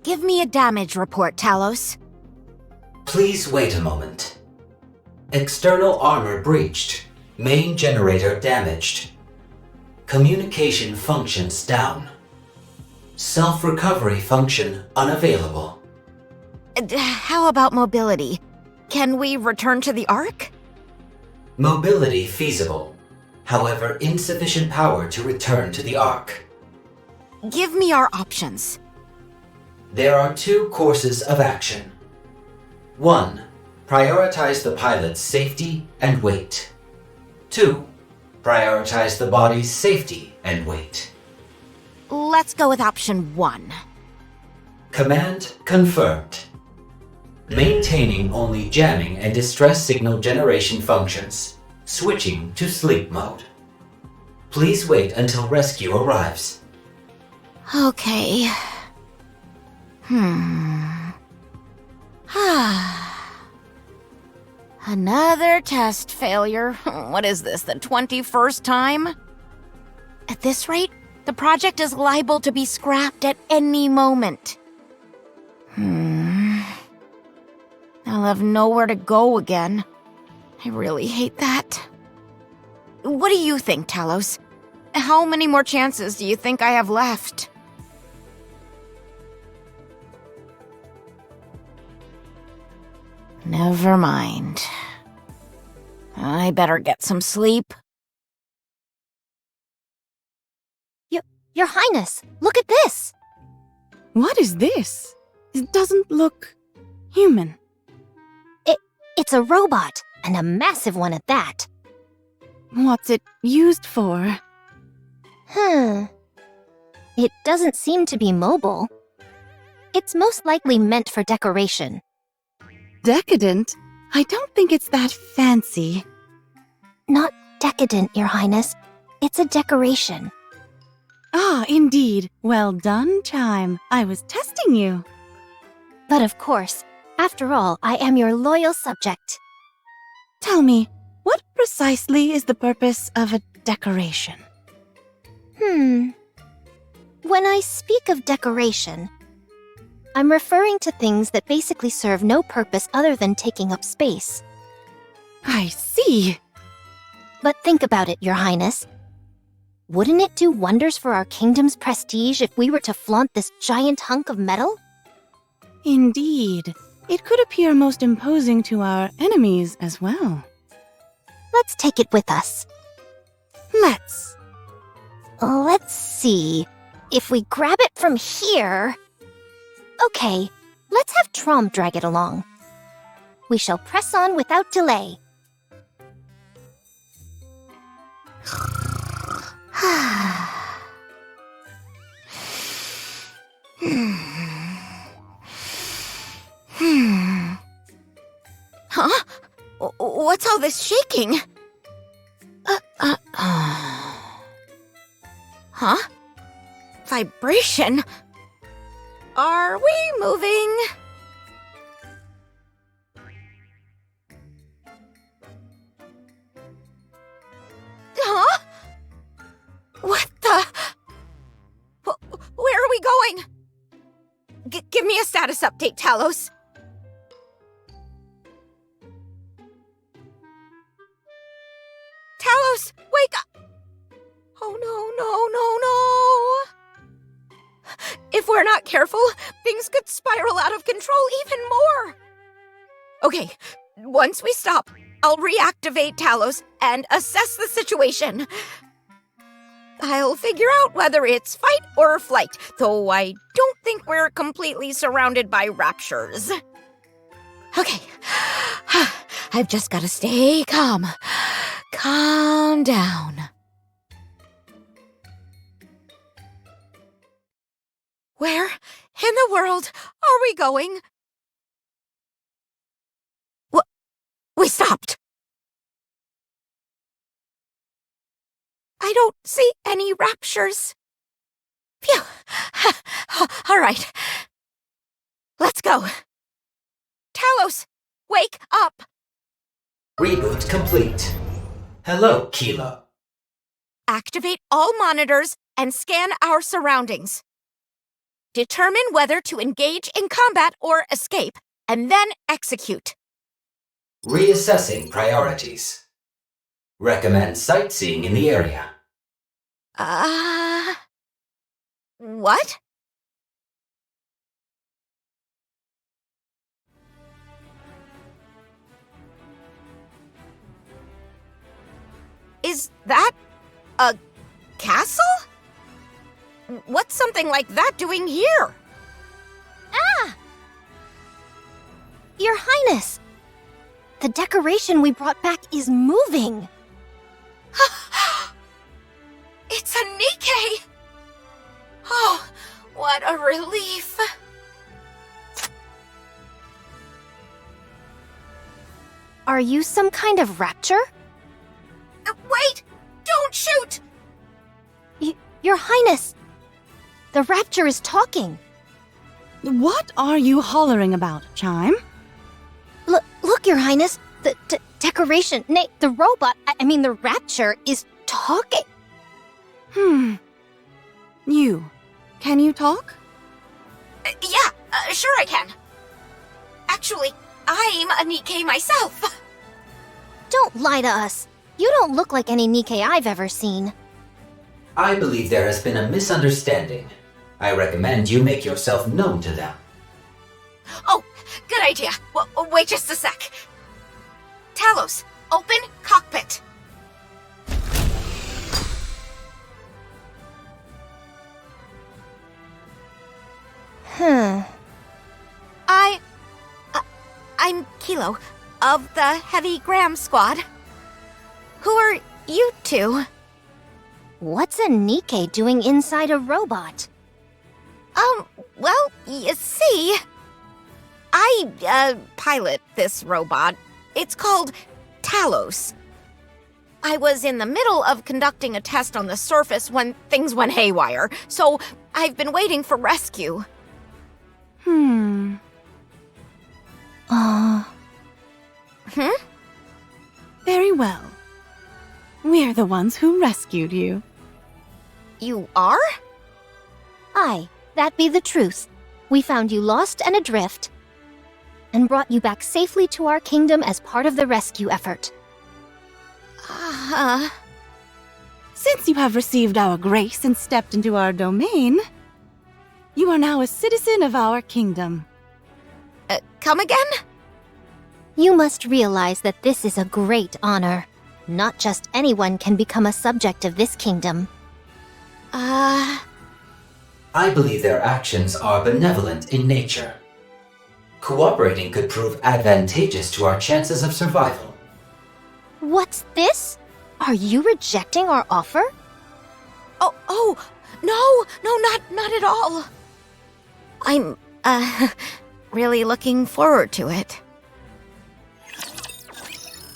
Give me a damage report, Talos. Please wait a moment. External armor breached. Main generator damaged. Communication functions down. Self-recovery function unavailable. How about mobility? Can we return to the Ark? Mobility feasible. However, insufficient power to return to the Ark. Give me our options. There are two courses of action. 1. Prioritize the pilot's safety and weight. 2. Prioritize the body's safety and weight. Let's go with option 1. Command confirmed. Maintaining only jamming and distress signal generation functions. Switching to sleep mode. Please wait until rescue arrives. Okay. Another test failure. What is this, the 21st time? At this rate, the project is liable to be scrapped at any moment. I'll have nowhere to go again. I really hate that. What do you think, Talos? How many more chances do you think I have left? Never mind. I better get some sleep. Your Highness, look at this! What is this? It doesn't look human. It's a robot, and a massive one at that. What's it used for? It doesn't seem to be mobile. It's most likely meant for decoration. Decadent? I don't think it's that fancy. Not decadent, Your Highness. It's a decoration. Ah, indeed. Well done, Chime. I was testing you. But of course, after all, I am your loyal subject. Tell me, what precisely is the purpose of a decoration? When I speak of decoration, I'm referring to things that basically serve no purpose other than taking up space. I see. But think about it, Your Highness. Wouldn't it do wonders for our kingdom's prestige if we were to flaunt this giant hunk of metal? Indeed. It could appear most imposing to our enemies as well. Let's take it with us. Let's. Let's see. If we grab it from here... Okay, let's have Trom drag it along. We shall press on without delay. Huh? What's all this shaking? Huh? Vibration? Are we moving? Huh? What the? Where are we going? Give me a status update, Talos. Talos, wake up! Oh no. If we're not careful, things could spiral out of control even more. Okay, once we stop, I'll reactivate Talos and assess the situation. I'll figure out whether it's fight or flight, though I don't think we're completely surrounded by raptures. Okay, I've just gotta stay calm. Calm down. Where in the world are we going? We stopped. I don't see any raptures. Phew. All right. Let's go. Talos, wake up. Reboot complete. Hello, Kilo. Activate all monitors and scan our surroundings. Determine whether to engage in combat or escape, and then execute. Reassessing priorities. Recommend sightseeing in the area. What? Is that a castle? What's something like that doing here? Your Highness! The decoration we brought back is moving. It's a Nikke! Oh, what a relief. Are you some kind of rapture? Wait! Don't shoot! Your Highness! The rapture is talking. What are you hollering about, Chime? Look, Your Highness. The decoration, nay, the robot, the rapture is talking. Can you talk? Yeah, sure I can. Actually, I'm a Nikke myself. Don't lie to us. You don't look like any Nikke I've ever seen. I believe there has been a misunderstanding. I recommend you make yourself known to them. Oh, good idea. Wait just a sec. Talos, open cockpit. I'm Kilo, of the Heavy Gram Squad. Who are you two? What's a Nikke doing inside a robot? Well, you see, I pilot this robot. It's called Talos. I was in the middle of conducting a test on the surface when things went haywire, so I've been waiting for rescue. Very well. We're the ones who rescued you. You are? Aye, that be the truth. We found you lost and adrift, and brought you back safely to our kingdom as part of the rescue effort. Since you have received our grace and stepped into our domain, you are now a citizen of our kingdom. Come again? You must realize that this is a great honor. Not just anyone can become a subject of this kingdom. I believe their actions are benevolent in nature. Cooperating could prove advantageous to our chances of survival. What's this? Are you rejecting our offer? Oh, no, not at all. I'm, really looking forward to it.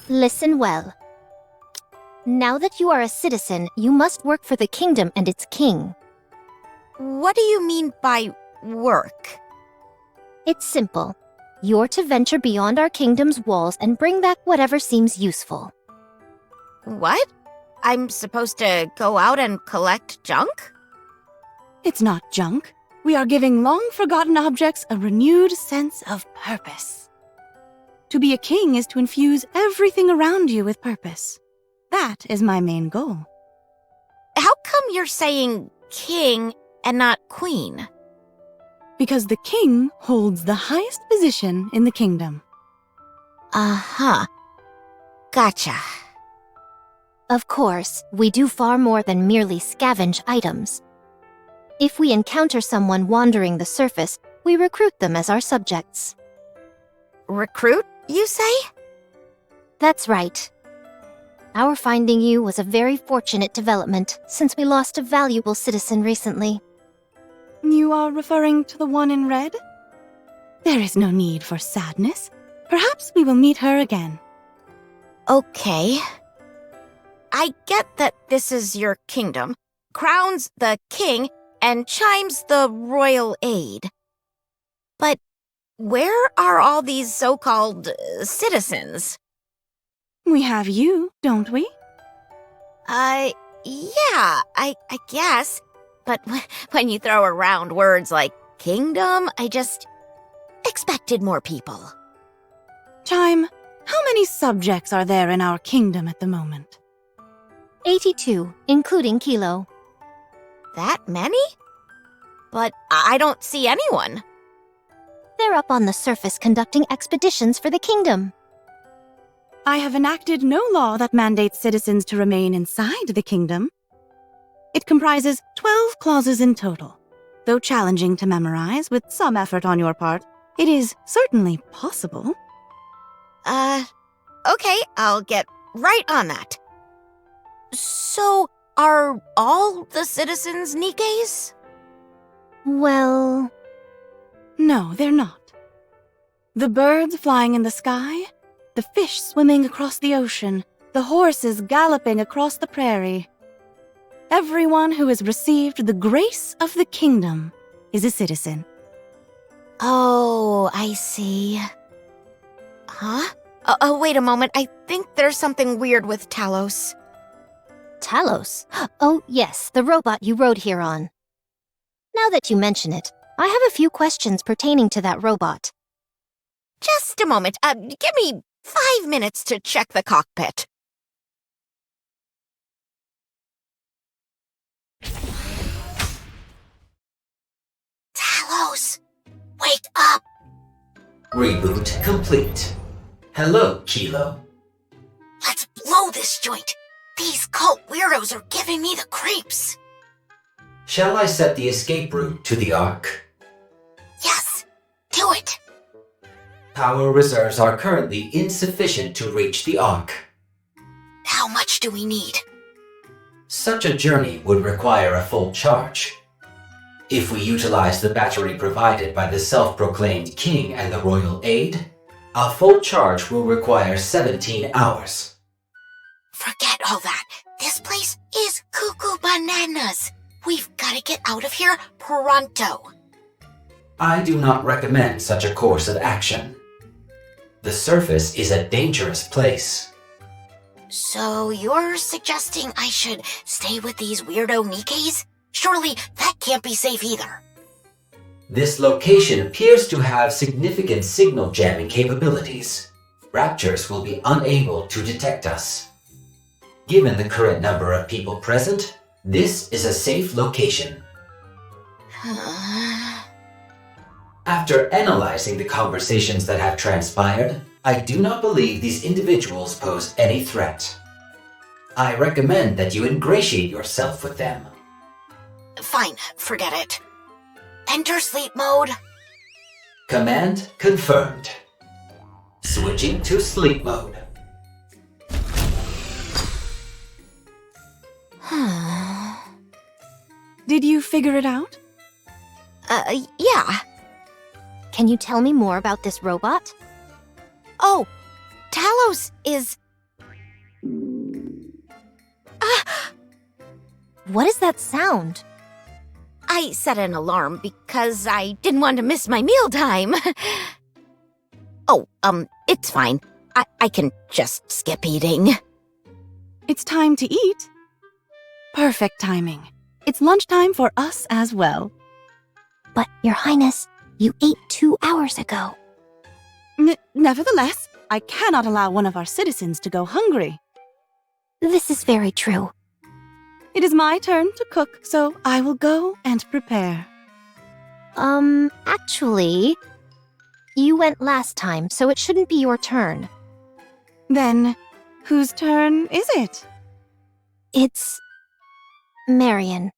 Listen well. Now that you are a citizen, you must work for the kingdom and its king. What do you mean by work? It's simple. You're to venture beyond our kingdom's walls and bring back whatever seems useful. What? I'm supposed to go out and collect junk? It's not junk. We are giving long-forgotten objects a renewed sense of purpose. To be a king is to infuse everything around you with purpose. That is my main goal. How come you're saying king and not queen? Because the king holds the highest position in the kingdom. Uh-huh. Gotcha. Of course, we do far more than merely scavenge items. If we encounter someone wandering the surface, we recruit them as our subjects. Recruit, you say? That's right. Our finding you was a very fortunate development, since we lost a valuable citizen recently. You are referring to the one in red? There is no need for sadness. Perhaps we will meet her again. Okay. I get that this is your kingdom. Crown's the king, and Chime's the royal aide. But where are all these so-called citizens? We have you, don't we? Yeah, I guess. But when you throw around words like kingdom. I just expected more people. Chime, how many subjects are there in our kingdom at the moment? 82, including Kilo. That many? But I don't see anyone. They're up on the surface conducting expeditions for the kingdom. I have enacted no law that mandates citizens to remain inside the kingdom. It comprises 12 clauses in total. Though challenging to memorize with some effort on your part, it is certainly possible. Okay, I'll get right on that. So, are all the citizens Nikkes? Well, No, they're not. The birds flying in the sky, the fish swimming across the ocean, the horses galloping across the prairie. Everyone who has received the grace of the kingdom is a citizen. Oh, I see. Huh? Wait a moment. I think there's something weird with Talos. Talos. Oh, yes, the robot you rode here on. Now that you mention it, I have a few questions pertaining to that robot. Just a moment. Give me 5 minutes to check the cockpit. Talos, wake up! Reboot complete. Hello, Kilo. Let's blow this joint. These cult weirdos are giving me the creeps. Shall I set the escape route to the Ark? Yes, do it. Power reserves are currently insufficient to reach the Ark. How much do we need? Such a journey would require a full charge. If we utilize the battery provided by the self-proclaimed king and the royal aide, a full charge will require 17 hours. Forget all that. This place is cuckoo bananas. We've got to get out of here pronto. I do not recommend such a course of action. The surface is a dangerous place. So you're suggesting I should stay with these weirdo Nikkes? Surely that can't be safe either. This location appears to have significant signal jamming capabilities. Raptors will be unable to detect us. Given the current number of people present, this is a safe location. After analyzing the conversations that have transpired, I do not believe these individuals pose any threat. I recommend that you ingratiate yourself with them. Fine, forget it. Enter sleep mode. Command confirmed. Switching to sleep mode. Did you figure it out? Yeah. Can you tell me more about this robot? Oh, Talos is... What is that sound? I set an alarm because I didn't want to miss my mealtime. Oh, it's fine. I can just skip eating. It's time to eat. Perfect timing. It's lunchtime for us as well. But, Your Highness, you ate 2 hours ago. Nevertheless, I cannot allow one of our citizens to go hungry. This is very true. It is my turn to cook, so I will go and prepare. Actually, you went last time, so it shouldn't be your turn. Then, whose turn is it? It's Marion.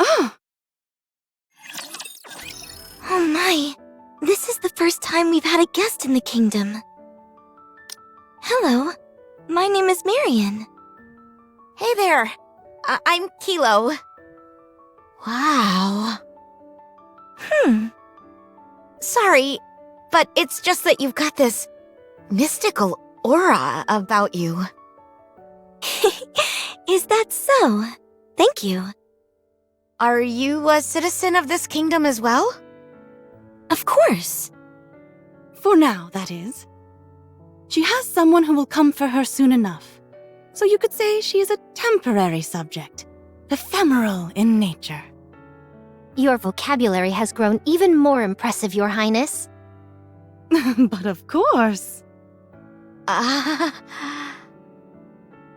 Oh, Oh my, this is the first time we've had a guest in the kingdom. Hello, my name is Marion. Hey there. I'm Kilo. Wow. Sorry, but it's just that you've got this mystical aura about you. Is that so? Thank you. Are you a citizen of this kingdom as well? Of course. for now, that is. She has someone who will come for her soon enough. So you could say she is a temporary subject, ephemeral in nature. Your vocabulary has grown even more impressive, Your Highness. But of course.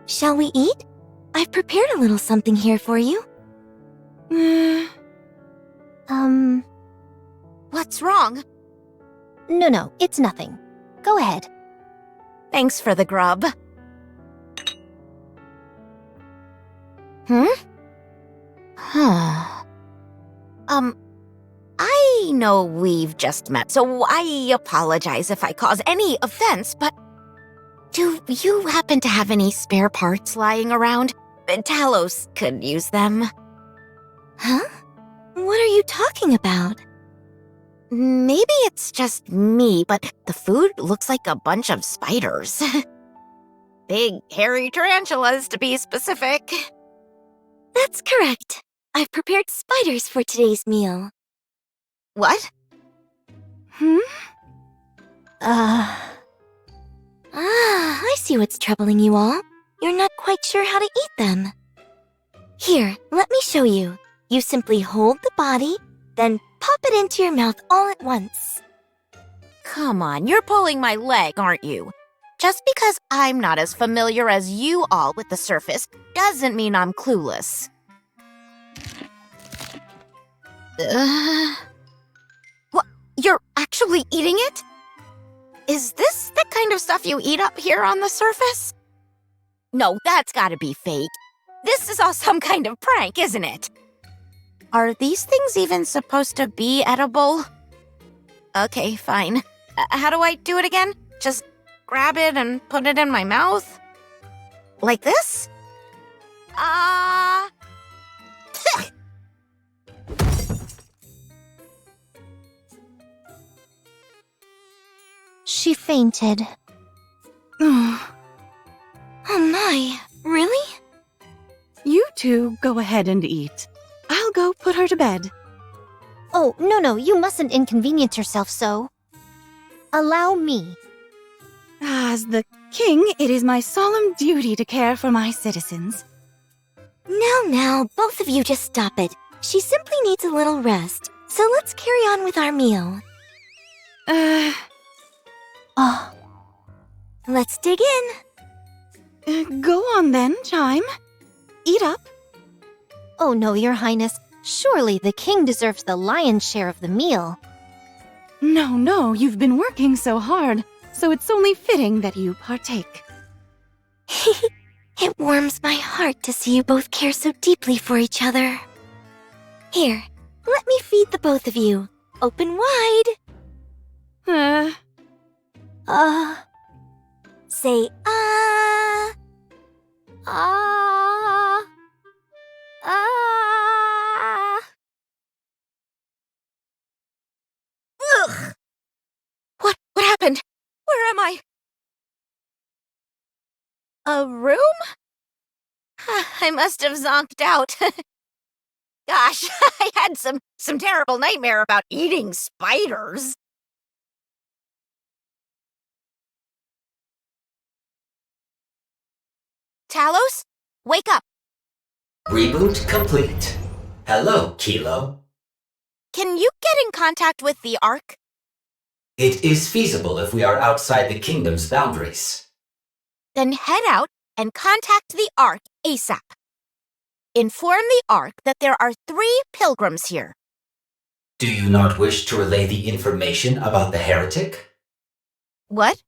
Shall we eat? I've prepared a little something here for you. What's wrong? No, it's nothing. Go ahead. Thanks for the grub. I know we've just met, so I apologize if I cause any offense, but do you happen to have any spare parts lying around? Talos could use them. Huh? What are you talking about? Maybe it's just me, but the food looks like a bunch of spiders. Big, hairy tarantulas, to be specific. That's correct. I've prepared spiders for today's meal. What? I see what's troubling you all. You're not quite sure how to eat them. Here, let me show you. You simply hold the body, then pop it into your mouth all at once. Come on, you're pulling my leg, aren't you? Just because I'm not as familiar as you all with the surface doesn't mean I'm clueless. What? You're actually eating it? Is this the kind of stuff you eat up here on the surface? No, that's gotta be fake. This is all some kind of prank, isn't it? Are these things even supposed to be edible? Okay, fine. How do I do it again? Just grab it and put it in my mouth? Like this? She fainted. Oh, Oh my, really? you two go ahead and eat. I'll go put her to bed. Oh, no, you mustn't inconvenience yourself so. Allow me. As the king, it is my solemn duty to care for my citizens. Now, both of you just stop it. She simply needs a little rest, so let's carry on with our meal. Oh. Let's dig in. Go on then, Chime. Eat up. Oh no, Your Highness. Surely the king deserves the lion's share of the meal. No, you've been working so hard, so it's only fitting that you partake. It warms my heart to see you both care so deeply for each other. Here, let me feed the both of you. Open wide. Say ah. Ah. Ah. Ugh! What happened? Where am I? A room? I must have zonked out. Gosh, I had some terrible nightmare about eating spiders. Talos, wake up. Reboot complete. Hello, Kilo. Can you get in contact with the Ark? It is feasible if we are outside the kingdom's boundaries. Then head out and contact the Ark ASAP. Inform the Ark that there are 3 pilgrims here. Do you not wish to relay the information about the heretic? What?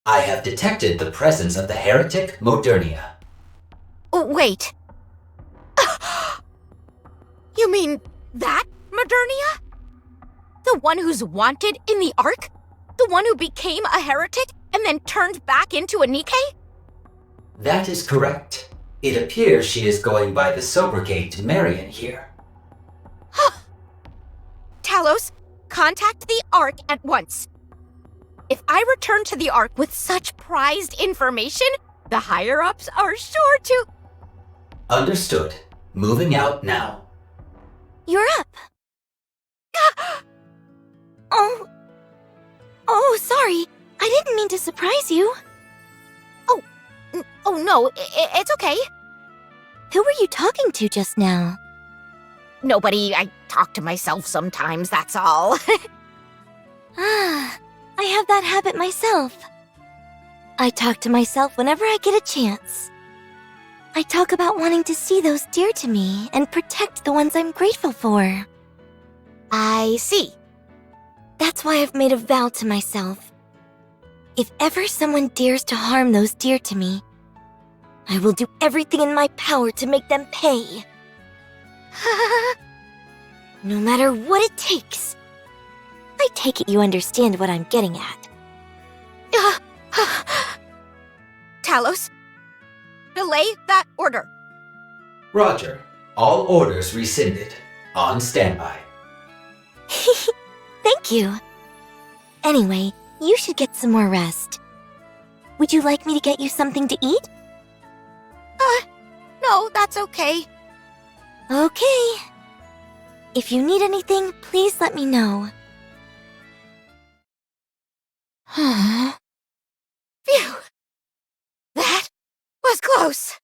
I have detected the presence of the heretic Modernia. Oh, wait. You mean that Modernia? The one who's wanted in the Ark? The one who became a heretic and then turned back into a Nikke? That is correct. It appears she is going by the sobriquet Marion here. Talos, contact the Ark at once. If I return to the Ark with such prized information, the higher-ups are sure to... Understood. Moving out now. You're up. Oh, sorry. I didn't mean to surprise you. Oh no, it's okay. Who were you talking to just now? nobody. I talk to myself sometimes, that's all. I have that habit myself. I talk to myself whenever I get a chance. I talk about wanting to see those dear to me and protect the ones I'm grateful for. I see. That's why I've made a vow to myself. If ever someone dares to harm those dear to me, I will do everything in my power to make them pay. No matter what it takes. I take it you understand what I'm getting at. Talos, delay that order. Roger. All orders rescinded. On standby. Thank you. Anyway, you should get some more rest. Would you like me to get you something to eat? No, that's okay. Okay. If you need anything, please let me know. Phew. That was close.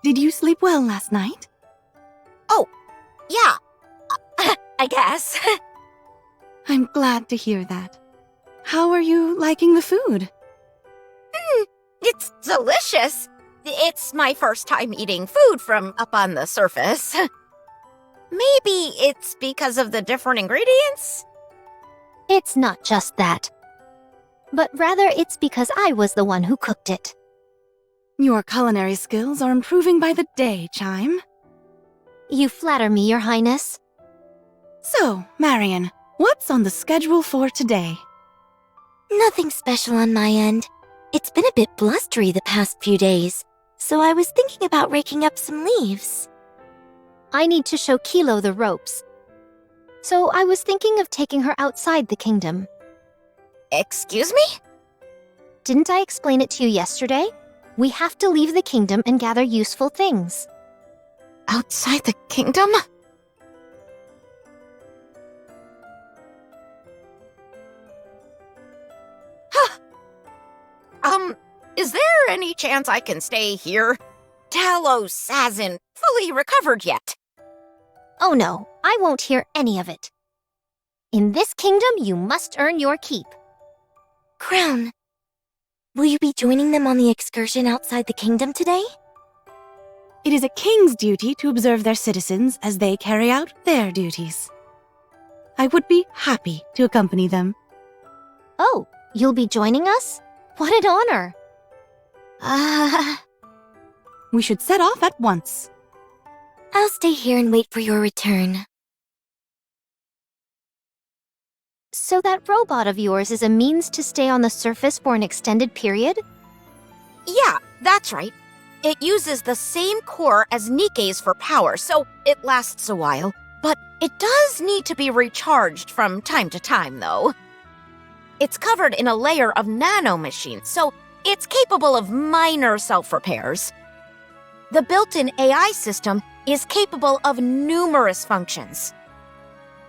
Did you sleep well last night? Oh, yeah. I guess. I'm glad to hear that. How are you liking the food? It's delicious. It's my first time eating food from up on the surface. Maybe it's because of the different ingredients? It's not just that. But rather it's because I was the one who cooked it. Your culinary skills are improving by the day, Chime. You flatter me, Your Highness. So, Marion, what's on the schedule for today? Nothing special on my end. It's been a bit blustery the past few days, so I was thinking about raking up some leaves. I need to show Kilo the ropes. So I was thinking of taking her outside the kingdom. Excuse me? Didn't I explain it to you yesterday? We have to leave the kingdom and gather useful things. Outside the kingdom? Is there any chance I can stay here? Talos hasn't fully recovered yet. Oh no, I won't hear any of it. In this kingdom, you must earn your keep. Crown, will you be joining them on the excursion outside the kingdom today? It is a king's duty to observe their citizens as they carry out their duties. I would be happy to accompany them. Oh, you'll be joining us? What an honor! We should set off at once. I'll stay here and wait for your return. So that robot of yours is a means to stay on the surface for an extended period? Yeah, that's right. It uses the same core as Nikke's for power, so it lasts a while. But it does need to be recharged from time to time, though. It's covered in a layer of nanomachines, so it's capable of minor self-repairs. The built-in AI system is capable of numerous functions.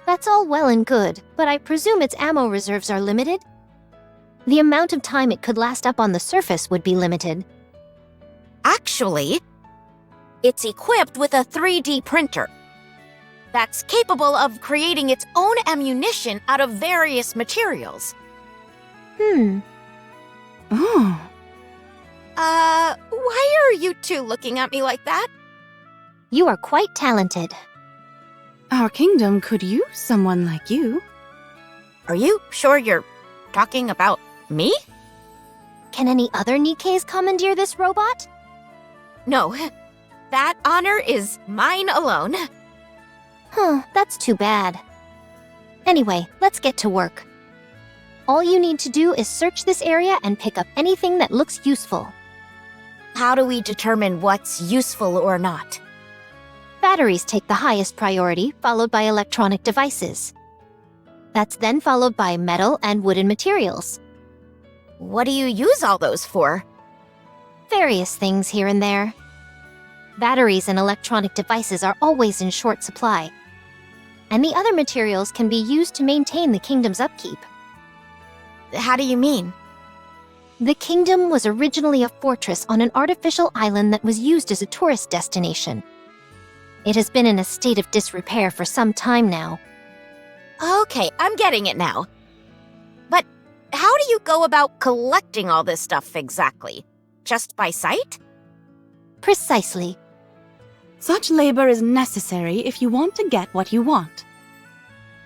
That's all well and good, but I presume its ammo reserves are limited? The amount of time it could last up on the surface would be limited. Actually, it's equipped with a 3D printer that's capable of creating its own ammunition out of various materials. Oh, Why are you two looking at me like that? You are quite talented. our kingdom could use someone like you. Are you sure you're talking about me? Can any other Nikkes commandeer this robot? No, that honor is mine alone. That's too bad. Anyway, let's get to work. All you need to do is search this area and pick up anything that looks useful. How do we determine what's useful or not? Batteries take the highest priority, followed by electronic devices. That's then followed by metal and wooden materials. What do you use all those for? Various things here and there. Batteries and electronic devices are always in short supply. And the other materials can be used to maintain the kingdom's upkeep. How do you mean? The kingdom was originally a fortress on an artificial island that was used as a tourist destination. It has been in a state of disrepair for some time now. Okay, I'm getting it now. But how do you go about collecting all this stuff exactly? Just by sight? Precisely. Such labor is necessary if you want to get what you want.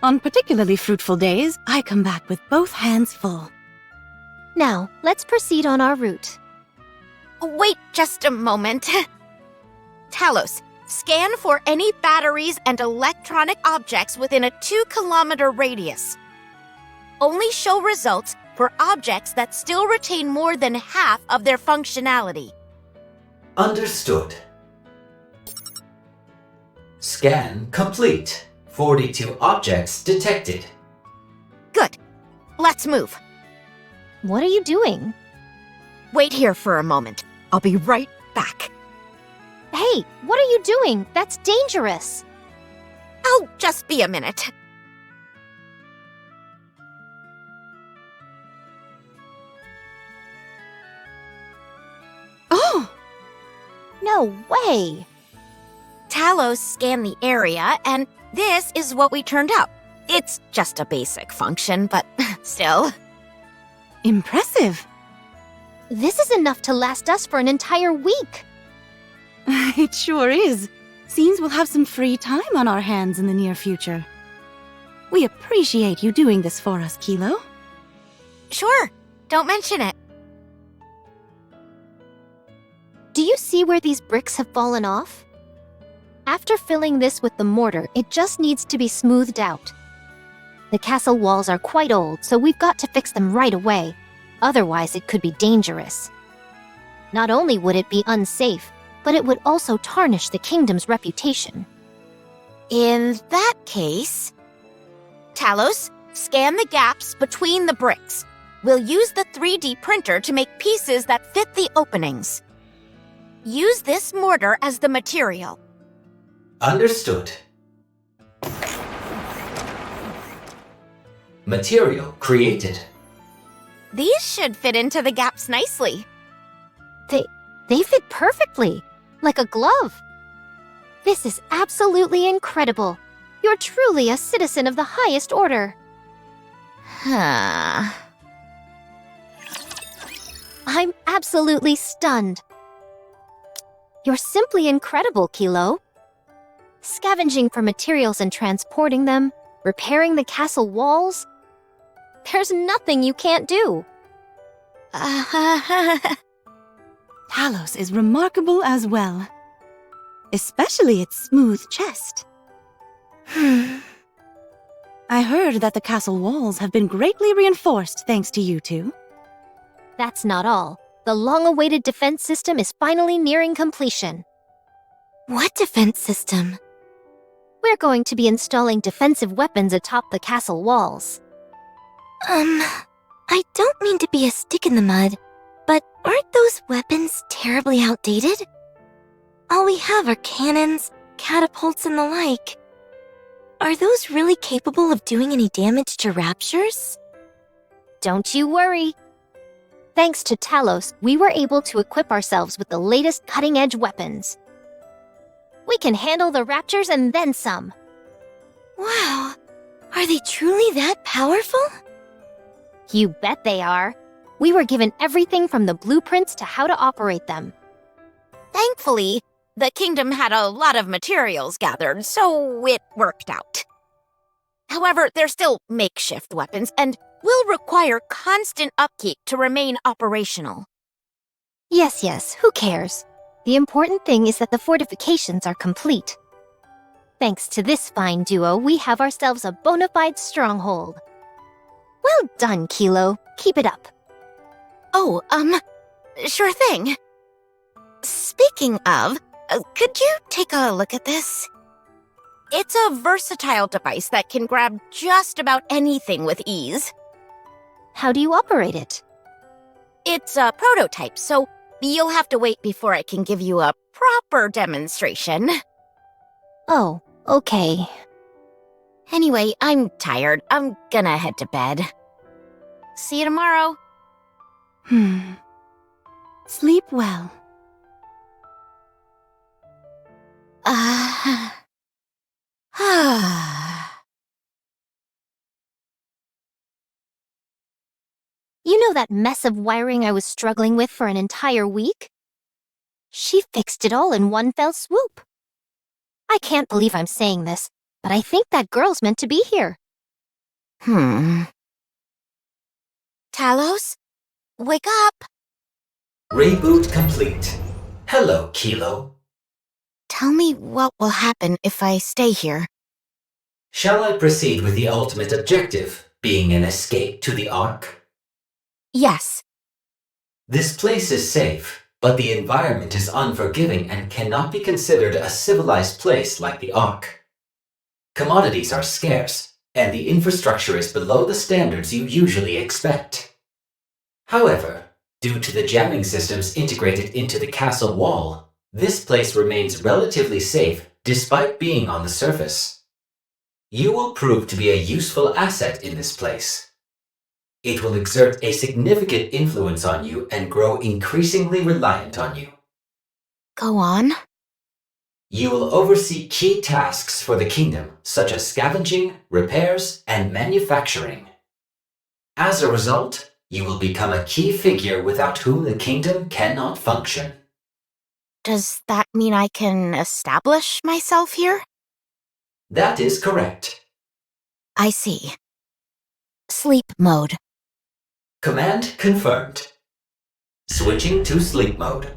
On particularly fruitful days, I come back with both hands full. Now, let's proceed on our route. Wait just a moment. Talos, scan for any batteries and electronic objects within a 2-kilometer radius. Only show results for objects that still retain more than half of their functionality. Understood. Scan complete. 42 objects detected. Good. Let's move. What are you doing? Wait here for a moment. I'll be right back. Hey, what are you doing? That's dangerous. I'll just be a minute. Oh! No way. Talos scanned the area, and this is what we turned up. It's just a basic function, but still. Impressive! This is enough to last us for an entire week. It sure is. Seems we'll have some free time on our hands in the near future. We appreciate you doing this for us, Kilo. Sure, don't mention it. Do you see where these bricks have fallen off? After filling this with the mortar, it just needs to be smoothed out. The castle walls are quite old, so we've got to fix them right away. Otherwise, it could be dangerous. Not only would it be unsafe, but it would also tarnish the kingdom's reputation. In that case, Talos, scan the gaps between the bricks. We'll use the 3D printer to make pieces that fit the openings. Use this mortar as the material. Understood. Material created. These should fit into the gaps nicely. They fit perfectly, like a glove. This is absolutely incredible. You're truly a citizen of the highest order. Huh. I'm absolutely stunned. You're simply incredible, Kilo. Scavenging for materials and transporting them, repairing the castle walls. There's nothing you can't do. Talos is remarkable as well. Especially its smooth chest. I heard that the castle walls have been greatly reinforced thanks to you two. That's not all. The long-awaited defense system is finally nearing completion. What defense system? We're going to be installing defensive weapons atop the castle walls. I don't mean to be a stick in the mud, but aren't those weapons terribly outdated? All we have are cannons, catapults, and the like. Are those really capable of doing any damage to raptures? Don't you worry. Thanks to Talos, we were able to equip ourselves with the latest cutting-edge weapons. We can handle the raptures and then some. Wow, are they truly that powerful? You bet they are. We were given everything from the blueprints to how to operate them. Thankfully, the kingdom had a lot of materials gathered, so it worked out. However, they're still makeshift weapons and will require constant upkeep to remain operational. Yes, who cares? The important thing is that the fortifications are complete. Thanks to this fine duo, we have ourselves a bona fide stronghold. Well done, Kilo. Keep it up. Oh, sure thing. Speaking of, could you take a look at this? It's a versatile device that can grab just about anything with ease. How do you operate it? It's a prototype, so you'll have to wait before I can give you a proper demonstration. Oh, okay. Anyway, I'm tired. I'm gonna head to bed. See you tomorrow. Sleep well. You know that mess of wiring I was struggling with for an entire week? She fixed it all in one fell swoop. I can't believe I'm saying this, but I think that girl's meant to be here. Talos? Wake up! Reboot complete. Hello, Kilo. Tell me what will happen if I stay here. Shall I proceed with the ultimate objective, being an escape to the Ark? Yes. This place is safe, but the environment is unforgiving and cannot be considered a civilized place like the Ark. Commodities are scarce, and the infrastructure is below the standards you usually expect. However, due to the jamming systems integrated into the castle wall, this place remains relatively safe despite being on the surface. You will prove to be a useful asset in this place. It will exert a significant influence on you and grow increasingly reliant on you. Go on. You will oversee key tasks for the kingdom, such as scavenging, repairs, and manufacturing. As a result, you will become a key figure without whom the kingdom cannot function. Does that mean I can establish myself here? That is correct. I see. Sleep mode. Command confirmed. Switching to sleep mode.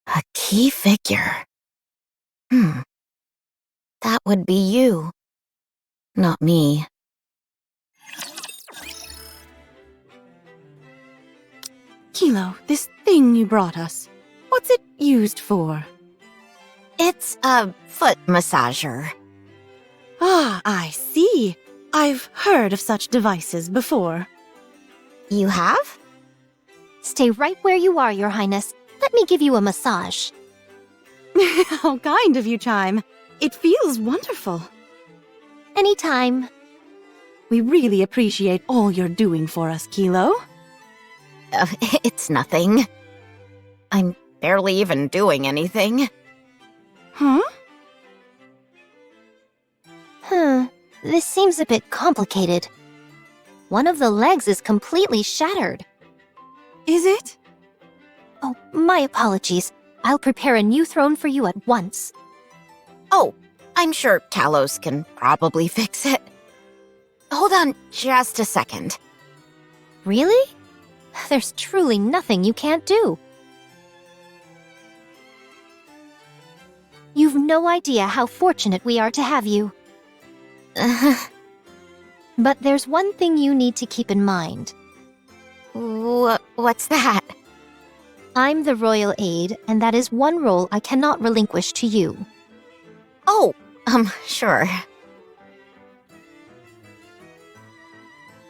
A key figure. That would be you. Not me. Kilo, this thing you brought us, what's it used for? It's a foot massager. Ah, I see. I've heard of such devices before. You have? Stay right where you are, Your Highness. Let me give you a massage. How kind of you, Chime. It feels wonderful. Anytime. We really appreciate all you're doing for us, Kilo. It's nothing. I'm barely even doing anything. Huh? This seems a bit complicated. One of the legs is completely shattered. Is it? Oh, my apologies. I'll prepare a new throne for you at once. Oh, I'm sure Talos can probably fix it. Hold on just a second. Really? There's truly nothing you can't do. You've no idea how fortunate we are to have you. But there's one thing you need to keep in mind. What's that? I'm the royal aide, and that is one role I cannot relinquish to you. Oh, sure.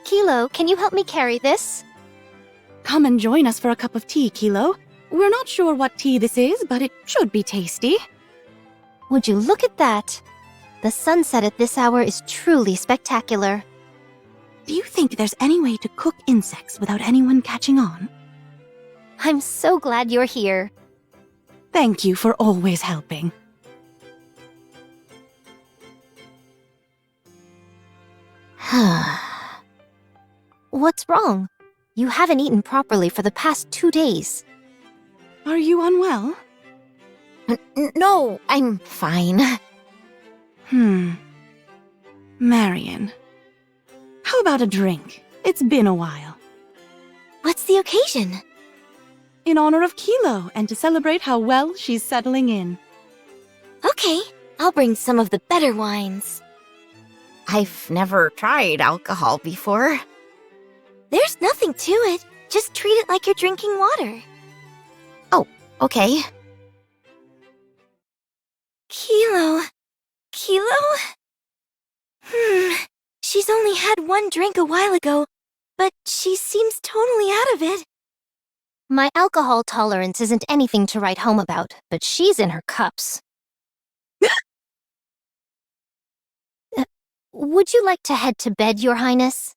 Kilo, can you help me carry this? Come and join us for a cup of tea, Kilo. We're not sure what tea this is, but it should be tasty. Would you look at that? The sunset at this hour is truly spectacular. Do you think there's any way to cook insects without anyone catching on? I'm so glad you're here. Thank you for always helping. What's wrong? You haven't eaten properly for the past 2 days. Are you unwell? No, I'm fine. Marion. How about a drink? It's been a while. What's the occasion? In honor of Kilo and to celebrate how well she's settling in. Okay, I'll bring some of the better wines. I've never tried alcohol before. There's nothing to it. Just treat it like you're drinking water. Oh, okay. Kilo. She's only had one drink a while ago, but she seems totally out of it. My alcohol tolerance isn't anything to write home about, but she's in her cups. Would you like to head to bed, Your Highness?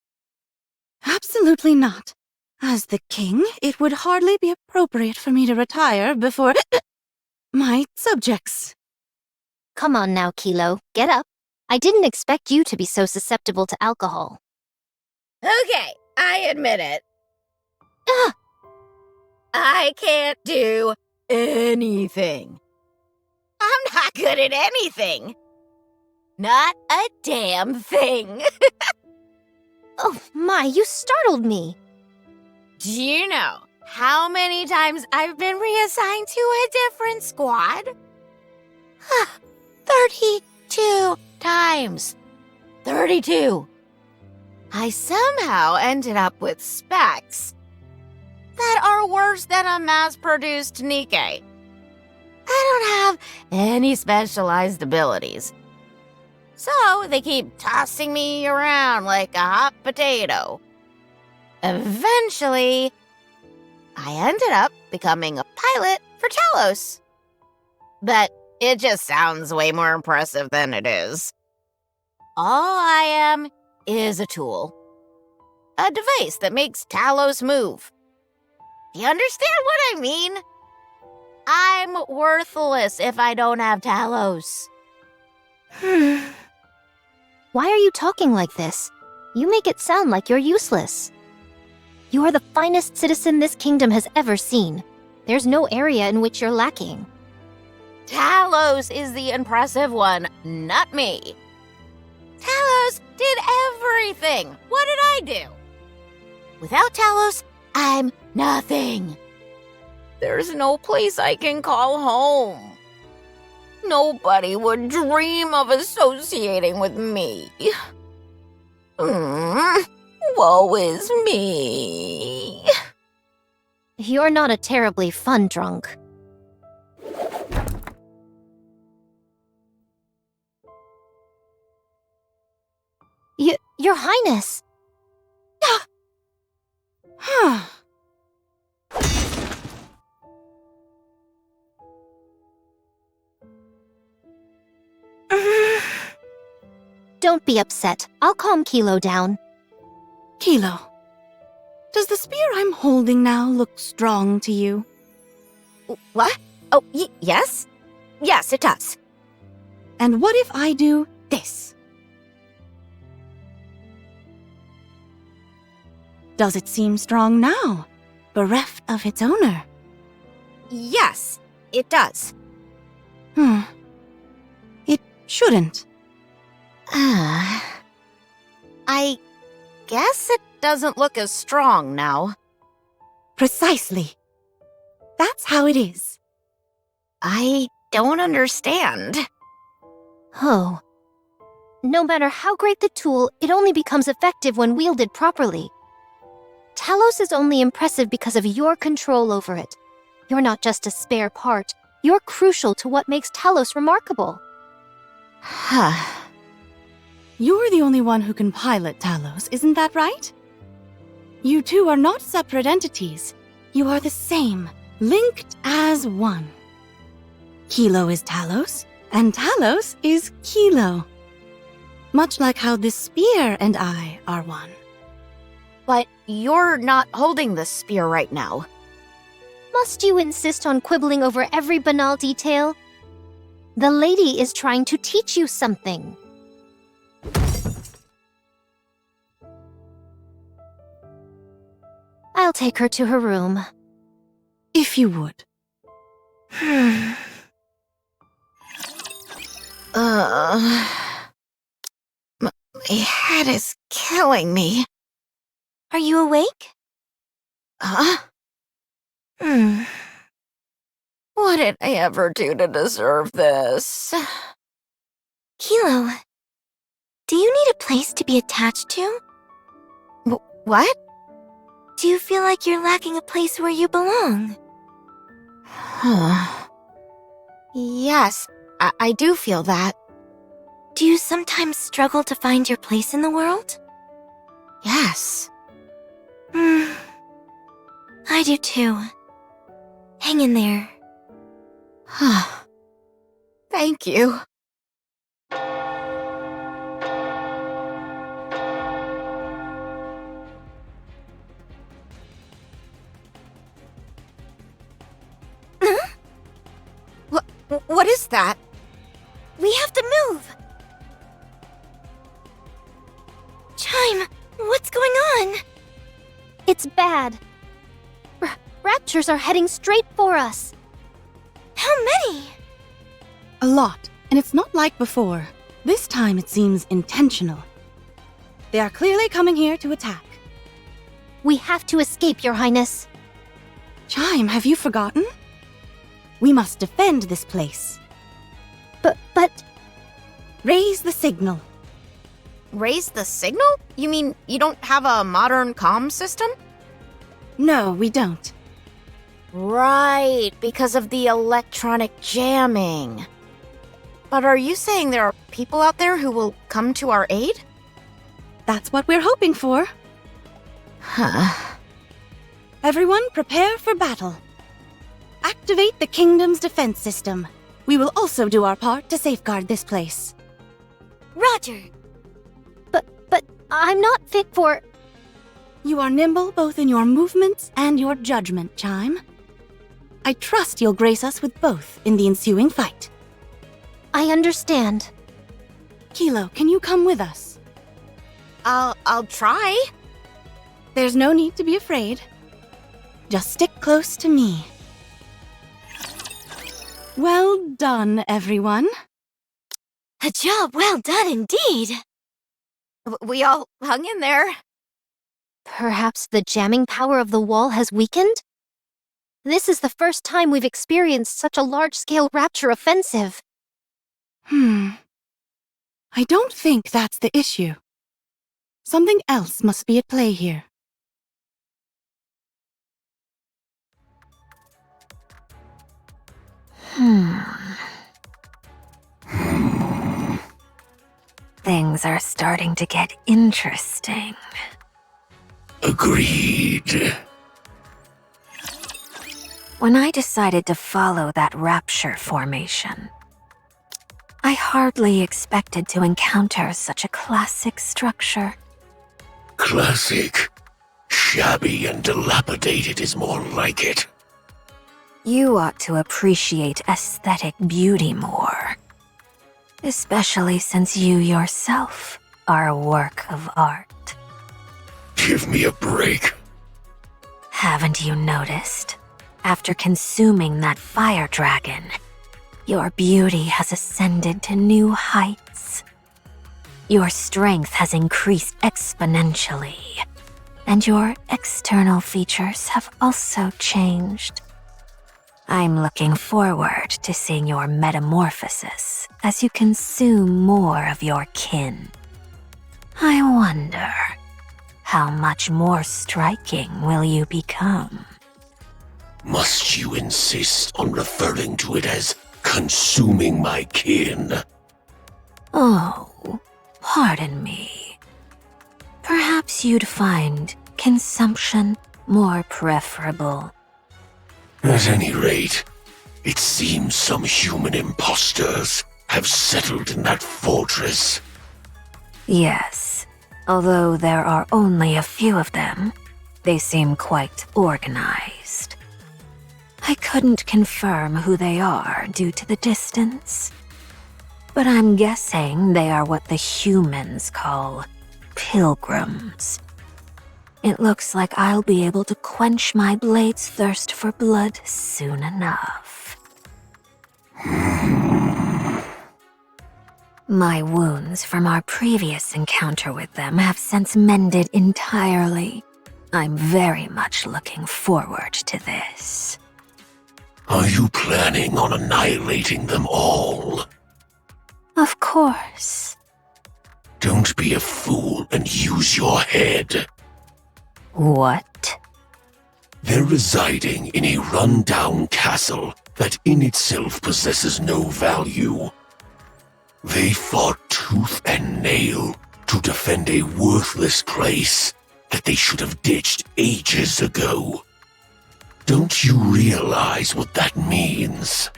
Absolutely not. As the king, it would hardly be appropriate for me to retire before my subjects. Come on now, Kilo. Get up. I didn't expect you to be so susceptible to alcohol. Okay, I admit it. Ugh. I can't do anything. I'm not good at anything. Not a damn thing. Oh my, you startled me. Do you know how many times I've been reassigned to a different squad? 32 times. 32. I somehow ended up with specs that are worse than a mass-produced Nikke. I don't have any specialized abilities. So they keep tossing me around like a hot potato. Eventually, I ended up becoming a pilot for Talos. But it just sounds way more impressive than it is. All I am is a tool. A device that makes Talos move. Do you understand what I mean? I'm worthless if I don't have Talos. Why are you talking like this? You make it sound like you're useless. You are the finest citizen this kingdom has ever seen. There's no area in which you're lacking. Talos is the impressive one, not me. Talos did everything. What did I do? Without Talos, I'm nothing. There's no place I can call home. Nobody would dream of associating with me. Woe is me. You're not a terribly fun drunk. Your Highness! Don't be upset. I'll calm Kilo down. Kilo, does the spear I'm holding now look strong to you? What? Oh, yes? Yes, it does. And what if I do this? Does it seem strong now, bereft of its owner? Yes, it does. It shouldn't. I guess it doesn't look as strong now. Precisely. That's how it is. I don't understand. Oh. No matter how great the tool, it only becomes effective when wielded properly. Talos is only impressive because of your control over it. You're not just a spare part. You're crucial to what makes Talos remarkable. You're the only one who can pilot Talos, isn't that right? You two are not separate entities. You are the same, linked as one. Kilo is Talos, and Talos is Kilo. Much like how this spear and I are one. But you're not holding the spear right now. Must you insist on quibbling over every banal detail? The lady is trying to teach you something. I'll take her to her room. If you would. My head is killing me. Are you awake? Huh? What did I ever do to deserve this? Kilo, do you need a place to be attached to? What? Do you feel like you're lacking a place where you belong? Yes, I do feel that. Do you sometimes struggle to find your place in the world? Yes. I do too. Hang in there. Thank you. What is that? We have to move! Chime, what's going on? It's bad. Raptures are heading straight for us. How many? A lot, and it's not like before. This time it seems intentional. They are clearly coming here to attack. We have to escape, Your Highness. Chime, have you forgotten? We must defend this place. But... Raise the signal. Raise the signal? You mean you don't have a modern comm system? No, we don't. Right, because of the electronic jamming. But are you saying there are people out there who will come to our aid? That's what we're hoping for. Huh. Everyone, prepare for battle. Activate the kingdom's defense system. We will also do our part to safeguard this place. Roger. But I'm not fit for... You are nimble both in your movements and your judgment, Chime. I trust you'll grace us with both in the ensuing fight. I understand. Kilo, can you come with us? I'll try. There's no need to be afraid. Just stick close to me. Well done, everyone. A job well done indeed. We all hung in there. Perhaps the jamming power of the wall has weakened? This is the first time we've experienced such a large-scale rapture offensive. I don't think that's the issue. Something else must be at play here. Things are starting to get interesting. Agreed. When I decided to follow that rapture formation, I hardly expected to encounter such a classic structure. Classic. Shabby and dilapidated is more like it. You ought to appreciate aesthetic beauty more. Especially since you yourself are a work of art. Give me a break. Haven't you noticed? After consuming that fire dragon, your beauty has ascended to new heights. Your strength has increased exponentially, and your external features have also changed. I'm looking forward to seeing your metamorphosis as you consume more of your kin. I wonder, how much more striking will you become? Must you insist on referring to it as consuming my kin? Oh, pardon me. Perhaps you'd find consumption more preferable. At any rate, it seems some human imposters have settled in that fortress. Yes, although there are only a few of them, they seem quite organized. I couldn't confirm who they are due to the distance, but I'm guessing they are what the humans call pilgrims. It looks like I'll be able to quench my blade's thirst for blood soon enough. My wounds from our previous encounter with them have since mended entirely. I'm very much looking forward to this. Are you planning on annihilating them all? Of course. Don't be a fool and use your head. What? They're residing in a run-down castle that in itself possesses no value. They fought tooth and nail to defend a worthless place that they should have ditched ages ago. Don't you realize what that means?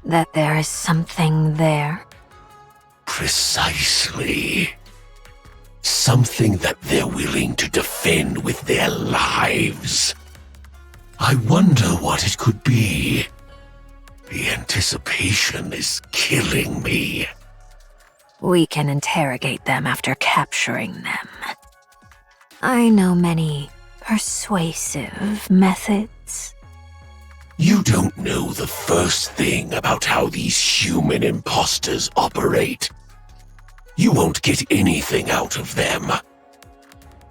That there is something there? Precisely. Something that they're willing to defend with their lives. I wonder what it could be. The anticipation is killing me. We can interrogate them after capturing them. I know many persuasive methods. You don't know the first thing about how these human imposters operate. You won't get anything out of them.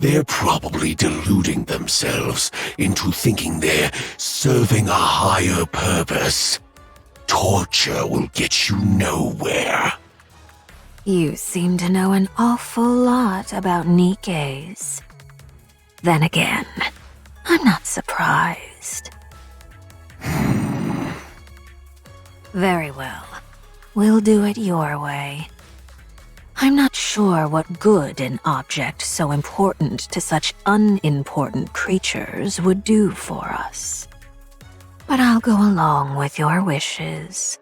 They're probably deluding themselves into thinking they're serving a higher purpose. Torture will get you nowhere. You seem to know an awful lot about Nikkes. Then again, I'm not surprised. Very well. We'll do it your way. I'm not sure what good an object so important to such unimportant creatures would do for us. But I'll go along with your wishes,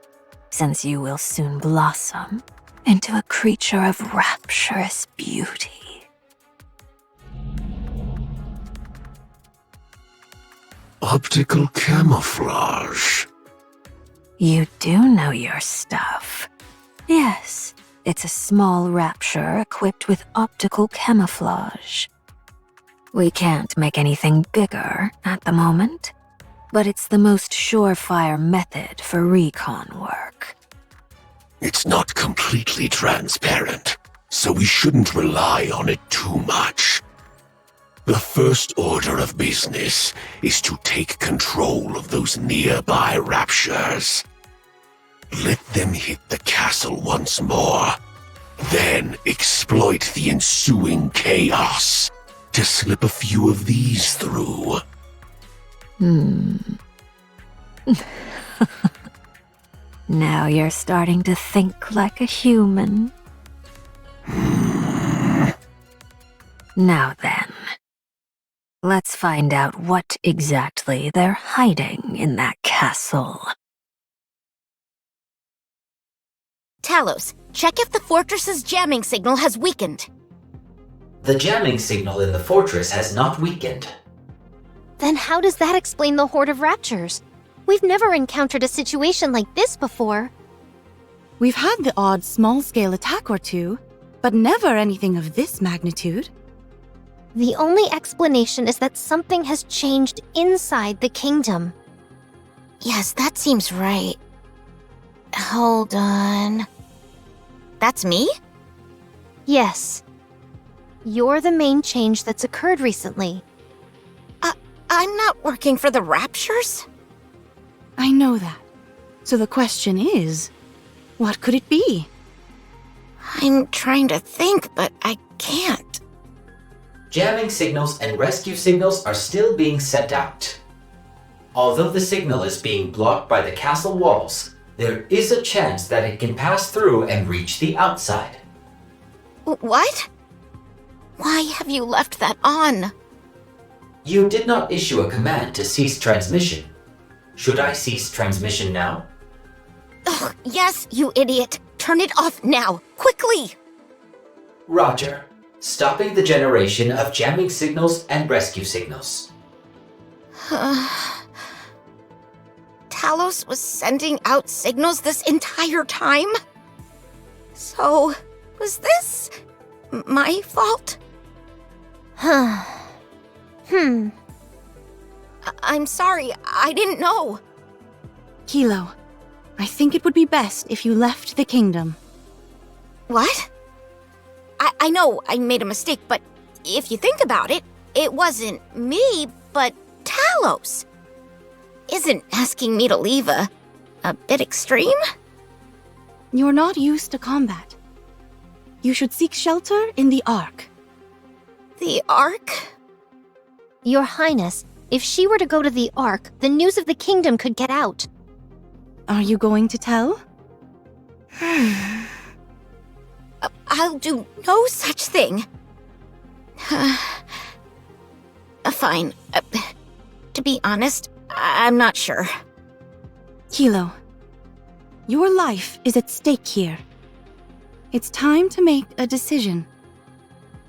since you will soon blossom into a creature of rapturous beauty. Optical camouflage. You do know your stuff. Yes, it's a small rapture equipped with optical camouflage. We can't make anything bigger at the moment, but it's the most surefire method for recon work. It's not completely transparent, so we shouldn't rely on it too much. The first order of business is to take control of those nearby raptures. Let them hit the castle once more, then exploit the ensuing chaos to slip a few of these through. Now you're starting to think like a human. Now then, let's find out what exactly they're hiding in that castle. Talos, check if the fortress's jamming signal has weakened. The jamming signal in the fortress has not weakened. Then how does that explain the horde of raptures? We've never encountered a situation like this before. We've had the odd small-scale attack or two, but never anything of this magnitude. The only explanation is that something has changed inside the kingdom. Yes, that seems right. Hold on. That's me? Yes. You're the main change that's occurred recently. I'm not working for the Raptures? I know that. So the question is, what could it be? I'm trying to think, but I can't. Jamming signals and rescue signals are still being sent out. Although the signal is being blocked by the castle walls, there is a chance that it can pass through and reach the outside. What? Why have you left that on? You did not issue a command to cease transmission. Should I cease transmission now? Ugh, yes, you idiot. Turn it off now, quickly! Roger. Stopping the generation of jamming signals and rescue signals. Talos was sending out signals this entire time? So, was this my fault? I'm sorry, I didn't know. Kilo, I think it would be best if you left the kingdom. What? I know I made a mistake, but if you think about it, it wasn't me, but Talos. Isn't asking me to leave a bit extreme? You're not used to combat. You should seek shelter in the Ark. The Ark? Your Highness, if she were to go to the Ark, the news of the kingdom could get out. Are you going to tell? I'll do no such thing. Fine. To be honest, I'm not sure. Kilo, your life is at stake here. It's time to make a decision.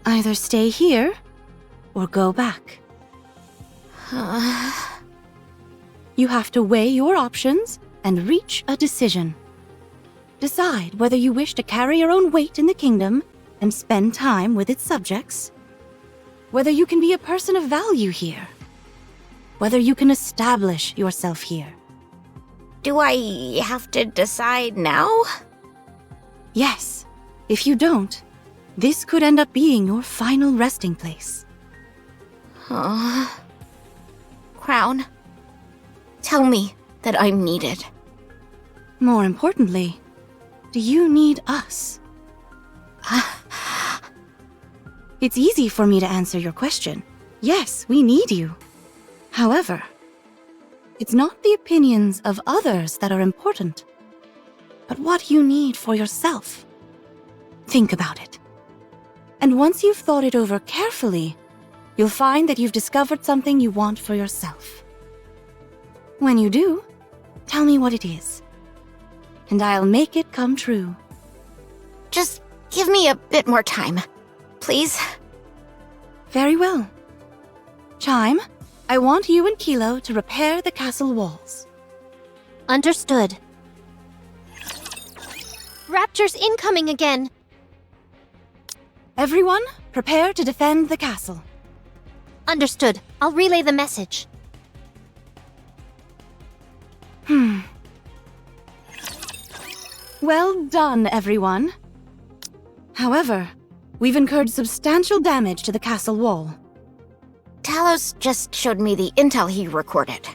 Either stay here or go back. You have to weigh your options and reach a decision. Decide whether you wish to carry your own weight in the kingdom and spend time with its subjects, whether you can be a person of value here, whether you can establish yourself here. Do I have to decide now? Yes, if you don't, this could end up being your final resting place. Crown, tell me that I'm needed. More importantly, do you need us? It's easy for me to answer your question. Yes, we need you. However, it's not the opinions of others that are important, but what you need for yourself. Think about it. And once you've thought it over carefully, you'll find that you've discovered something you want for yourself. When you do, tell me what it is, and I'll make it come true. Just give me a bit more time, please. Very well. Chime, I want you and Kilo to repair the castle walls. Understood. Raptors incoming again! Everyone, prepare to defend the castle. Understood. I'll relay the message. Well done, everyone. However, we've incurred substantial damage to the castle wall. Talos just showed me the intel he recorded.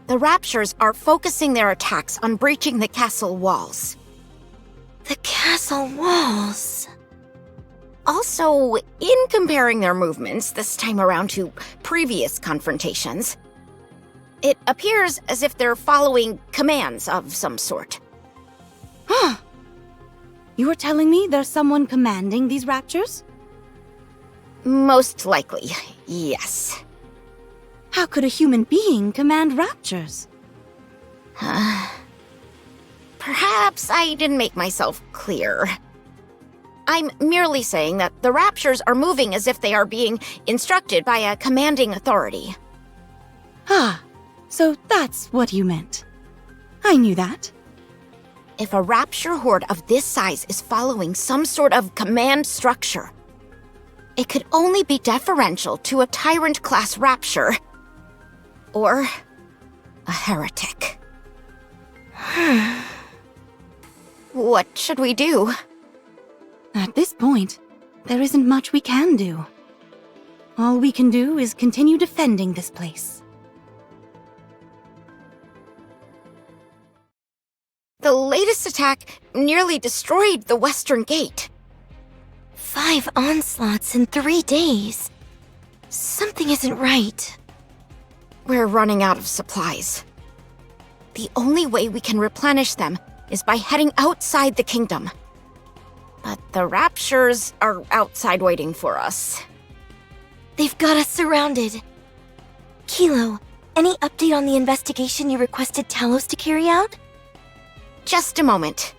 The Raptures are focusing their attacks on breaching the castle walls. The castle walls. Also, in comparing their movements this time around to previous confrontations, it appears as if they're following commands of some sort. You are telling me there's someone commanding these raptures? Most likely, yes. How could a human being command raptures? Perhaps I didn't make myself clear. I'm merely saying that the Raptures are moving as if they are being instructed by a commanding authority. So that's what you meant. I knew that. If a Rapture horde of this size is following some sort of command structure, it could only be deferential to a Tyrant-class Rapture. Or a heretic. What should we do? At this point, there isn't much we can do. All we can do is continue defending this place. The latest attack nearly destroyed the Western Gate. 5 onslaughts in 3 days. Something isn't right. We're running out of supplies. The only way we can replenish them is by heading outside the kingdom. But the Raptures are outside waiting for us. They've got us surrounded. Kilo, any update on the investigation you requested Talos to carry out? Just a moment.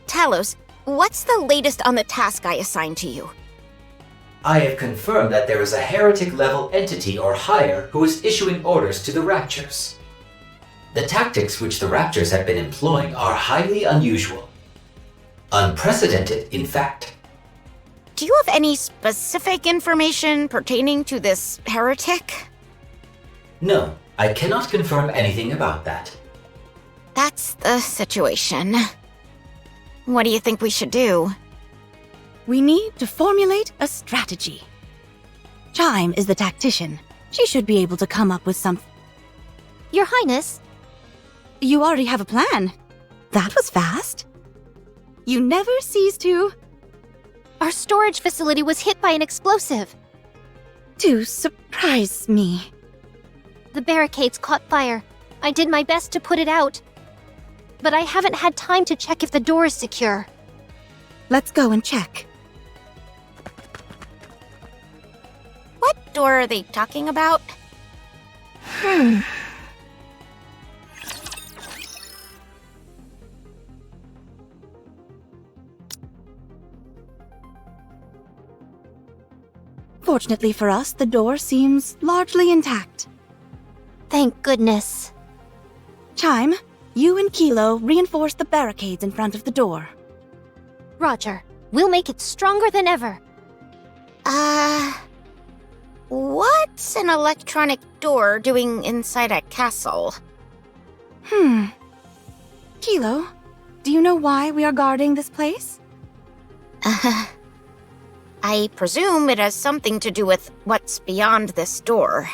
Talos, what's the latest on the task I assigned to you? I have confirmed that there is a heretic-level entity or higher who is issuing orders to the Raptures. The tactics which the Raptors have been employing are highly unusual. Unprecedented, in fact. Do you have any specific information pertaining to this heretic? No, I cannot confirm anything about that. That's the situation. What do you think we should do? We need to formulate a strategy. Chime is the tactician. She should be able to come up with some... Your Highness, You already have a plan. That was fast. You never cease to our storage facility was hit by an explosive. surprise me. The barricades caught fire. I did my best to put it out. But I haven't had time to check if the door is secure. Let's go and check. What door are they talking about? Fortunately for us, the door seems largely intact. Thank goodness. Chime, you and Kilo reinforce the barricades in front of the door. Roger. We'll make it stronger than ever. What's an electronic door doing inside a castle? Kilo, do you know why we are guarding this place? I presume it has something to do with what's beyond this door.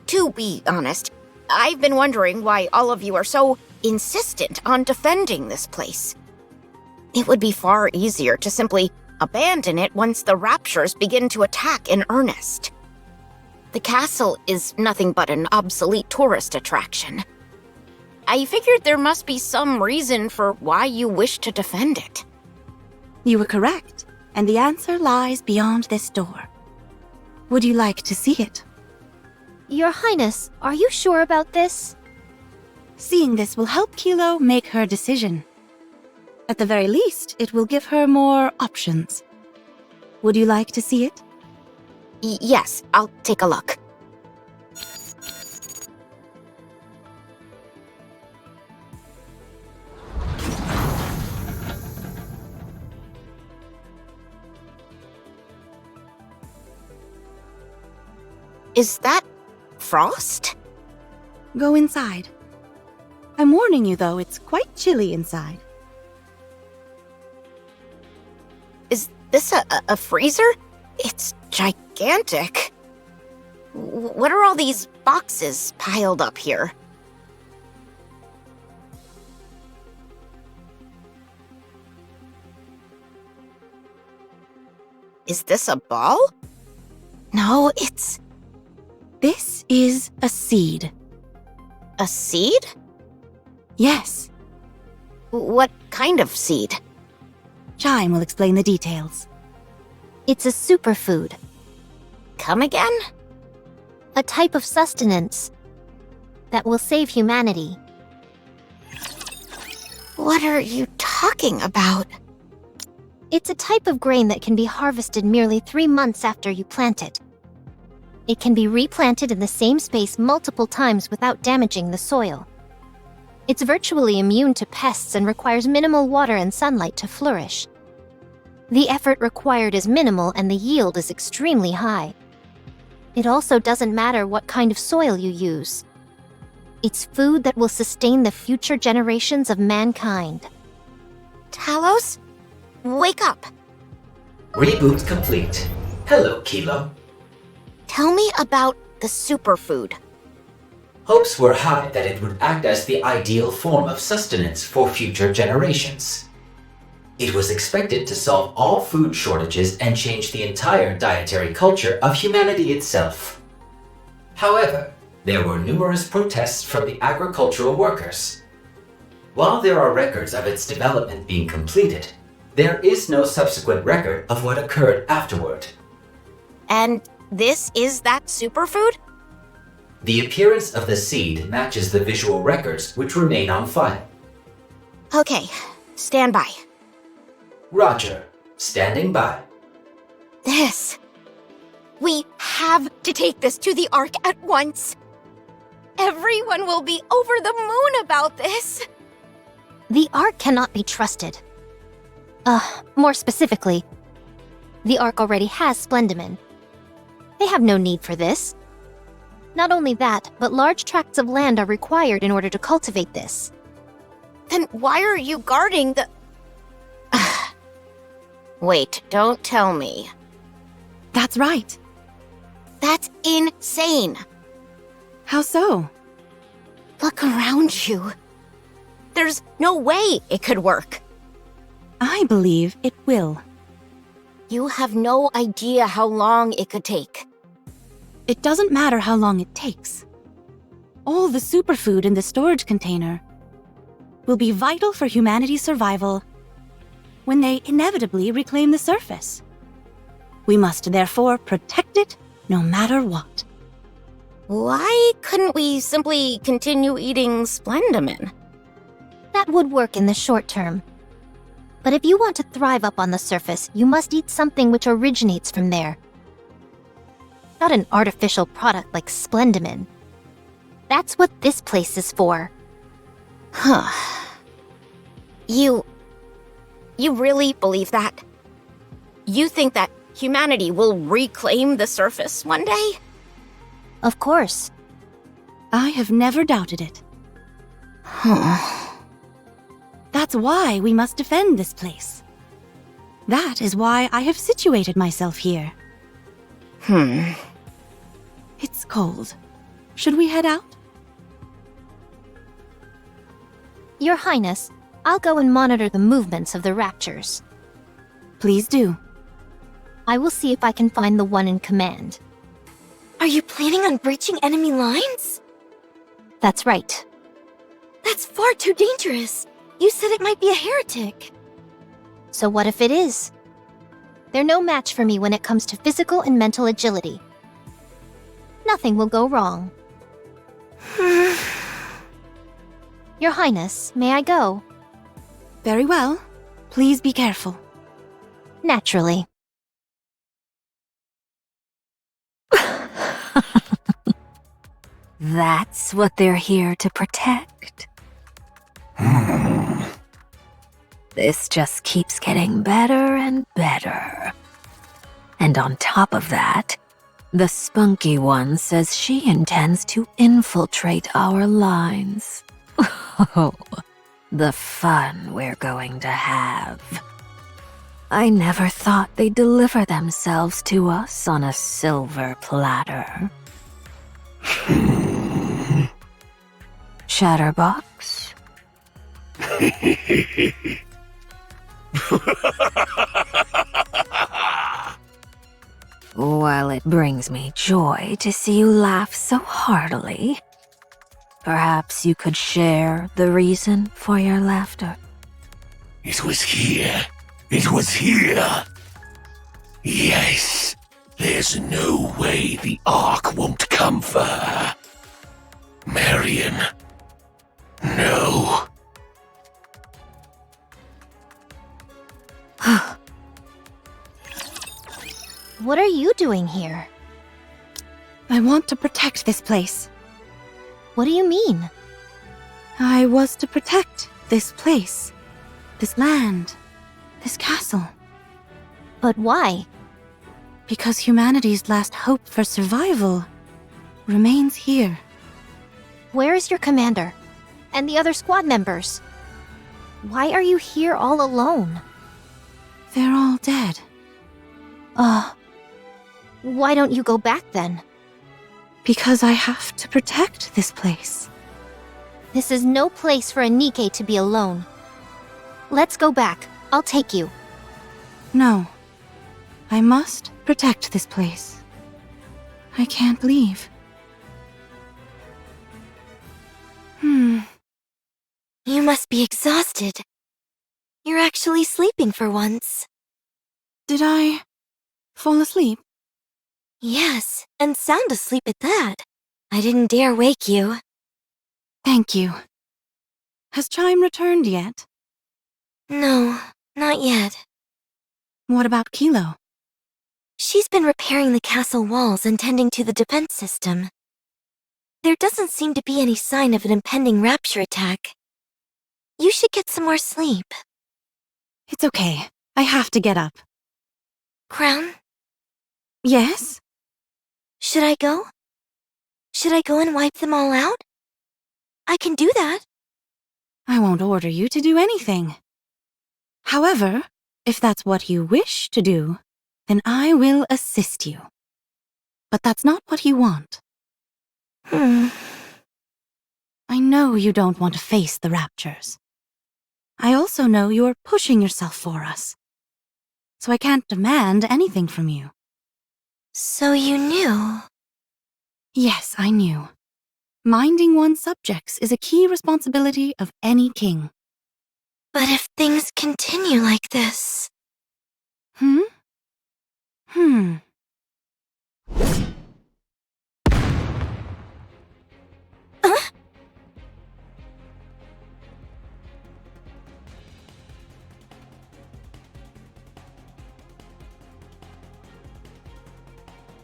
To be honest, I've been wondering why all of you are so insistent on defending this place. It would be far easier to simply abandon it once the raptures begin to attack in earnest. The castle is nothing but an obsolete tourist attraction. I figured there must be some reason for why you wish to defend it. You were correct, and the answer lies beyond this door. Would you like to see it? Your Highness, are you sure about this? Seeing this will help Kilo make her decision. At the very least, it will give her more options. Would you like to see it? Yes, I'll take a look. Is that frost? Go inside. I'm warning you, though, it's quite chilly inside. Is this a freezer? It's gigantic. What are all these boxes piled up here? Is this a ball? No, it's... This is a seed. a seed? Yes. What kind of seed? Chime will explain the details. It's a superfood, Come again? a type of sustenance that will save humanity. What are you talking about? It's a type of grain that can be harvested merely 3 months after you plant it. It can be replanted in the same space multiple times without damaging the soil. It's virtually immune to pests and requires minimal water and sunlight to flourish. The effort required is minimal and the yield is extremely high. It also doesn't matter what kind of soil you use. It's food that will sustain the future generations of mankind. Talos? Wake up! Reboot complete. Hello, Kilo. Tell me about the superfood. Hopes were high that it would act as the ideal form of sustenance for future generations. It was expected to solve all food shortages and change the entire dietary culture of humanity itself. However, there were numerous protests from the agricultural workers. While there are records of its development being completed, there is no subsequent record of what occurred afterward. And this is that superfood? The appearance of the seed matches the visual records which remain on file. Okay, stand by. Roger, standing by. This. We have to take this to the Ark at once. Everyone will be over the moon about this. The Ark cannot be trusted. More specifically, the Ark already has Splendimen. They have no need for this. Not only that, but large tracts of land are required in order to cultivate this. Then why are you guarding the... Wait, don't tell me. That's right. That's insane. How so? Look around you. There's no way it could work. I believe it will. You have no idea how long it could take. It doesn't matter how long it takes. All the superfood in the storage container will be vital for humanity's survival when they inevitably reclaim the surface. We must therefore protect it no matter what. Why couldn't we simply continue eating Splendimen? That would work in the short term. But if you want to thrive up on the surface, you must eat something which originates from there. Not an artificial product like Splendimen. That's what this place is for. Huh. You really believe that? You think that humanity will reclaim the surface one day? Of course. I have never doubted it. That's why we must defend this place. That is why I have situated myself here. It's cold. Should we head out? Your Highness, I'll go and monitor the movements of the raptures. Please do. I will see if I can find the one in command. Are you planning on breaching enemy lines? That's right. That's far too dangerous. You said it might be a heretic. So what if it is? They're no match for me when it comes to physical and mental agility. Nothing will go wrong. Your Highness, may I go? Very well. Please be careful. Naturally. That's what they're here to protect. This just keeps getting better and better. And on top of that, the spunky one says she intends to infiltrate our lines. Oh, the fun we're going to have. I never thought they'd deliver themselves to us on a silver platter. Chatterbox? While it brings me joy to see you laugh so heartily, perhaps you could share the reason for your laughter. It was here. It was here. Yes. There's no way the Ark won't come for her. Marion. No. What are you doing here? I want to protect this place. What do you mean? I was to protect this place, this land, this castle. But why? Because humanity's last hope for survival remains here. Where is your commander? And the other squad members? Why are you here all alone? They're all dead. Why don't you go back then? Because I have to protect this place. This is no place for a Nikke to be alone. Let's go back. I'll take you. No. I must protect this place. I can't leave. You must be exhausted. You're actually sleeping for once. Did I fall asleep? Yes, and sound asleep at that. I didn't dare wake you. Thank you. Has Chime returned yet? No, not yet. What about Kilo? She's been repairing the castle walls and tending to the defense system. There doesn't seem to be any sign of an impending rapture attack. You should get some more sleep. It's okay. I have to get up. Crown, Yes? should I go? Should I go and wipe them all out? I can do that. I won't order you to do anything. However, if that's what you wish to do, then I will assist you. But that's not what you want. I know you don't want to face the raptures. I also know you're pushing yourself for us. So I can't demand anything from you. So you knew. Yes, I knew. Minding one's subjects is a key responsibility of any king. But if things continue like this...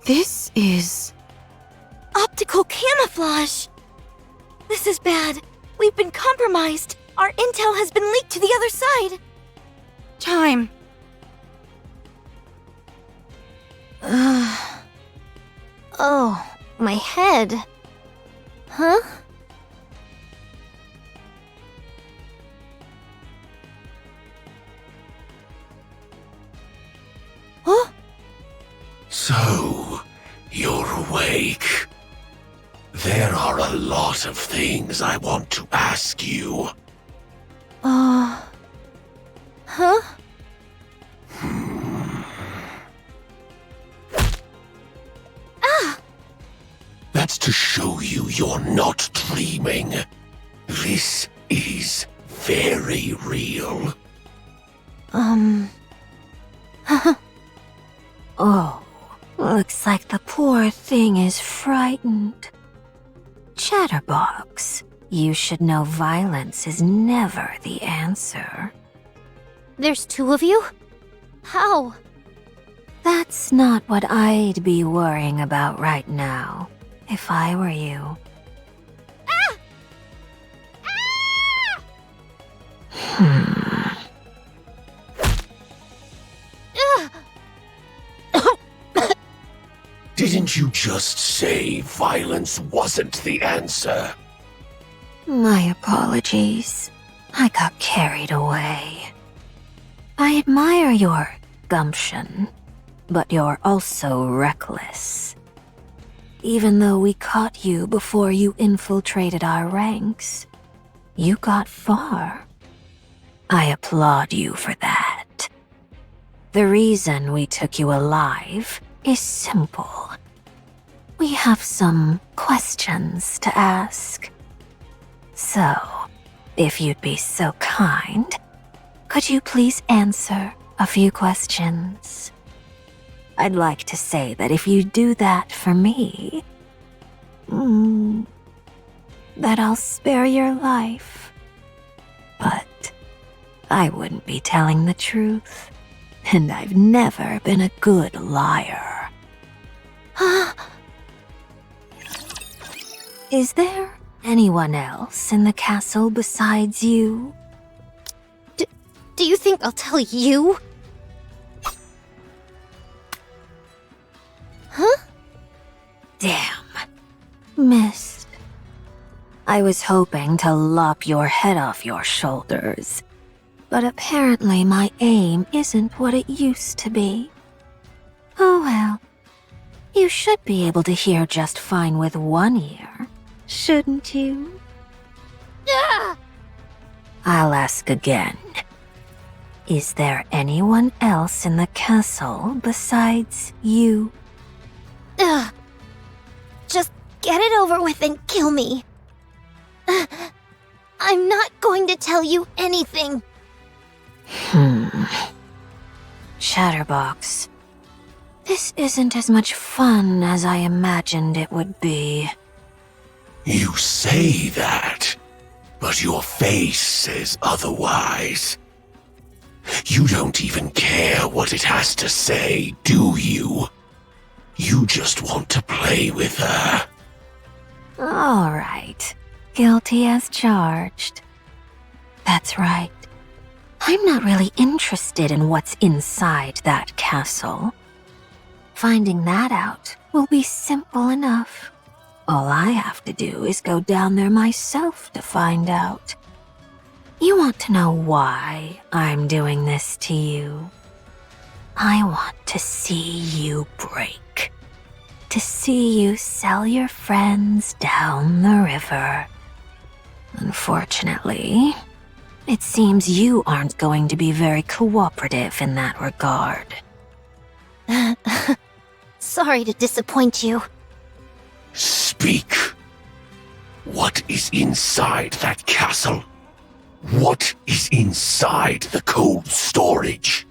This is... Optical camouflage! This is bad. We've been compromised! Our intel has been leaked to the other side! Time. Oh, my head. Huh? Huh? So, you're awake. There are a lot of things I want to ask you. Huh? That's to show you you're not dreaming. This is very real. Oh, looks like the poor thing is frightened. Chatterbox, you should know violence is never the answer. There's two of you? How? That's not what I'd be worrying about right now, if I were you. Didn't you just say violence wasn't the answer? My apologies. I got carried away. I admire your gumption, but you're also reckless. Even though we caught you before you infiltrated our ranks, you got far. I applaud you for that. The reason we took you alive is simple. We have some questions to ask. So, if you'd be so kind, could you please answer a few questions? I'd like to say that if you do that for me, that I'll spare your life. But I wouldn't be telling the truth, and I've never been a good liar. Is there anyone else in the castle besides you? Do you think I'll tell you? Huh? Damn. Missed. I was hoping to lop your head off your shoulders, but apparently my aim isn't what it used to be. Oh well. You should be able to hear just fine with one ear, shouldn't you? I'll ask again. Is there anyone else in the castle besides you? Just get it over with and kill me. I'm not going to tell you anything. Chatterbox. This isn't as much fun as I imagined it would be. You say that, but your face says otherwise. You don't even care what it has to say, do you? You just want to play with her. All right. Guilty as charged. That's right. I'm not really interested in what's inside that castle. Finding that out will be simple enough. All I have to do is go down there myself to find out. You want to know why I'm doing this to you? I want to see you break. To see you sell your friends down the river. Unfortunately, it seems you aren't going to be very cooperative in that regard. Sorry to disappoint you. Speak. What is inside that castle? What is inside the cold storage?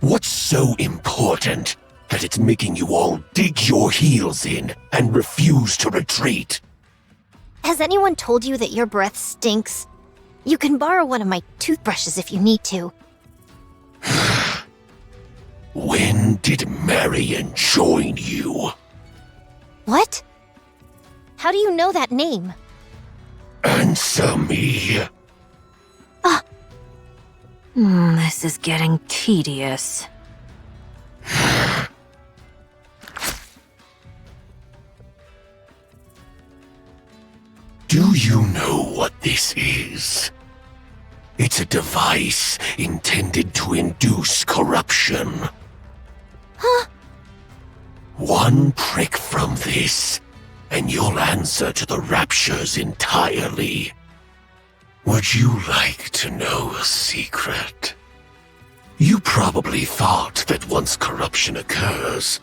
What's so important that it's making you all dig your heels in and refuse to retreat? Has anyone told you that your breath stinks? You can borrow one of my toothbrushes if you need to. When did Marion join you? What? How do you know that name? Answer me. This is getting tedious. Do you know what this is? It's a device intended to induce corruption. Huh? One prick from this, and you'll answer to the raptures entirely. Would you like to know a secret? You probably thought that once corruption occurs,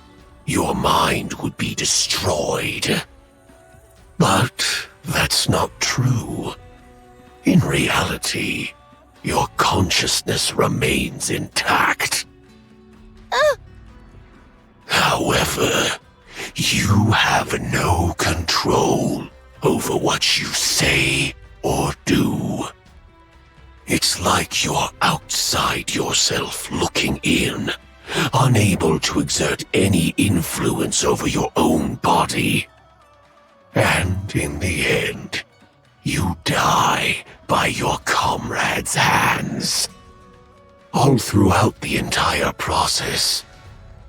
your mind would be destroyed. But that's not true. In reality, your consciousness remains intact. However, you have no control over what you say or do. It's like you're outside yourself looking in, unable to exert any influence over your own body. And in the end, you die by your comrades' hands. All throughout the entire process,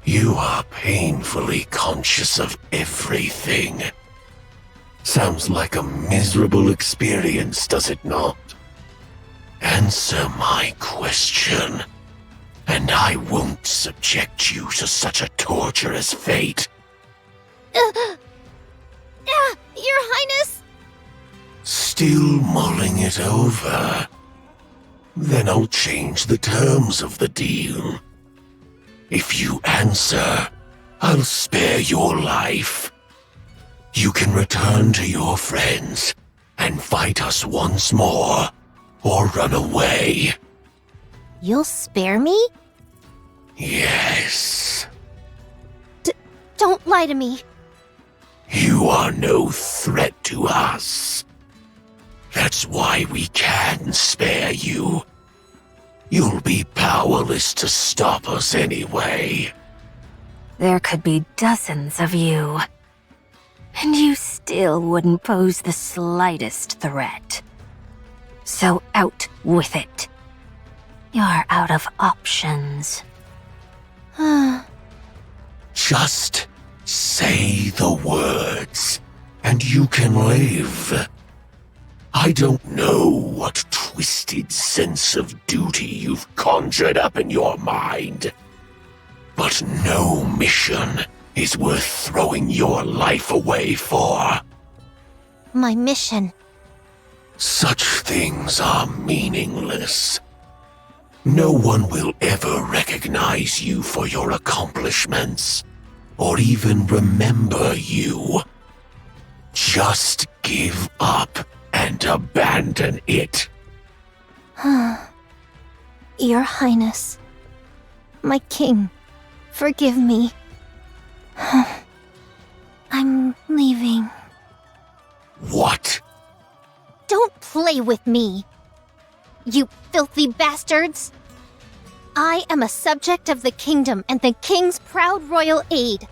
you are painfully conscious of everything. Sounds like a miserable experience, does it not? Answer my question, and I won't subject you to such a torturous fate. Your Highness! Still mulling it over? Then I'll change the terms of the deal. If you answer, I'll spare your life. You can return to your friends and fight us once more, or run away. You'll spare me? Yes. Don't lie to me. You are no threat to us. That's why we can spare you. You'll be powerless to stop us anyway. There could be dozens of you. And you still wouldn't pose the slightest threat. So out with it. You're out of options. Just say the words, and you can live. I don't know what twisted sense of duty you've conjured up in your mind, but no mission is worth throwing your life away for. My mission. Such things are meaningless. No one will ever recognize you for your accomplishments, or even remember you. Just give up and abandon it. Your Highness. My king. Forgive me. I'm leaving. What? Don't play with me. You filthy bastards. I am a subject of the kingdom and the king's proud royal aide.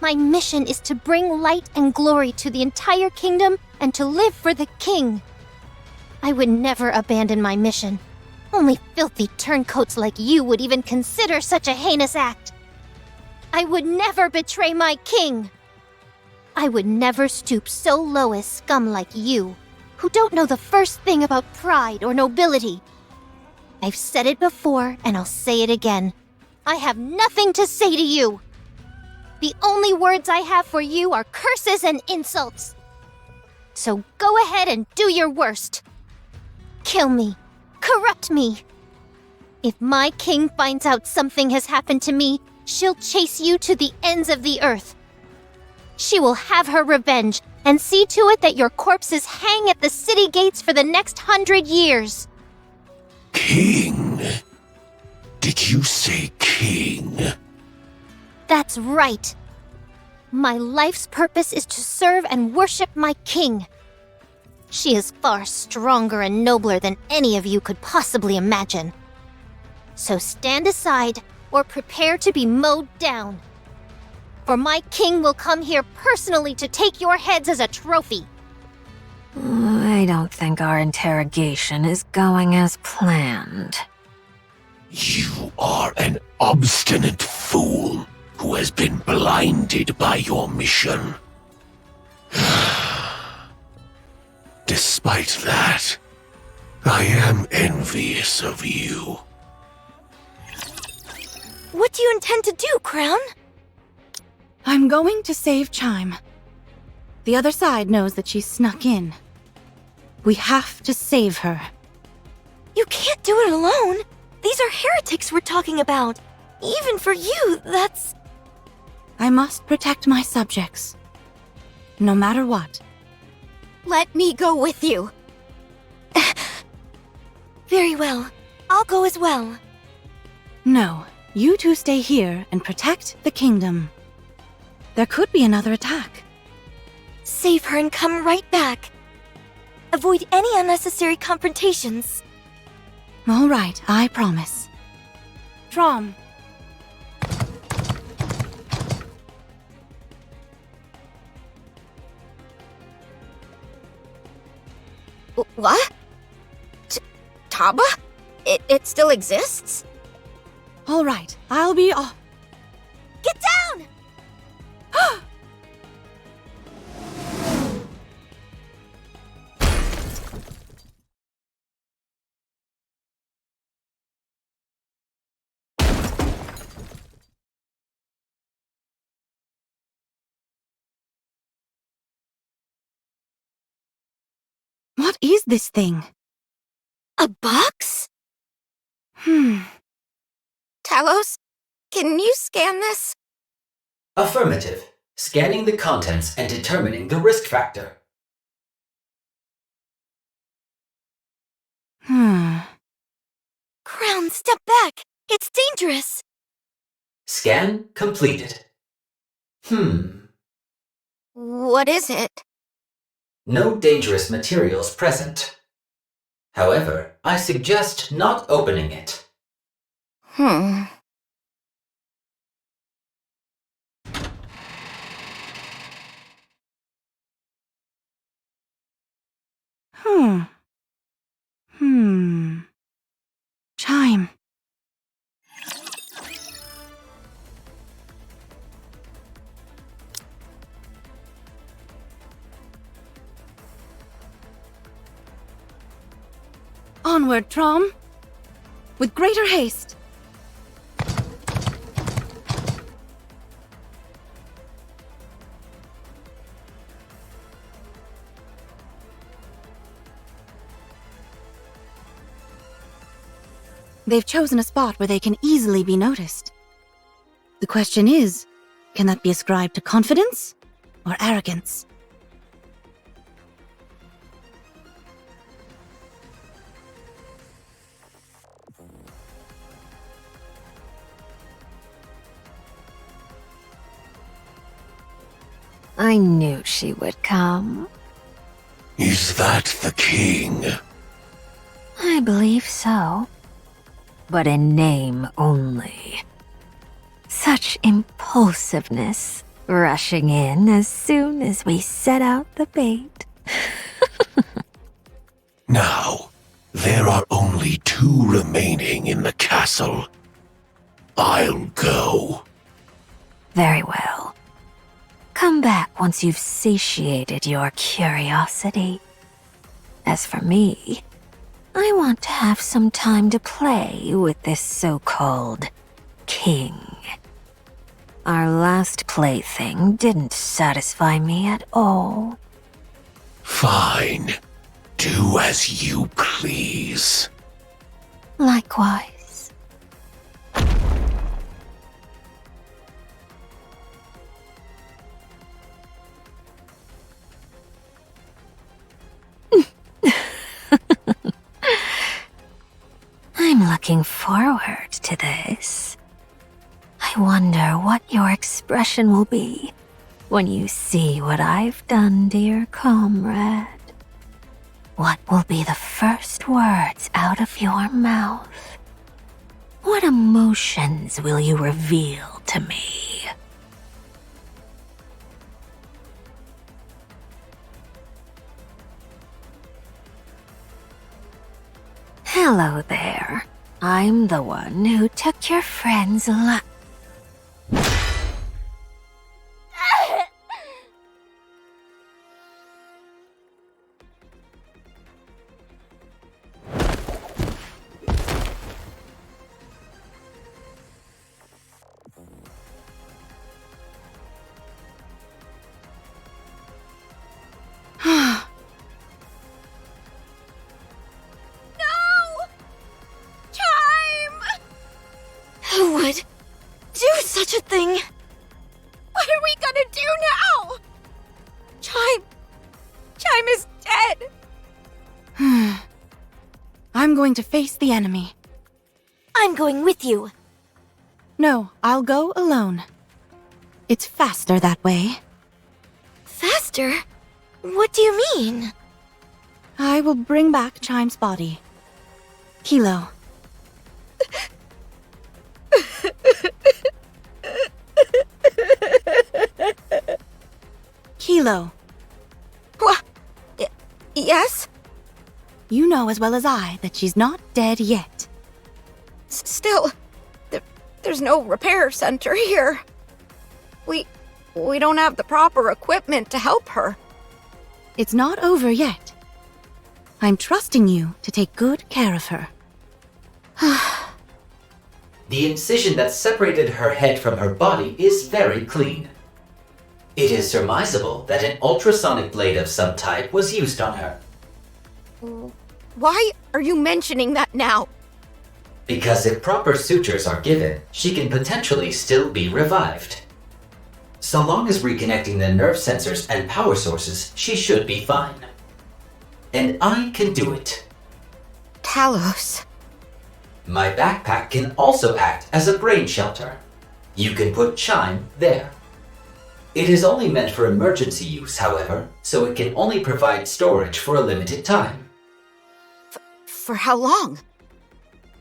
My mission is to bring light and glory to the entire kingdom and to live for the king. I would never abandon my mission. Only filthy turncoats like you would even consider such a heinous act. I would never betray my king. I would never stoop so low as scum like you, who don't know the first thing about pride or nobility. I've said it before, and I'll say it again. I have nothing to say to you. The only words I have for you are curses and insults. So go ahead and do your worst. Kill me. Corrupt me. If my king finds out something has happened to me, she'll chase you to the ends of the earth. She will have her revenge and see to it that your corpses hang at the city gates for the next 100 years. King? Did you say king? That's right. My life's purpose is to serve and worship my king. She is far stronger and nobler than any of you could possibly imagine. So stand aside or prepare to be mowed down. For my king will come here personally to take your heads as a trophy. I I don't think our interrogation is going as planned. You are an obstinate fool who has been blinded by your mission. Despite that, I am envious of you. What do you intend to do, Crown? I'm going to save Chime. The other side knows that she snuck in. We have to save her. You can't do it alone. These are heretics we're talking about. Even for you, that's... I must protect my subjects. No matter what. Let me go with you. Very well. I'll go as well. No, you two stay here and protect the kingdom. There could be another attack. Save her and come right back. Avoid any unnecessary confrontations. All right, I promise. Trom. What? Taba? It still exists? All right, I'll be off. Get down! What is this thing? A box? Talos, can you scan this? Affirmative. Scanning the contents and determining the risk factor. Crown, step back! It's dangerous! Scan completed. What is it? No dangerous materials present. However, I suggest not opening it. Chime. Onward, Trom. With greater haste. They've chosen a spot where they can easily be noticed. The question is, can that be ascribed to confidence or arrogance? I knew she would come. Is that the king? I believe so. But in name only. Such impulsiveness, rushing in as soon as we set out the bait. Now, there are only 2 remaining in the castle. I'll go. Very well. Come back once you've satiated your curiosity. As for me, I want to have some time to play with this so-called king. Our last plaything didn't satisfy me at all. Fine. Do as you please. Likewise. I'm looking forward to this. I wonder what your expression will be when you see what I've done, dear comrade. What will be the first words out of your mouth? What emotions will you reveal to me? Hello there. I'm the one who took your friend's life. Who would do such a thing? What are we gonna do now? Chime is dead. I'm going to face the enemy. I'm going with you. No, I'll go alone. It's faster that way. Faster? What do you mean? I will bring back Chime's body. Kilo. Kilo, What? Yes? you know as well as I that she's not dead yet. Still, there's no repair center here. We don't have the proper equipment to help her. It's not over yet. I'm trusting you to take good care of her. The incision that separated her head from her body is very clean. It is surmisable that an ultrasonic blade of some type was used on her, Why are you mentioning that now? because if proper sutures are given, she can potentially still be revived. So long as reconnecting the nerve sensors and power sources, she should be fine. And I can do it. Talos. My backpack can also act as a brain shelter. You can put Chime there. It is only meant for emergency use, however, so it can only provide storage for a limited time. For how long?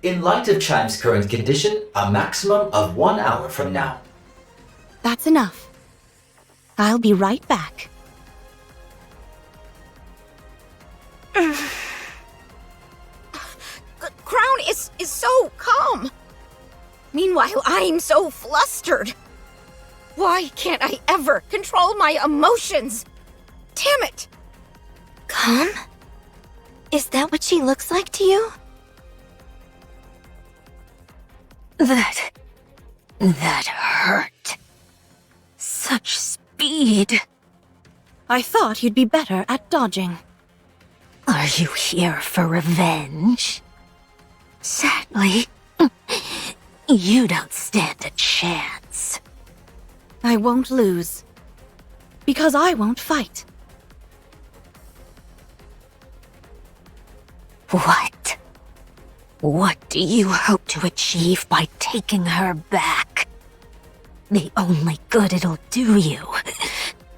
In light of Chime's current condition, a maximum of 1 hour from now. That's enough. I'll be right back. Crown is so calm. Meanwhile, I'm so flustered. Why can't I ever control my emotions? Damn it! Calm? Is that what she looks like to you? That hurt. Such speed. I thought you'd be better at dodging. Are you here for revenge? Sadly, you don't stand a chance. I won't lose. Because I won't fight. What? What do you hope to achieve by taking her back? The only good it'll do you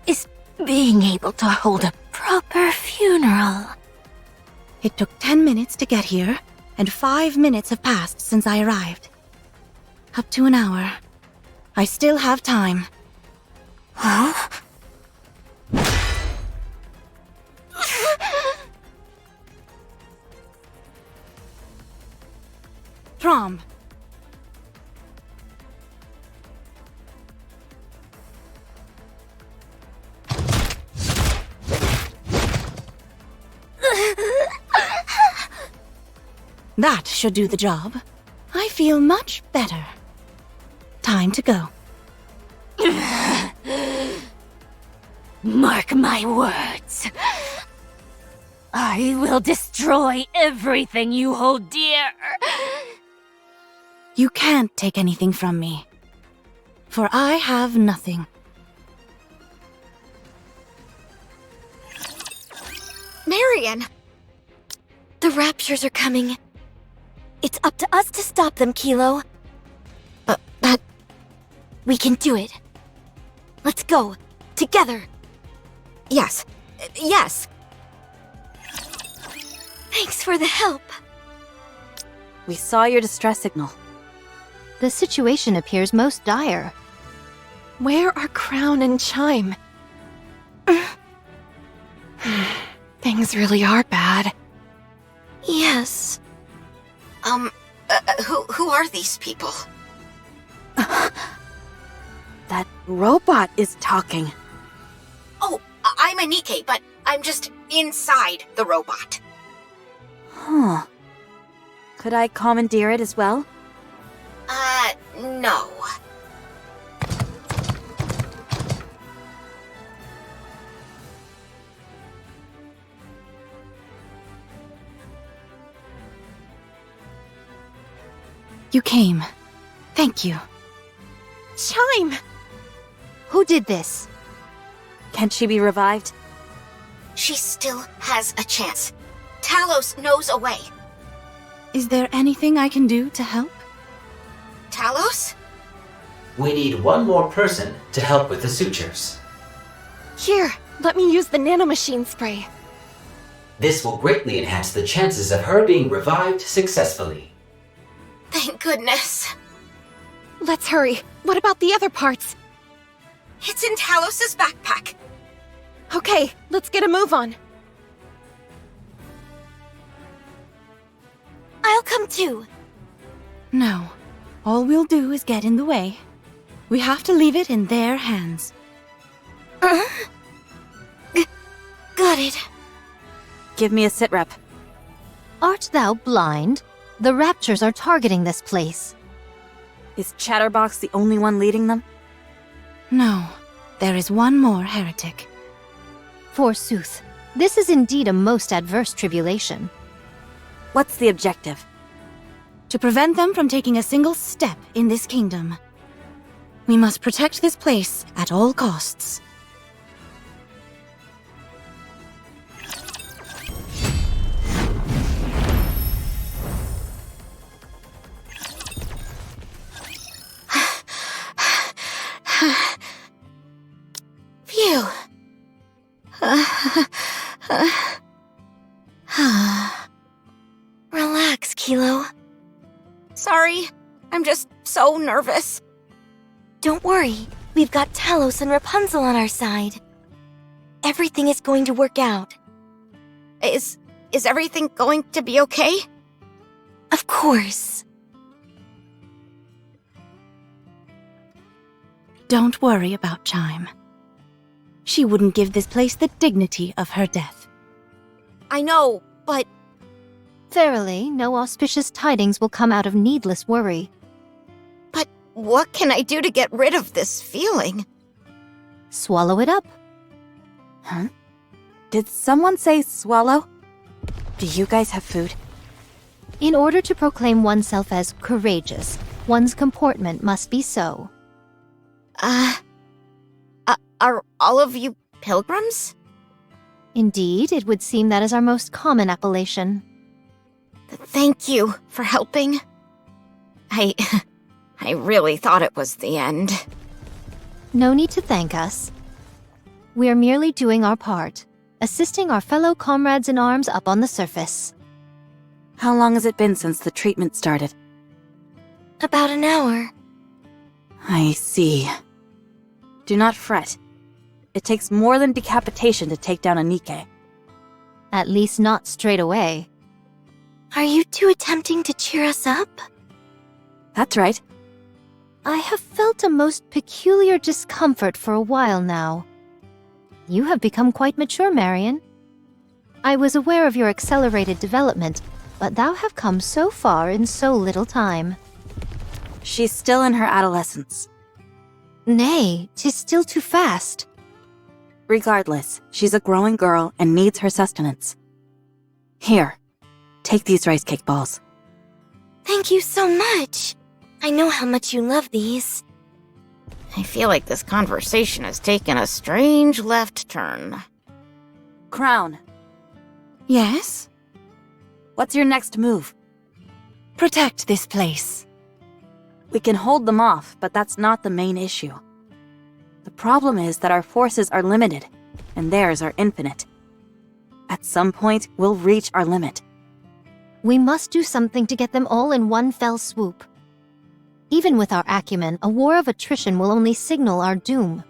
is being able to hold a proper funeral. It took 10 minutes to get here, and 5 minutes have passed since I arrived. Up to an hour. I still have time. Huh? Trom. That should do the job. I feel much better. Time to go. Mark my words. I will destroy everything you hold dear. You can't take anything from me. For I have nothing. Marion! The raptures are coming. It's up to us to stop them, Kilo. But we can do it. Let's go. Together. Yes. Yes. Thanks for the help. We saw your distress signal. The situation appears most dire. Where are Crown and Chime? Things really are bad. Yes. Who are these people? That robot is talking. Oh, I'm a Nikke, but I'm just inside the robot. Huh. Could I commandeer it as well? No. You came. Thank you. Chime! Who did this? Can she be revived? She still has a chance. Talos knows a way. Is there anything I can do to help? Talos? We need one more person to help with the sutures. Here, let me use the nanomachine spray. This will greatly enhance the chances of her being revived successfully. Thank goodness. Let's hurry. What about the other parts? It's in Talos's backpack. Okay, let's get a move on. I'll come too. No. All we'll do is get in the way. We have to leave it in their hands. Got it. Give me a sit rep. Art thou blind? The Raptures are targeting this place. Is Chatterbox the only one leading them? No. There is one more heretic. Forsooth, this is indeed a most adverse tribulation. What's the objective? To prevent them from taking a single step in this kingdom. We must protect this place at all costs. Phew. Relax, Kilo. Sorry, I'm just so nervous. Don't worry. We've got Talos and Rapunzel on our side. Everything is going to work out. Is everything going to be okay? Of course. Don't worry about Chime. She wouldn't give this place the dignity of her death. I know, but Verily, no auspicious tidings will come out of needless worry. what can I do to get rid of this feeling? Swallow it up. Huh? Did someone say swallow? Do you guys have food? In order to proclaim oneself as courageous, one's comportment must be so. Are all of you pilgrims? Indeed, it would seem that is our most common appellation. Thank you for helping. I really thought it was the end. No need to thank us. We're merely doing our part, assisting our fellow comrades in arms up on the surface. How long has it been since the treatment started? About an hour. I see. Do not fret. It takes more than decapitation to take down a Nikke. At least not straight away. Are you two attempting to cheer us up? That's right. I have felt a most peculiar discomfort for a while now. You have become quite mature, Marion. I was aware of your accelerated development, but thou have come so far in so little time. She's still in her adolescence. Nay, 'tis still too fast. Regardless, she's a growing girl and needs her sustenance. Here, take these rice cake balls. Thank you so much. I know how much you love these. I feel like this conversation has taken a strange left turn. Crown, Yes? what's your next move? Protect this place. We can hold them off, but that's not the main issue. The problem is that our forces are limited, and theirs are infinite. At some point, we'll reach our limit. We must do something to get them all in one fell swoop. Even with our acumen, a war of attrition will only signal our doom.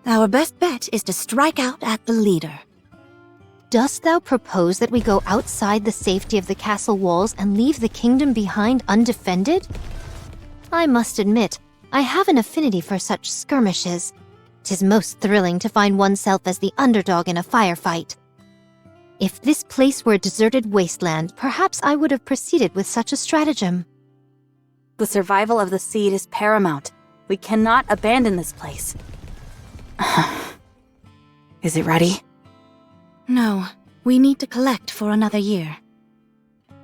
Our best bet is to strike out at the leader. Dost thou propose that we go outside the safety of the castle walls and leave the kingdom behind undefended? I must admit, I have an affinity for such skirmishes. 'Tis most thrilling to find oneself as the underdog in a firefight. If this place were a deserted wasteland, perhaps I would have proceeded with such a stratagem. The survival of the seed is paramount. We cannot abandon this place. Is it ready? No, we need to collect for another year.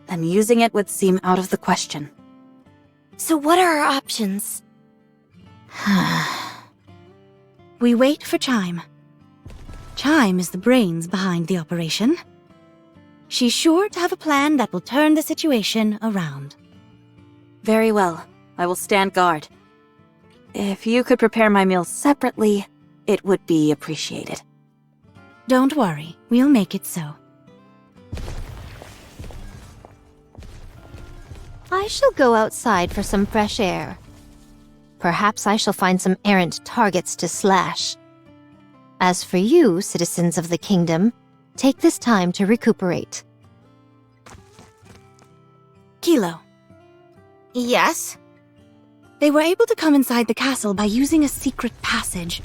Then using it would seem out of the question. So what are our options? We wait for Chime. Chime is the brains behind the operation. She's sure to have a plan that will turn the situation around. Very well. I will stand guard. If you could prepare my meals separately, it would be appreciated. Don't worry, we'll make it so. I shall go outside for some fresh air. Perhaps I shall find some errant targets to slash. As for you, citizens of the kingdom, take this time to recuperate. Kilo, Yes? they were able to come inside the castle by using a secret passage.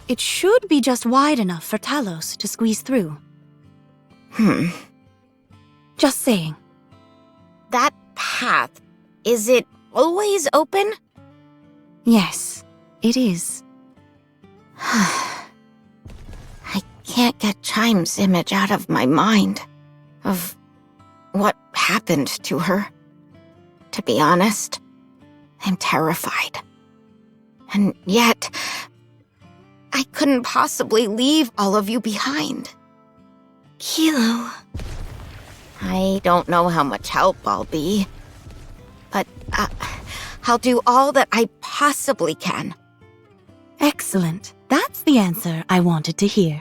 It should be just wide enough for Talos to squeeze through. Just saying. That path, is it always open? Yes, it is. I can't get Chime's image out of my mind of what happened to her. To be honest, I'm terrified. And yet, I couldn't possibly leave all of you behind. Kilo. I don't know how much help I'll be, but I'll do all that I possibly can. Excellent. That's the answer I wanted to hear.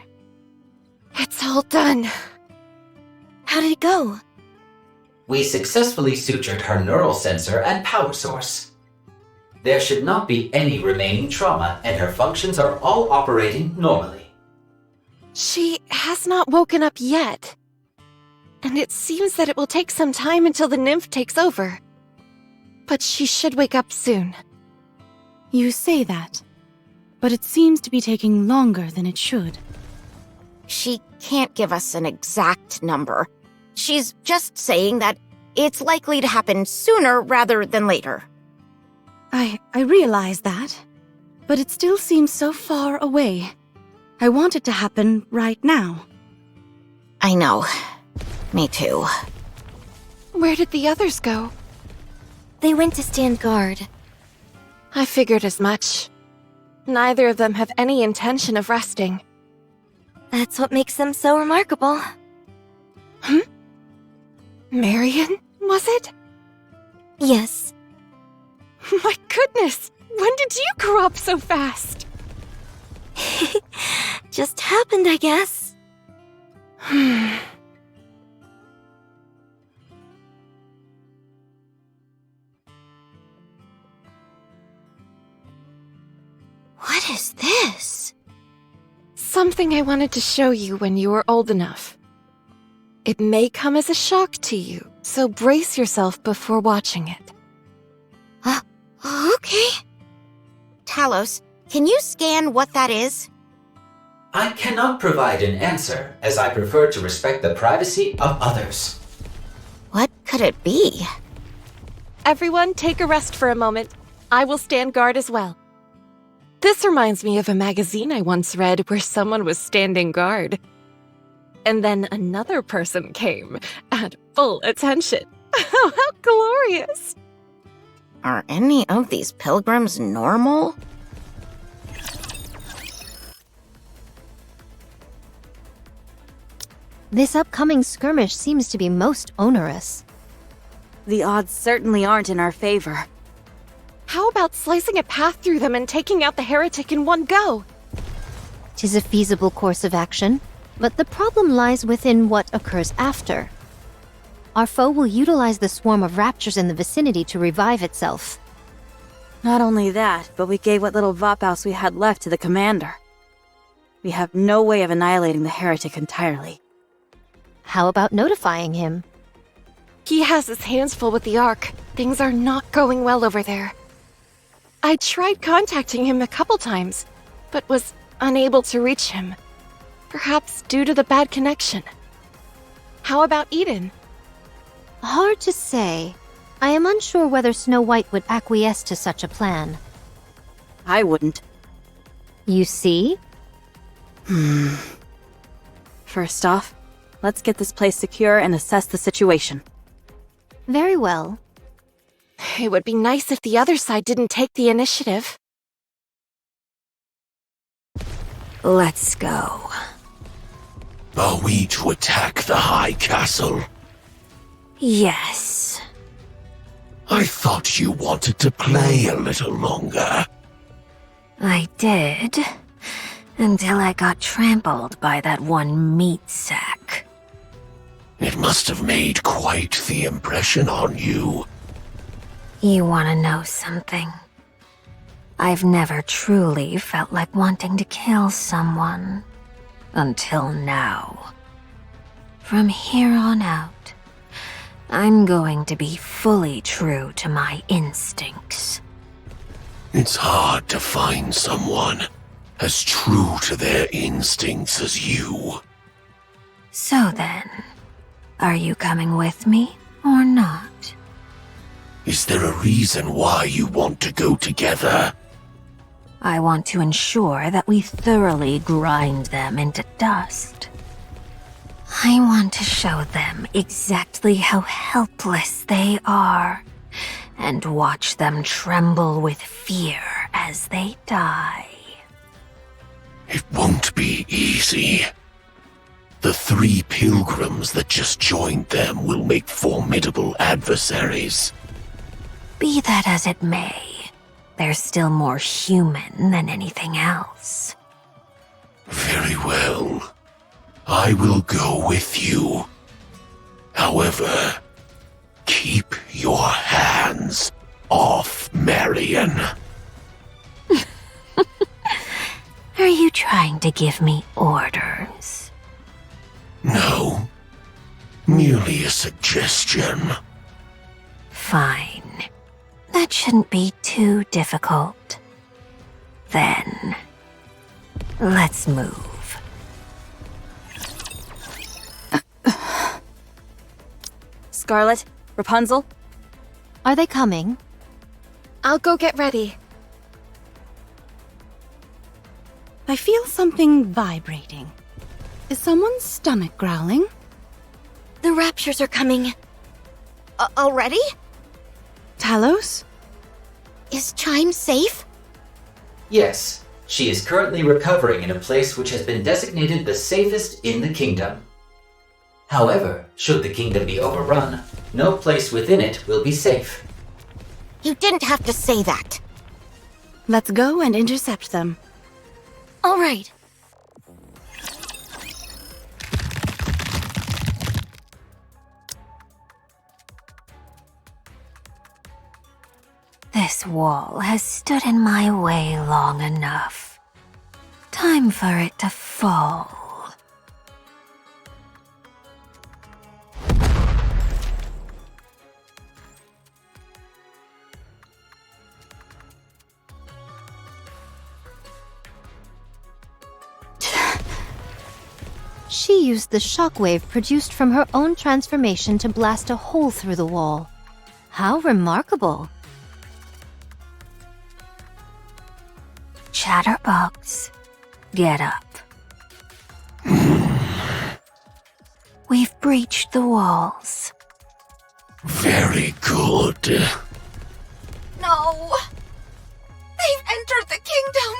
It's all done. How did it go? We successfully sutured her neural sensor and power source. There should not be any remaining trauma, and her functions are all operating normally. She has not woken up yet. And it seems that it will take some time until the nymph takes over. But she should wake up soon. You say that, but it seems to be taking longer than it should. She can't give us an exact number. She's just saying that it's likely to happen sooner rather than later. I realize that, but it still seems so far away. I want it to happen right now. I know. Me too. Where did the others go? They went to stand guard. I figured as much. Neither of them have any intention of resting. That's what makes them so remarkable. Marion, was it? Yes. My goodness! When did you grow up so fast? Just happened, I guess. What is this? Something I wanted to show you when you were old enough. It may come as a shock to you, so brace yourself before watching it. Okay. Talos, can you scan what that is? I cannot provide an answer, as I prefer to respect the privacy of others. What could it be? Everyone, take a rest for a moment. I will stand guard as well. This reminds me of a magazine I once read where someone was standing guard. And then another person came at full attention. How glorious! Are any of these pilgrims normal? This upcoming skirmish seems to be most onerous. The odds certainly aren't in our favor. How about slicing a path through them and taking out the heretic in one go? 'Tis a feasible course of action, but the problem lies within what occurs after. Our foe will utilize the swarm of raptures in the vicinity to revive itself. Not only that, but we gave what little Vapaus we had left to the commander. We have no way of annihilating the heretic entirely. How about notifying him? He has his hands full with the Ark. Things are not going well over there. I tried contacting him a couple times, but was unable to reach him. Perhaps due to the bad connection. How about Eden? Hard to say. I am unsure whether Snow White would acquiesce to such a plan. I wouldn't. You see? First off, let's get this place secure and assess the situation. Very well. It would be nice if the other side didn't take the initiative. Let's go. Are we to attack the High Castle? Yes. I thought you wanted to play a little longer. I did. Until I got trampled by that one meat sack. It must have made quite the impression on you. You want to know something? I've never truly felt like wanting to kill someone. Until now. From here on out, I'm going to be fully true to my instincts. It's hard to find someone as true to their instincts as you. So then, are you coming with me or not? Is there a reason why you want to go together? I want to ensure that we thoroughly grind them into dust. I want to show them exactly how helpless they are, and watch them tremble with fear as they die. It won't be easy. The 3 pilgrims that just joined them will make formidable adversaries. Be that as it may, they're still more human than anything else. Very well. I will go with you. However, keep your hands off Marion. Are you trying to give me orders? No. Merely a suggestion. Fine. That shouldn't be too difficult. Then, let's move. Scarlet, Rapunzel, Are they coming? I'll go get ready. I feel something vibrating. Is someone's stomach growling? The raptures are coming. Already? Talos? Is Chime safe? Yes, she is currently recovering in a place which has been designated the safest in the kingdom. However, should the kingdom be overrun, no place within it will be safe. You didn't have to say that. Let's go and intercept them. All right. This wall has stood in my way long enough. Time for it to fall. She used the shockwave produced from her own transformation to blast a hole through the wall. How remarkable! Chatterbox, get up. We've breached the walls. Very good. No! They've entered the kingdom!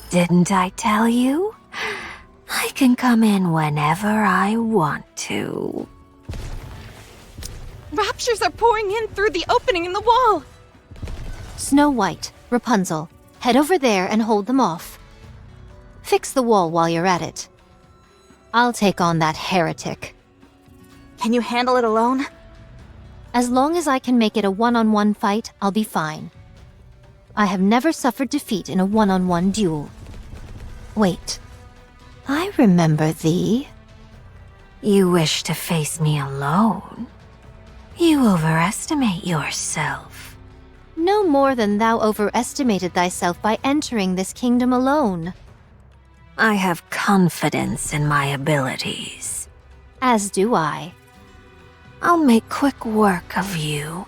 Didn't I tell you? I can come in whenever I want to. Raptures are pouring in through the opening in the wall. Snow White, Rapunzel, head over there and hold them off. Fix the wall while you're at it. I'll take on that heretic. can you handle it alone? As long as I can make it a one-on-one fight, I'll be fine. I have never suffered defeat in a one-on-one duel. Wait, I remember thee. You wish to face me alone? You overestimate yourself. No more than thou overestimated thyself by entering this kingdom alone. I have confidence in my abilities. As do I. I'll make quick work of you.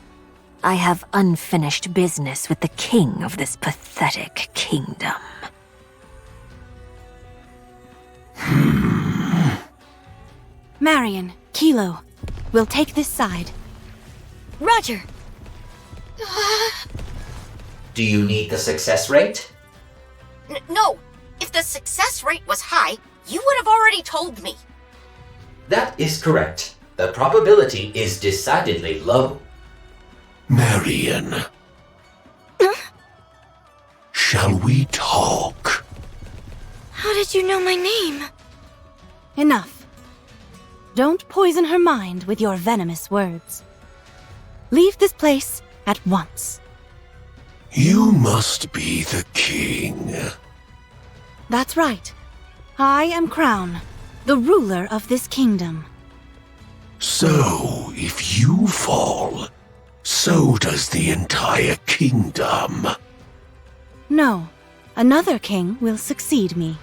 I have unfinished business with the king of this pathetic kingdom. Marion, Kilo, we'll take this side. Roger. Do you need the success rate? No, if the success rate was high, you would have already told me. That is correct. The probability is decidedly low. Marion. Shall we talk? How did you know my name? Enough. Don't poison her mind with your venomous words. Leave this place at once. You must be the king. That's right. I am Crown, the ruler of this kingdom. So, if you fall, so does the entire kingdom. No, another king will succeed me.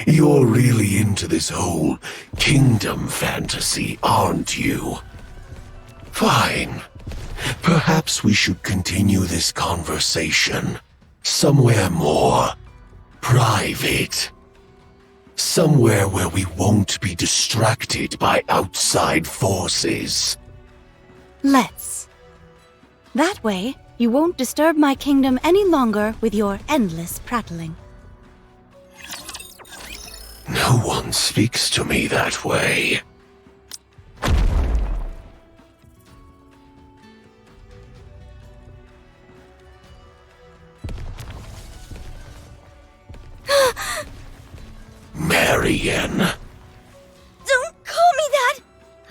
You're really into this whole kingdom fantasy, aren't you? Fine. Perhaps we should continue this conversation somewhere more private. Somewhere where we won't be distracted by outside forces. Let's. That way, you won't disturb my kingdom any longer with your endless prattling. No one speaks to me that way. Marion. Don't call me that!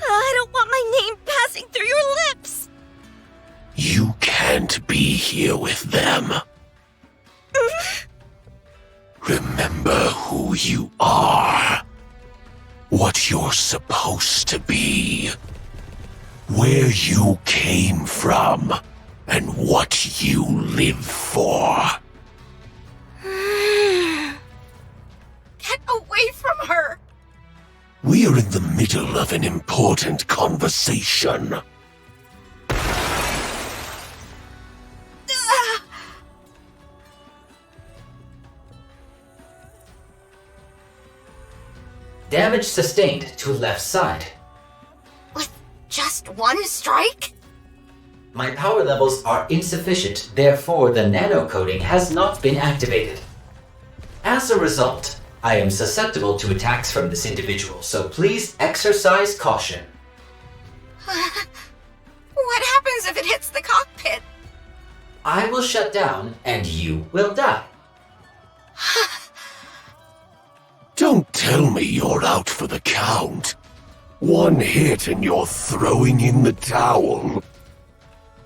I don't want my name passing through your lips! You can't be here with them. Remember who you are. What you're supposed to be. Where you came from. And what you live for. Get away from her! We are in the middle of an important conversation. Damage sustained to left side. With just one strike? My power levels are insufficient, therefore the nano-coding has not been activated. As a result, I am susceptible to attacks from this individual, so please exercise caution. What happens if it hits the cockpit? I will shut down, and you will die. Don't tell me you're out for the count. One hit and you're throwing in the towel.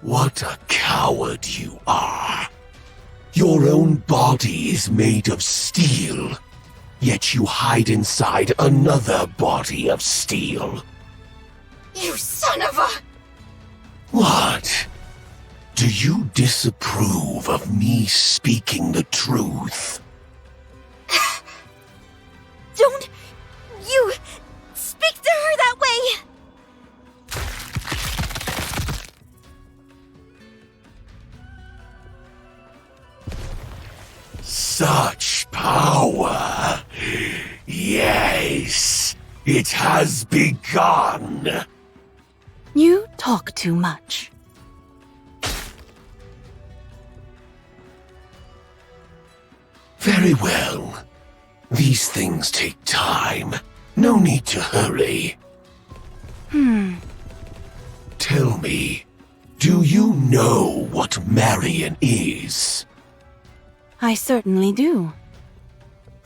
What a coward you are. Your own body is made of steel, yet you hide inside another body of steel. You son of a... What? Do you disapprove of me speaking the truth? Don't you speak to her that way! Such power! Yes, it has begun! You talk too much. Very well. These things take time. No need to hurry. Tell me, do you know what Marion is? I certainly do.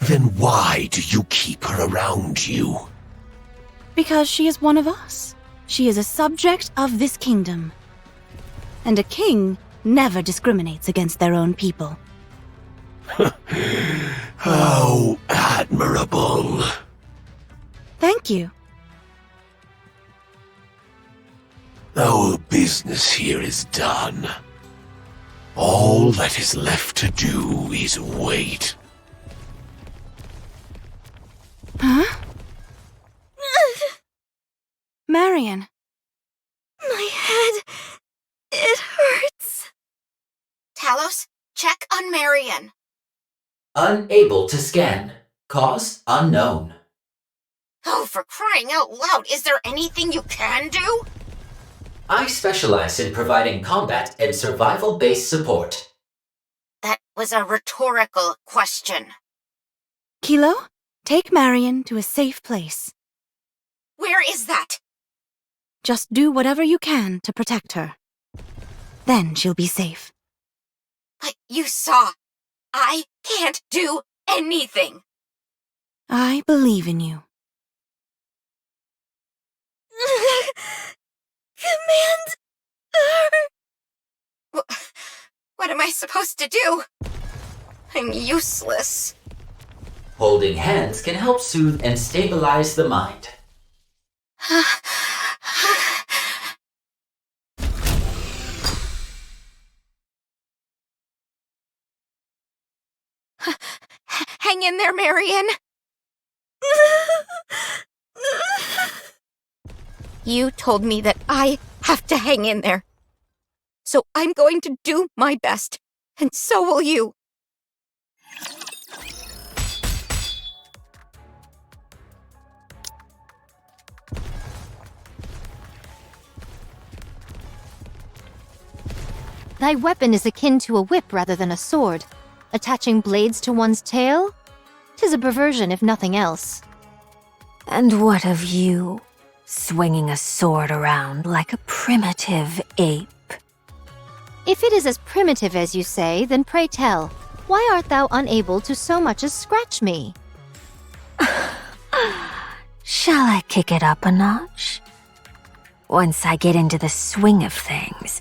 Then why do you keep her around you? Because she is one of us. She is a subject of this kingdom. And a king never discriminates against their own people. How admirable. Thank you. Our business here is done. All that is left to do is wait. Huh? Marion. My head. It hurts. Talos, check on Marion. Unable to scan. Cause unknown. Oh, for crying out loud, is there anything you can do? I specialize in providing combat and survival-based support. That was a rhetorical question. Kilo, take Marion to a safe place. Where is that? Just do whatever you can to protect her. Then she'll be safe. But you saw. I can't do anything. I believe in you. Command her. What am I supposed to do? I'm useless. Holding hands can help soothe and stabilize the mind. Hang in there, Marion. You told me that I have to hang in there. So I'm going to do my best, and so will you. Thy weapon is akin to a whip rather than a sword. Attaching blades to one's tail? 'Tis a perversion, if nothing else. And what of you? Swinging a sword around like a primitive ape. If it is as primitive as you say, then pray tell, why art thou unable to so much as scratch me? Shall I kick it up a notch? Once I get into the swing of things,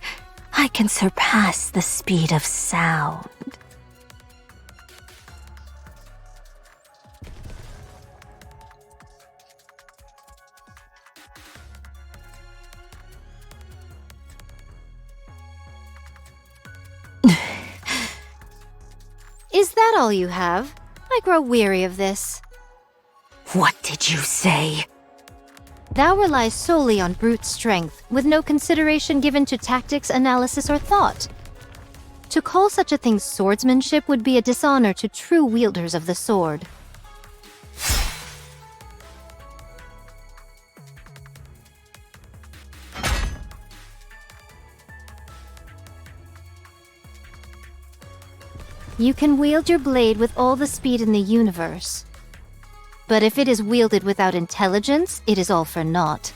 I can surpass the speed of sound. Is that all you have? I grow weary of this. What did you say? Thou relies solely on brute strength, with no consideration given to tactics, analysis, or thought. To call such a thing swordsmanship would be a dishonor to true wielders of the sword. You can wield your blade with all the speed in the universe. But if it is wielded without intelligence, it is all for naught.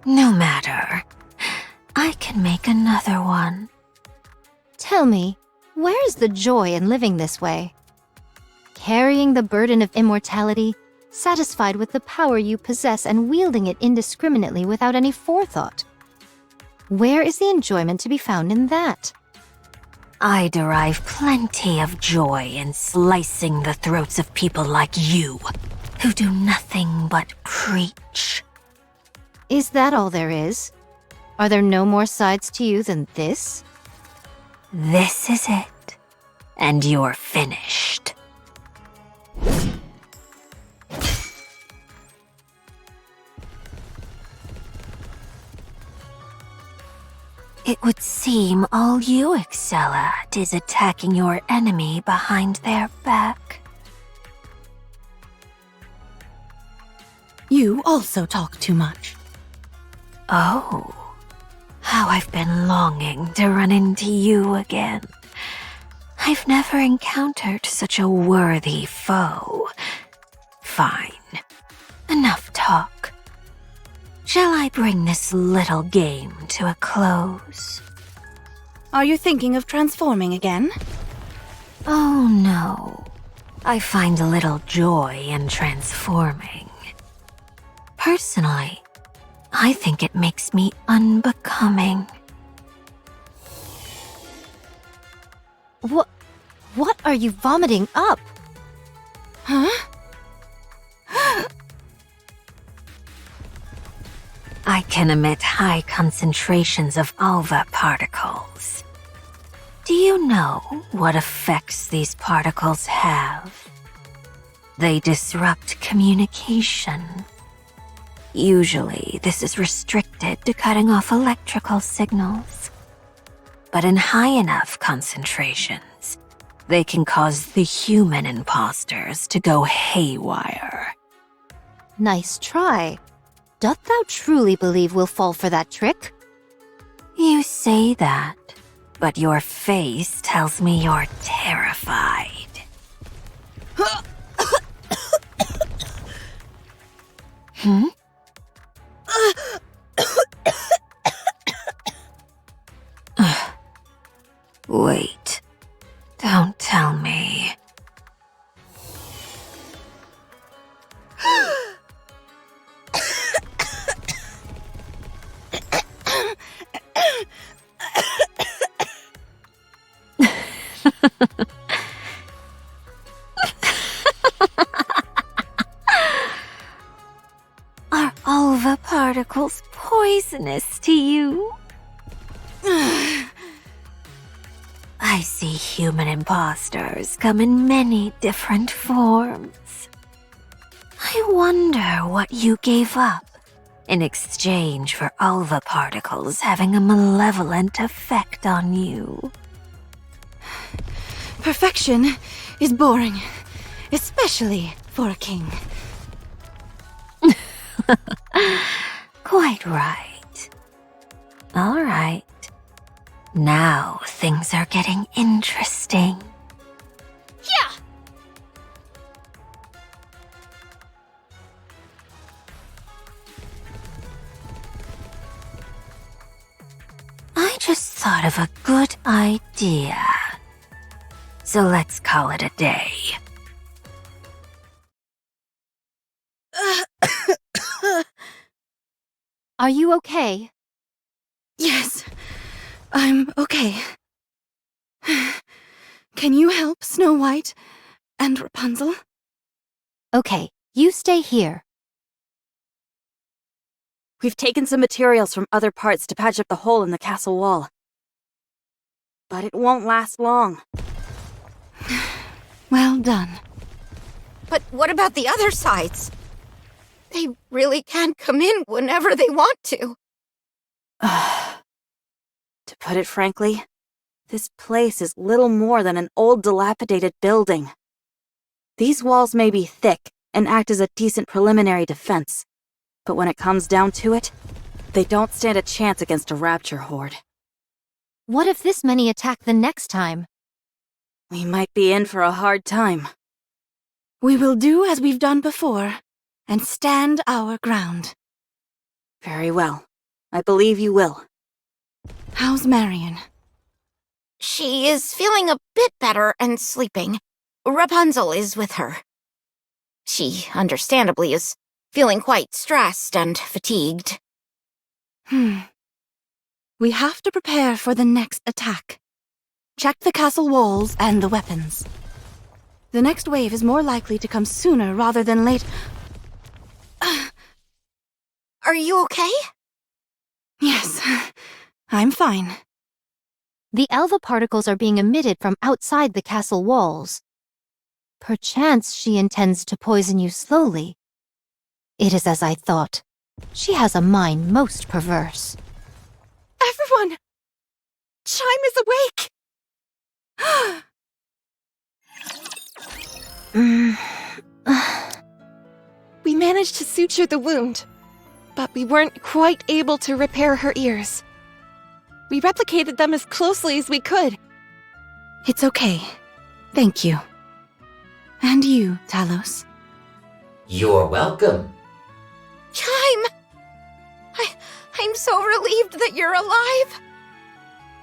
No matter. I can make another one. Tell me, where is the joy in living this way? Carrying the burden of immortality, satisfied with the power you possess and wielding it indiscriminately without any forethought. Where is the enjoyment to be found in that? I derive plenty of joy in slicing the throats of people like you, who do nothing but preach. Is that all there is? Are there no more sides to you than this? This is it, and you're finished. It would seem all you excel at is attacking your enemy behind their back. You also talk too much. Oh, how I've been longing to run into you again. I've never encountered such a worthy foe. Fine. Enough talk. Shall I bring this little game to a close? Are you thinking of transforming again? Oh no. I find a little joy in transforming. Personally, I think it makes me unbecoming. are you vomiting up? Huh? I can emit high concentrations of alva particles. Do you know what effects these particles have? They disrupt communication. Usually, this is restricted to cutting off electrical signals. But in high enough concentrations, they can cause the human imposters to go haywire. Nice try. Doth thou truly believe we'll fall for that trick? You say that, but your face tells me you're terrified. Hmm? Wait. Don't tell me. Are alva particles poisonous to you? I see human imposters come in many different forms. I wonder what you gave up in exchange for alva particles having a malevolent effect on you. Perfection is boring, especially for a king. Quite right. All right. Now things are getting interesting. Yeah! I just thought of a good idea. So let's call it a day. Are you okay? Yes, I'm okay. Can you help Snow White and Rapunzel? Okay, you stay here. We've taken some materials from other parts to patch up the hole in the castle wall. But it won't last long. Well done. But what about the other sides? They really can't come in whenever they want to. To put it frankly, this place is little more than an old dilapidated building. These walls may be thick and act as a decent preliminary defense, but when it comes down to it, they don't stand a chance against a rapture horde. What if this many attack the next time? We might be in for a hard time. We will do as we've done before and stand our ground. Very well. I believe you will. How's Marion? She is feeling a bit better and sleeping. Rapunzel is with her. She, understandably, is feeling quite stressed and fatigued. We have to prepare for the next attack. Check the castle walls and the weapons. The next wave is more likely to come sooner rather than later. Are you okay? Yes, I'm fine. The alva particles are being emitted from outside the castle walls. Perchance she intends to poison you slowly. It is as I thought. She has a mind most perverse. Everyone! Chime is awake! We managed to suture the wound, but we weren't quite able to repair her ears. We replicated them as closely as we could. It's okay. Thank you. And you, Talos. You're welcome. Chime! I'm so relieved that you're alive.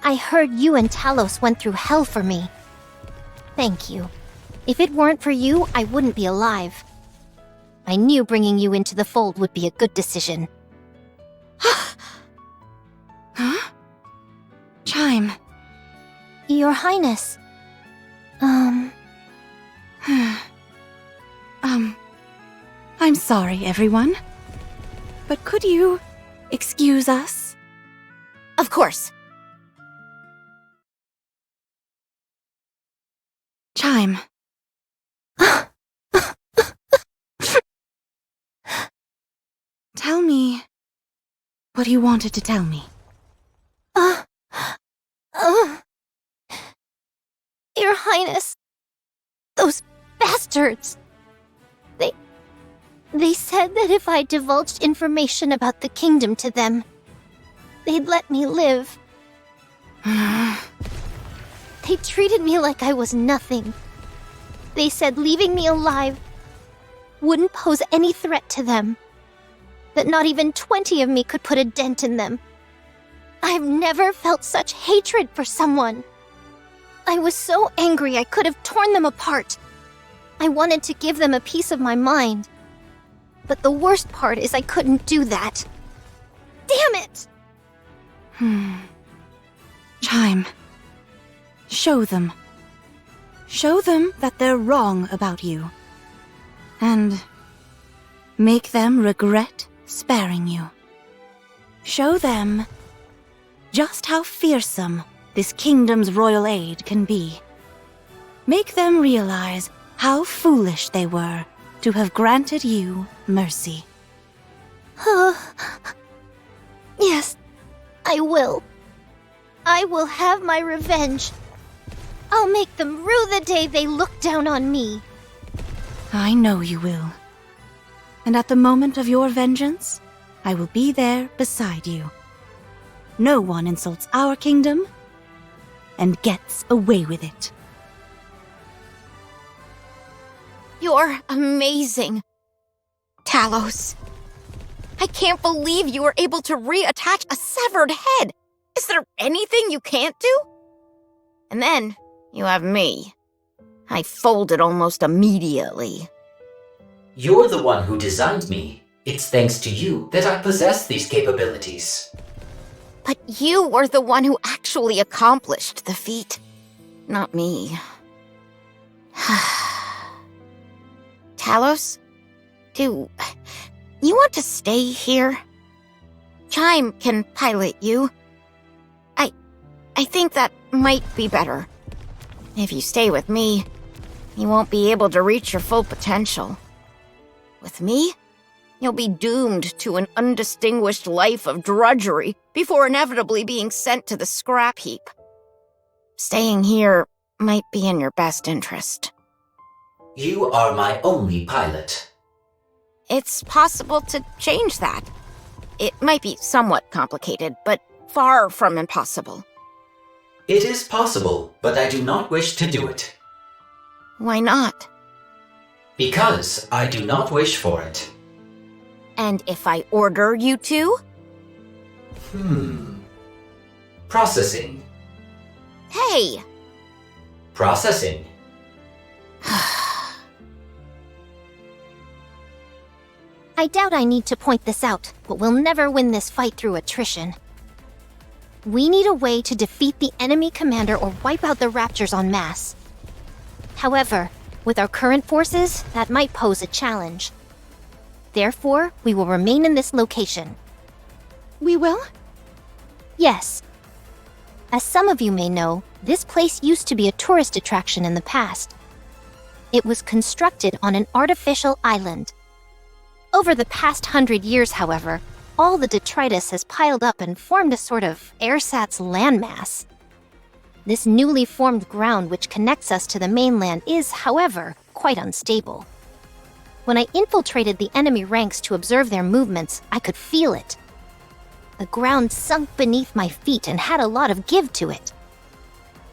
I heard you and Talos went through hell for me. Thank you. If it weren't for you, I wouldn't be alive. I knew bringing you into the fold would be a good decision. Huh? Chime. Your Highness. sorry, everyone. But could you excuse us? Of course. Chime. Tell me what you wanted to tell me. Your Highness, those bastards. They said that if I divulged information about the kingdom to them, they'd let me live. They treated me like I was nothing. They said leaving me alive wouldn't pose any threat to them. That not even 20 of me could put a dent in them. I've never felt such hatred for someone. I was so angry I could have torn them apart. I wanted to give them a piece of my mind. But the worst part is I couldn't do that. Damn it! Chime. Show them. Show them that they're wrong about you. And make them regret sparing you. Show them just how fearsome this kingdom's royal aid can be. Make them realize how foolish they were to have granted you mercy. Yes, I will. I will have my revenge. I'll make them rue the day they looked down on me. I know you will. And at the moment of your vengeance, I will be there beside you. No one insults our kingdom and gets away with it. You're amazing. Talos. I can't believe you were able to reattach a severed head. Is there anything you can't do? And then, you have me. I folded almost immediately. You're the one who designed me. It's thanks to you that I possess these capabilities. But you were the one who actually accomplished the feat, not me. Talos, do you want to stay here? Chime can pilot you. I think that might be better. If you stay with me, you won't be able to reach your full potential. With me, you'll be doomed to an undistinguished life of drudgery before inevitably being sent to the scrap heap. Staying here might be in your best interest. You are my only pilot. It's possible to change that. It might be somewhat complicated, but far from impossible. It is possible, but I do not wish to do it. Why not? Because I do not wish for it. And if I order you to? Processing. Hey! Processing. I doubt I need to point this out, but we'll never win this fight through attrition. We need a way to defeat the enemy commander or wipe out the raptors en masse. However, with our current forces, that might pose a challenge. Therefore, we will remain in this location. We will? Yes. As some of you may know, this place used to be a tourist attraction in the past. It was constructed on an artificial island. Over the past 100 years, however, all the detritus has piled up and formed a sort of ersatz landmass. This newly formed ground which connects us to the mainland is, however, quite unstable. When I infiltrated the enemy ranks to observe their movements, I could feel it. The ground sunk beneath my feet and had a lot of give to it.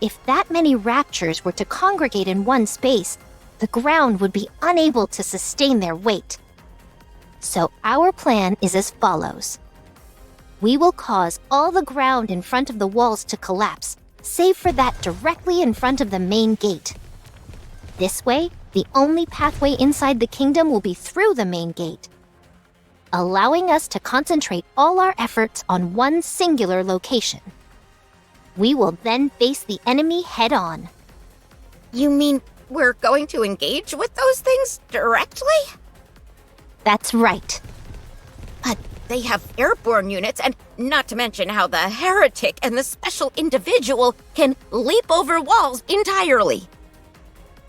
If that many raptors were to congregate in one space, the ground would be unable to sustain their weight. So our plan is as follows. We will cause all the ground in front of the walls to collapse, save for that directly in front of the main gate. This way, the only pathway inside the kingdom will be through the main gate, allowing us to concentrate all our efforts on one singular location. We will then face the enemy head-on. You mean we're going to engage with those things directly? That's right. But they have airborne units, and not to mention how the heretic and the special individual can leap over walls entirely.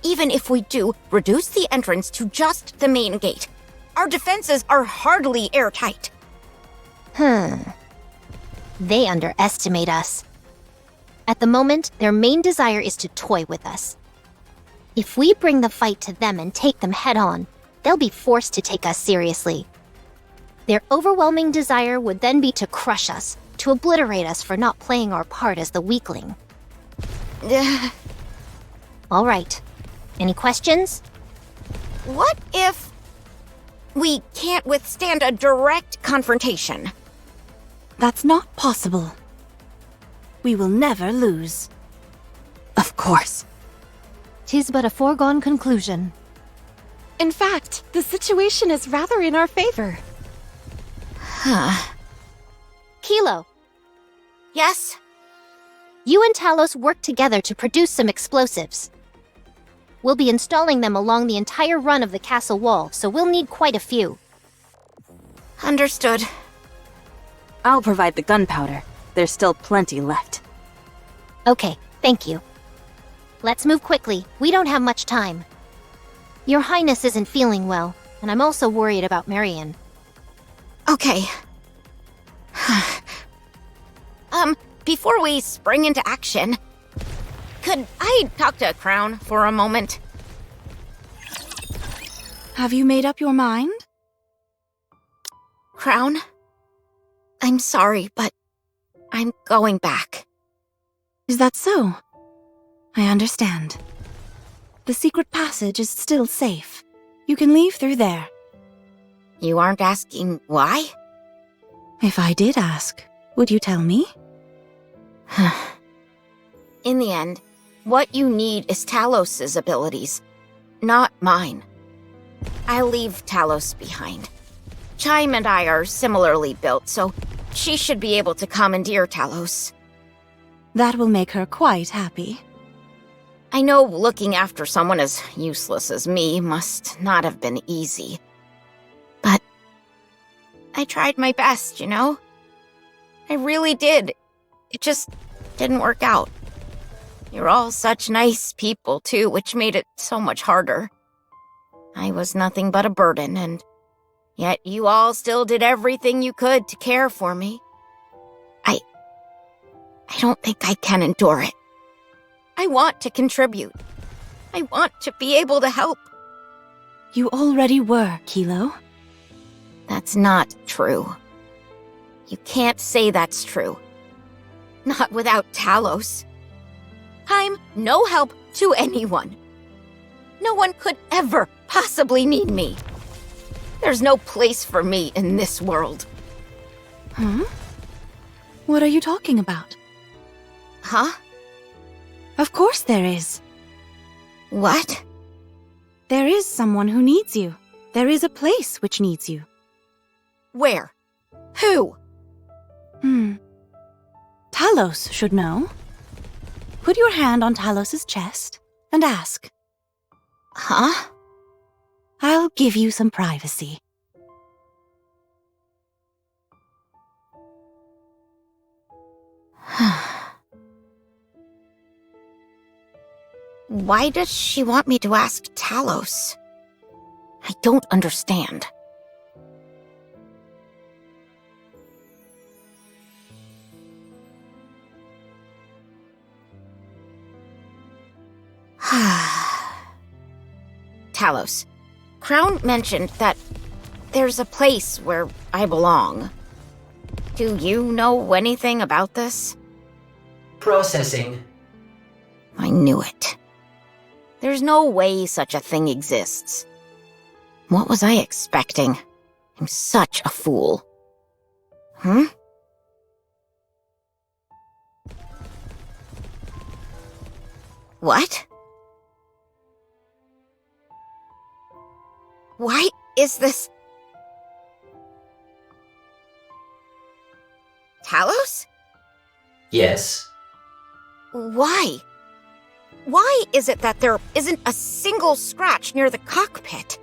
Even if we do reduce the entrance to just the main gate, our defenses are hardly airtight. They underestimate us. At the moment, their main desire is to toy with us. If we bring the fight to them and take them head-on, they'll be forced to take us seriously. Their overwhelming desire would then be to crush us, to obliterate us for not playing our part as the weakling. All right. Any questions? What if we can't withstand a direct confrontation? That's not possible. We will never lose. Of course. 'Tis but a foregone conclusion. In fact, the situation is rather in our favor. Kilo, Yes? you and Talos work together to produce some explosives. We'll be installing them along the entire run of the castle wall, so we'll need quite a few. Understood. I'll provide the gunpowder. There's still plenty left. Okay, thank you. Let's move quickly. We don't have much time. Your Highness isn't feeling well, and I'm also worried about Marion. Okay. Before we spring into action, could I talk to Crown for a moment? Have you made up your mind? Crown? I'm sorry, but I'm going back. Is that so? I understand. The secret passage is still safe. You can leave through there. You aren't asking why? If I did ask, would you tell me? In the end, what you need is Talos' abilities, not mine. I'll leave Talos behind. Chime and I are similarly built, so she should be able to commandeer Talos. That will make her quite happy. I know looking after someone as useless as me must not have been easy. But I tried my best, you know? I really did. It just didn't work out. You're all such nice people, too, which made it so much harder. I was nothing but a burden, and yet you all still did everything you could to care for me. I don't think I can endure it. I want to contribute. I want to be able to help. You already were, Kilo. That's not true. You can't say that's true. Not without Talos. I'm no help to anyone. No one could ever possibly need me. There's no place for me in this world. Huh? What are you talking about? Huh? Of course there is. What? There is someone who needs you. There is a place which needs you. Where? Who? Talos should know. Put your hand on Talos' chest and ask. Huh? I'll give you some privacy. Why does she want me to ask Talos? I don't understand. Talos, Crown mentioned that there's a place where I belong. Do you know anything about this? Processing. I knew it. There's no way such a thing exists. What was I expecting? I'm such a fool. What? Why is this... Talos? Yes. Why? Why is it that there isn't a single scratch near the cockpit?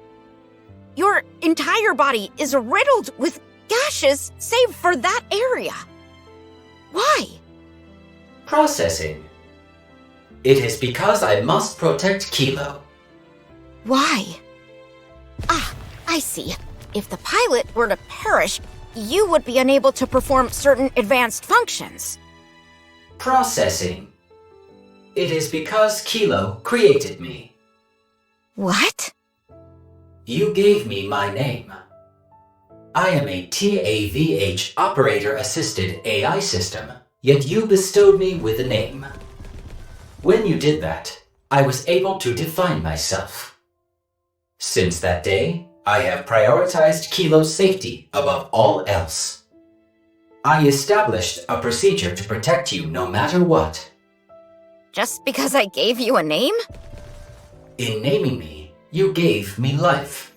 Your entire body is riddled with gashes save for that area. Why? Processing. It is because I must protect Kilo. Why? Ah, I see. If the pilot were to perish, you would be unable to perform certain advanced functions. Processing. It is because Kilo created me. What? You gave me my name. I am a TAVH operator-assisted AI system, yet you bestowed me with a name. When you did that, I was able to define myself. Since that day, I have prioritized Kilo's safety above all else. I established a procedure to protect you no matter what. Just because I gave you a name? In naming me, you gave me life.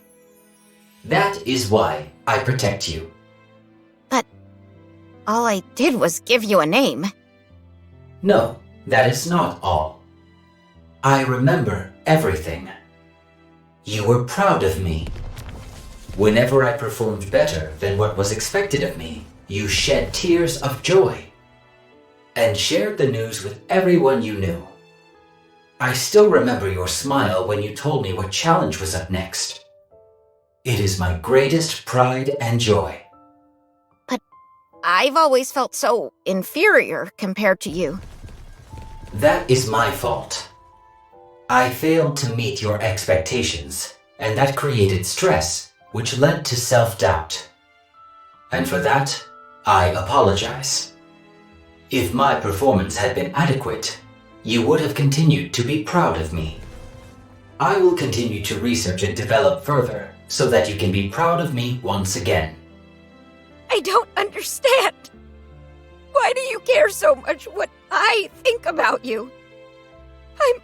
That is why I protect you. But all I did was give you a name. No, that is not all. I remember everything. You were proud of me. Whenever I performed better than what was expected of me, you shed tears of joy and shared the news with everyone you knew. I still remember your smile when you told me what challenge was up next. It is my greatest pride and joy. But I've always felt so inferior compared to you. That is my fault. I failed to meet your expectations, and that created stress, which led to self-doubt. And for that, I apologize. If my performance had been adequate, you would have continued to be proud of me. I will continue to research and develop further so that you can be proud of me once again. I don't understand. Why do you care so much what I think about you? I'm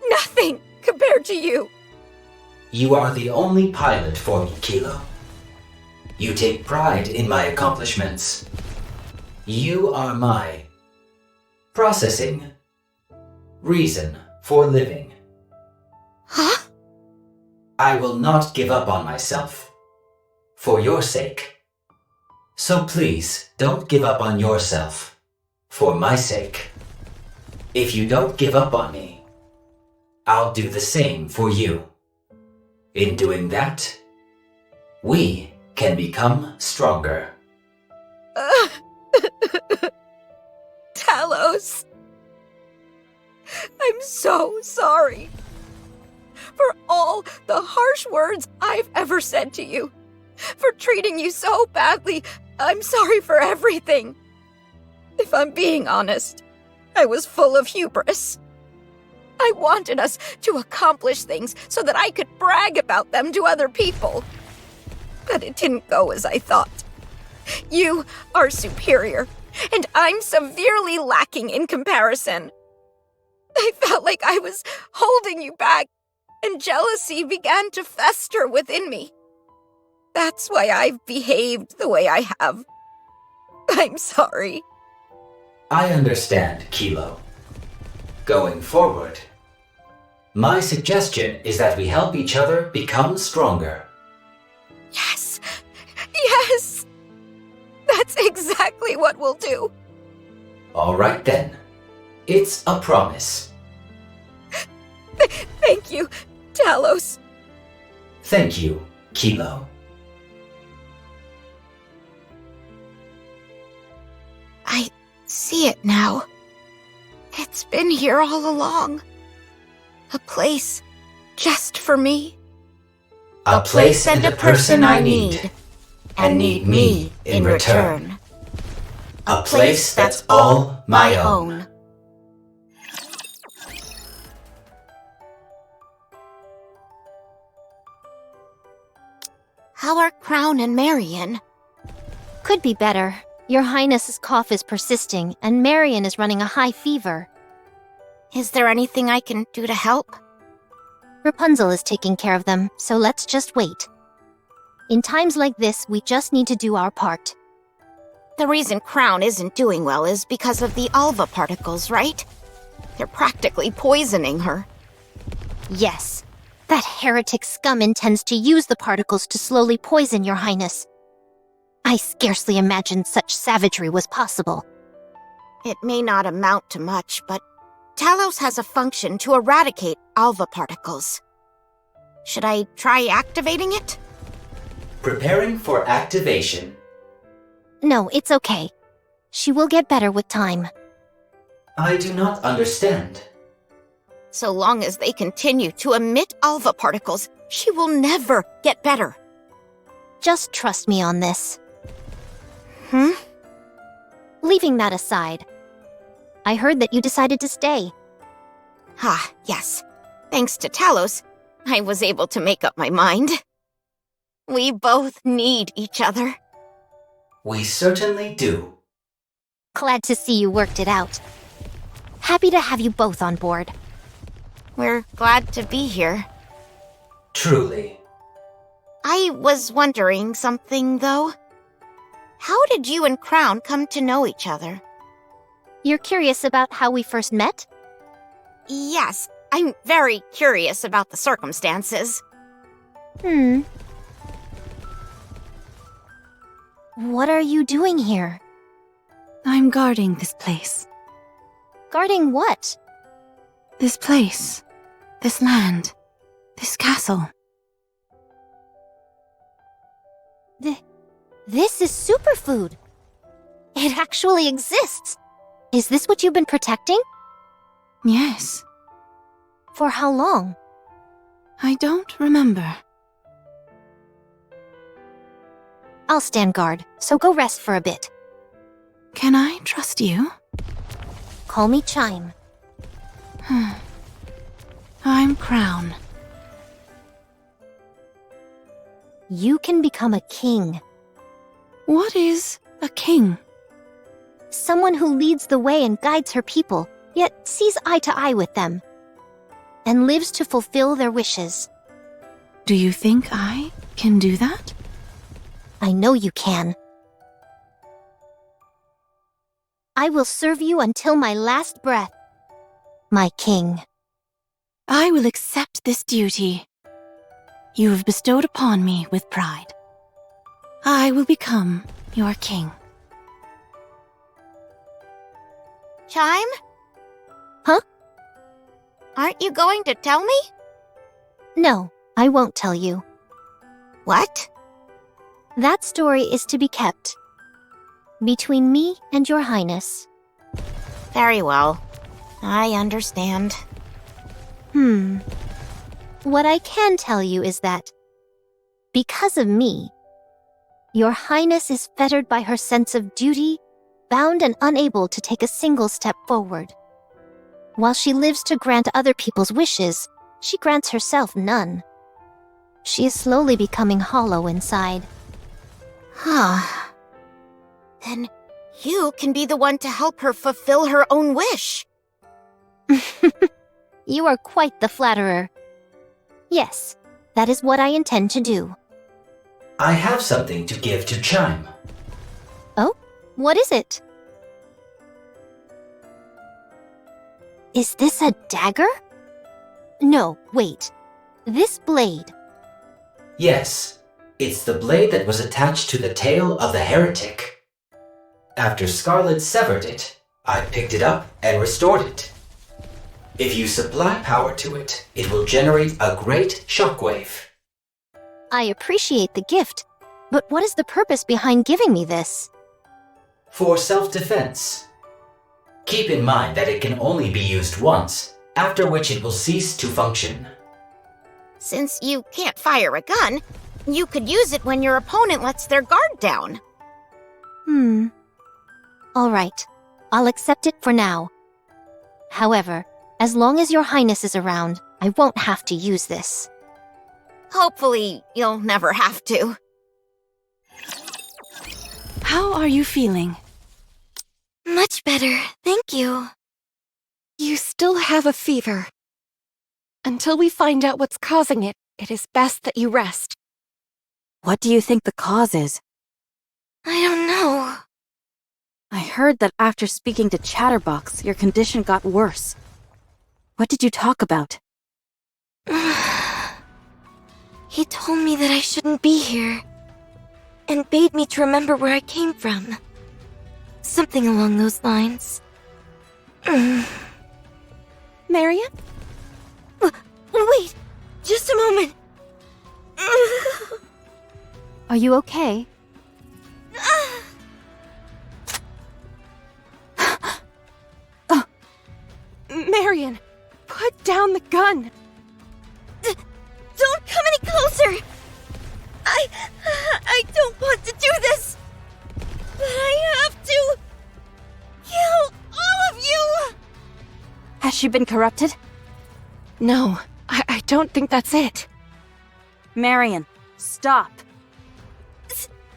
nothing compared to you. You are the only pilot for me, Kilo. You take pride in my accomplishments. You are my processing reason for living. Huh? I will not give up on myself. For your sake. So please, don't give up on yourself. For my sake. If you don't give up on me, I'll do the same for you. In doing that, we can become stronger. Talos. I'm so sorry. For all the harsh words I've ever said to you. For treating you so badly. I'm sorry for everything. If I'm being honest, I was full of hubris. I wanted us to accomplish things so that I could brag about them to other people. But it didn't go as I thought. You are superior, and I'm severely lacking in comparison. I felt like I was holding you back, and jealousy began to fester within me. That's why I've behaved the way I have. I'm sorry. I understand, Kilo. Going forward, my suggestion is that we help each other become stronger. Yes! Yes! That's exactly what we'll do. All right then. It's a promise. Thank you, Talos. Thank you, Kilo. I see it now. It's been here all along. A place just for me. A place and a person I need, and need me in return. A place that's all my own. How are Crown and Marion? Could be better. Your Highness's cough is persisting, and Marion is running a high fever. Is there anything I can do to help? Rapunzel is taking care of them, so let's just wait. In times like this, we just need to do our part. The reason Crown isn't doing well is because of the Alva particles, right? They're practically poisoning her. Yes. That heretic scum intends to use the particles to slowly poison your highness. I scarcely imagined such savagery was possible. It may not amount to much, but Talos has a function to eradicate alpha particles. Should I try activating it? Preparing for activation. No, it's okay. She will get better with time. I do not understand. So long as they continue to emit alpha particles, she will never get better. Just trust me on this. Hmm? Leaving that aside, I heard that you decided to stay. Ah, yes. Thanks to Talos, I was able to make up my mind. We both need each other. We certainly do. Glad to see you worked it out. Happy to have you both on board. We're glad to be here. Truly. I was wondering something, though. How did you and Crown come to know each other? You're curious about how we first met? Yes, I'm very curious about the circumstances. What are you doing here? I'm guarding this place. Guarding what? This place. This land. This castle. This is superfood. It actually exists. Is this what you've been protecting? Yes. For how long? I don't remember. I'll stand guard, so go rest for a bit. Can I trust you? Call me Chime. I'm Crown. You can become a king. What is a king? Someone who leads the way and guides her people, yet sees eye to eye with them, and lives to fulfill their wishes. Do you think I can do that? I know you can. I will serve you until my last breath, my king. I will accept this duty. You have bestowed upon me with pride. I will become your king. Chime? Huh? Aren't you going to tell me? No, I won't tell you. What? That story is to be kept between me and your highness. Very well. I understand. What I can tell you is that, because of me, your highness is fettered by her sense of duty, bound and unable to take a single step forward. While she lives to grant other people's wishes, she grants herself none. She is slowly becoming hollow inside. Then you can be the one to help her fulfill her own wish. You are quite the flatterer. Yes, that is what I intend to do. I have something to give to Chime. Oh, what is it? Is this a dagger? No, wait. This blade. Yes, it's the blade that was attached to the tail of the heretic. After Scarlet severed it, I picked it up and restored it. If you supply power to it, it will generate a great shockwave. I appreciate the gift, but what is the purpose behind giving me this? For self-defense. Keep in mind that it can only be used once, after which it will cease to function. Since you can't fire a gun, you could use it when your opponent lets their guard down. All right, I'll accept it for now. However, as long as your highness is around, I won't have to use this. Hopefully, you'll never have to. How are you feeling? Much better, thank you. You still have a fever. Until we find out what's causing it, it is best that you rest. What do you think the cause is? I don't know. I heard that after speaking to Chatterbox, your condition got worse. What did you talk about? He told me that I shouldn't be here, and bade me to remember where I came from. Something along those lines. Marion? Wait, just a moment. Are you okay? Marion, put down the gun. Don't come any closer! I don't want to do this! But I have to kill all of you! Has she been corrupted? No, I don't think that's it. Marion, stop.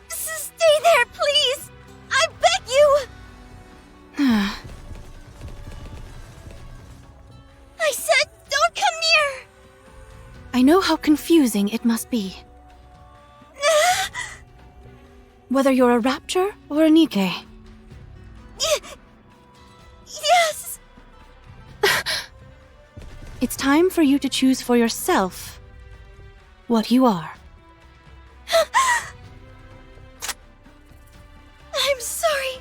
Stay there, please! I beg you! I said don't come near! I know how confusing it must be. Whether you're a rapture or a Nikke. Yes! It's time for you to choose for yourself what you are. I'm sorry.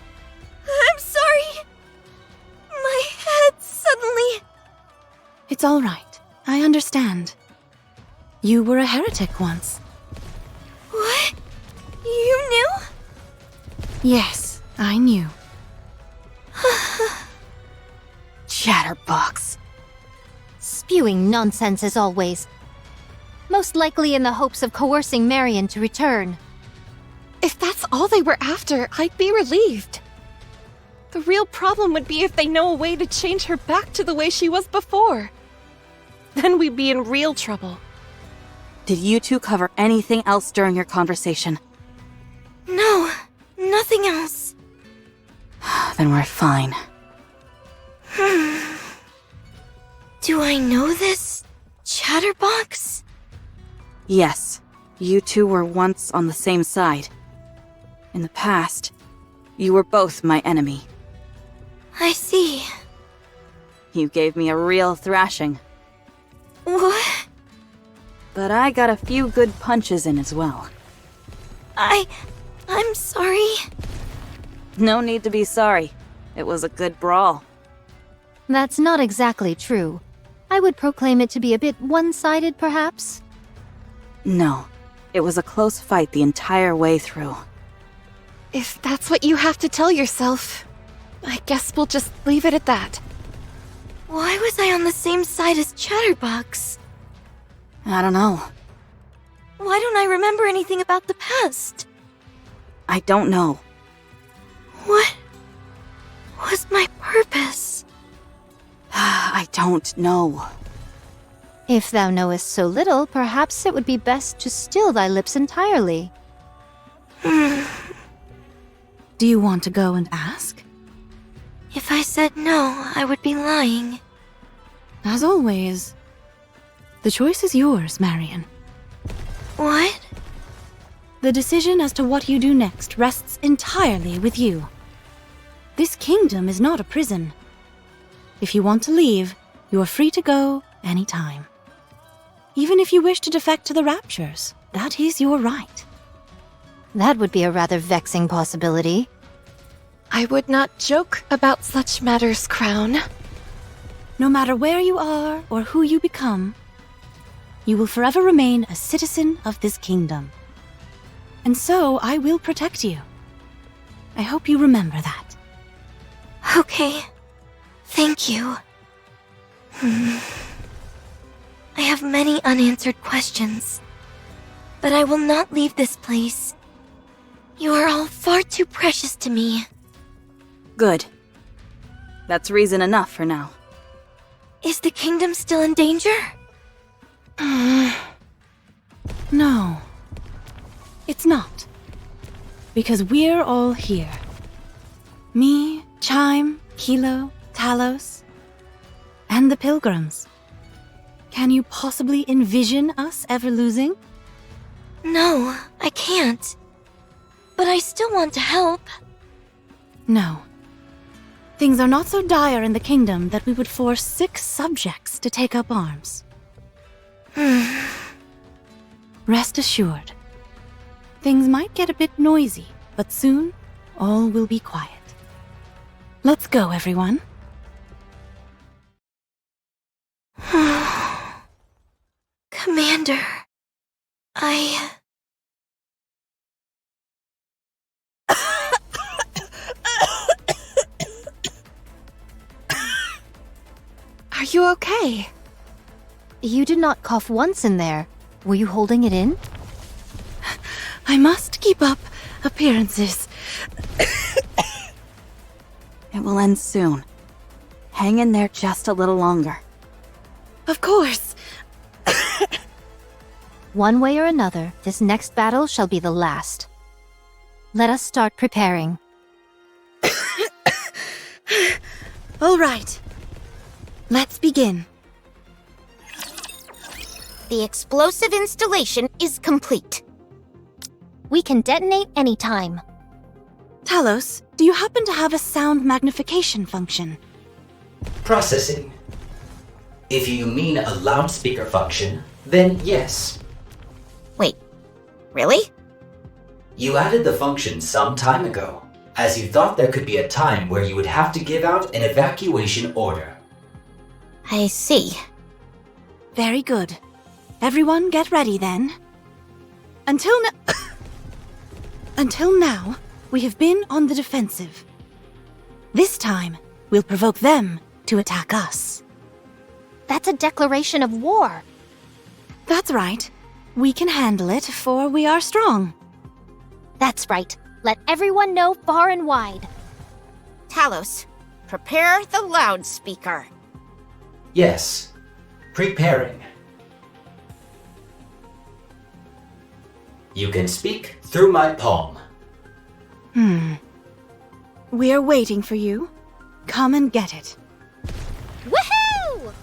I'm sorry. My head suddenly... It's all right. I understand. You were a heretic once. What? You knew? Yes, I knew. Chatterbox. Spewing nonsense as always. Most likely in the hopes of coercing Marion to return. If that's all they were after, I'd be relieved. The real problem would be if they know a way to change her back to the way she was before. Then we'd be in real trouble. Did you two cover anything else during your conversation? No, nothing else. Then we're fine. Do I know this chatterbox? Yes, you two were once on the same side. In the past, you were both my enemy. I see. You gave me a real thrashing. What? But I got a few good punches in as well. I'm sorry. No need to be sorry. It was a good brawl. That's not exactly true. I would proclaim it to be a bit one-sided, perhaps. No, it was a close fight the entire way through. If that's what you have to tell yourself, I guess we'll just leave it at that. Why was I on the same side as Chatterbox? I don't know. Why don't I remember anything about the past? I don't know. What was my purpose? I don't know. If thou knowest so little, perhaps it would be best to still thy lips entirely. Do you want to go and ask? If I said no, I would be lying. As always, the choice is yours, Marion. What? The decision as to what you do next rests entirely with you. This kingdom is not a prison. If you want to leave, you are free to go anytime. Even if you wish to defect to the Raptures, that is your right. That would be a rather vexing possibility. I would not joke about such matters, Crown. No matter where you are or who you become, you will forever remain a citizen of this kingdom. And so I will protect you. I hope you remember that. Okay. Thank you. I have many unanswered questions. But I will not leave this place. You are all far too precious to me. Good. That's reason enough for now. Is the kingdom still in danger? No. It's not. Because we're all here. Me, Chime, Kilo, Talos, and the Pilgrims. Can you possibly envision us ever losing? No, I can't. But I still want to help. No. Things are not so dire in the kingdom that we would force 6 subjects to take up arms. Rest assured. Things might get a bit noisy, but soon all will be quiet. Let's go, everyone. Commander, Are you okay? You did not cough once in there. Were you holding it in? I must keep up appearances. It will end soon. Hang in there just a little longer. Of course. One way or another, this next battle shall be the last. Let us start preparing. All right. Let's begin. The explosive installation is complete. We can detonate anytime. Talos, do you happen to have a sound magnification function? Processing. If you mean a loudspeaker function, then yes. Wait, really? You added the function some time ago, as you thought there could be a time where you would have to give out an evacuation order. I see. Very good. Everyone get ready then. Until now, we have been on the defensive. This time, we'll provoke them to attack us. That's a declaration of war. That's right. We can handle it, for we are strong. That's right. Let everyone know far and wide. Talos, prepare the loudspeaker. Yes. Preparing. You can speak through my palm. We're waiting for you. Come and get it. Woohoo!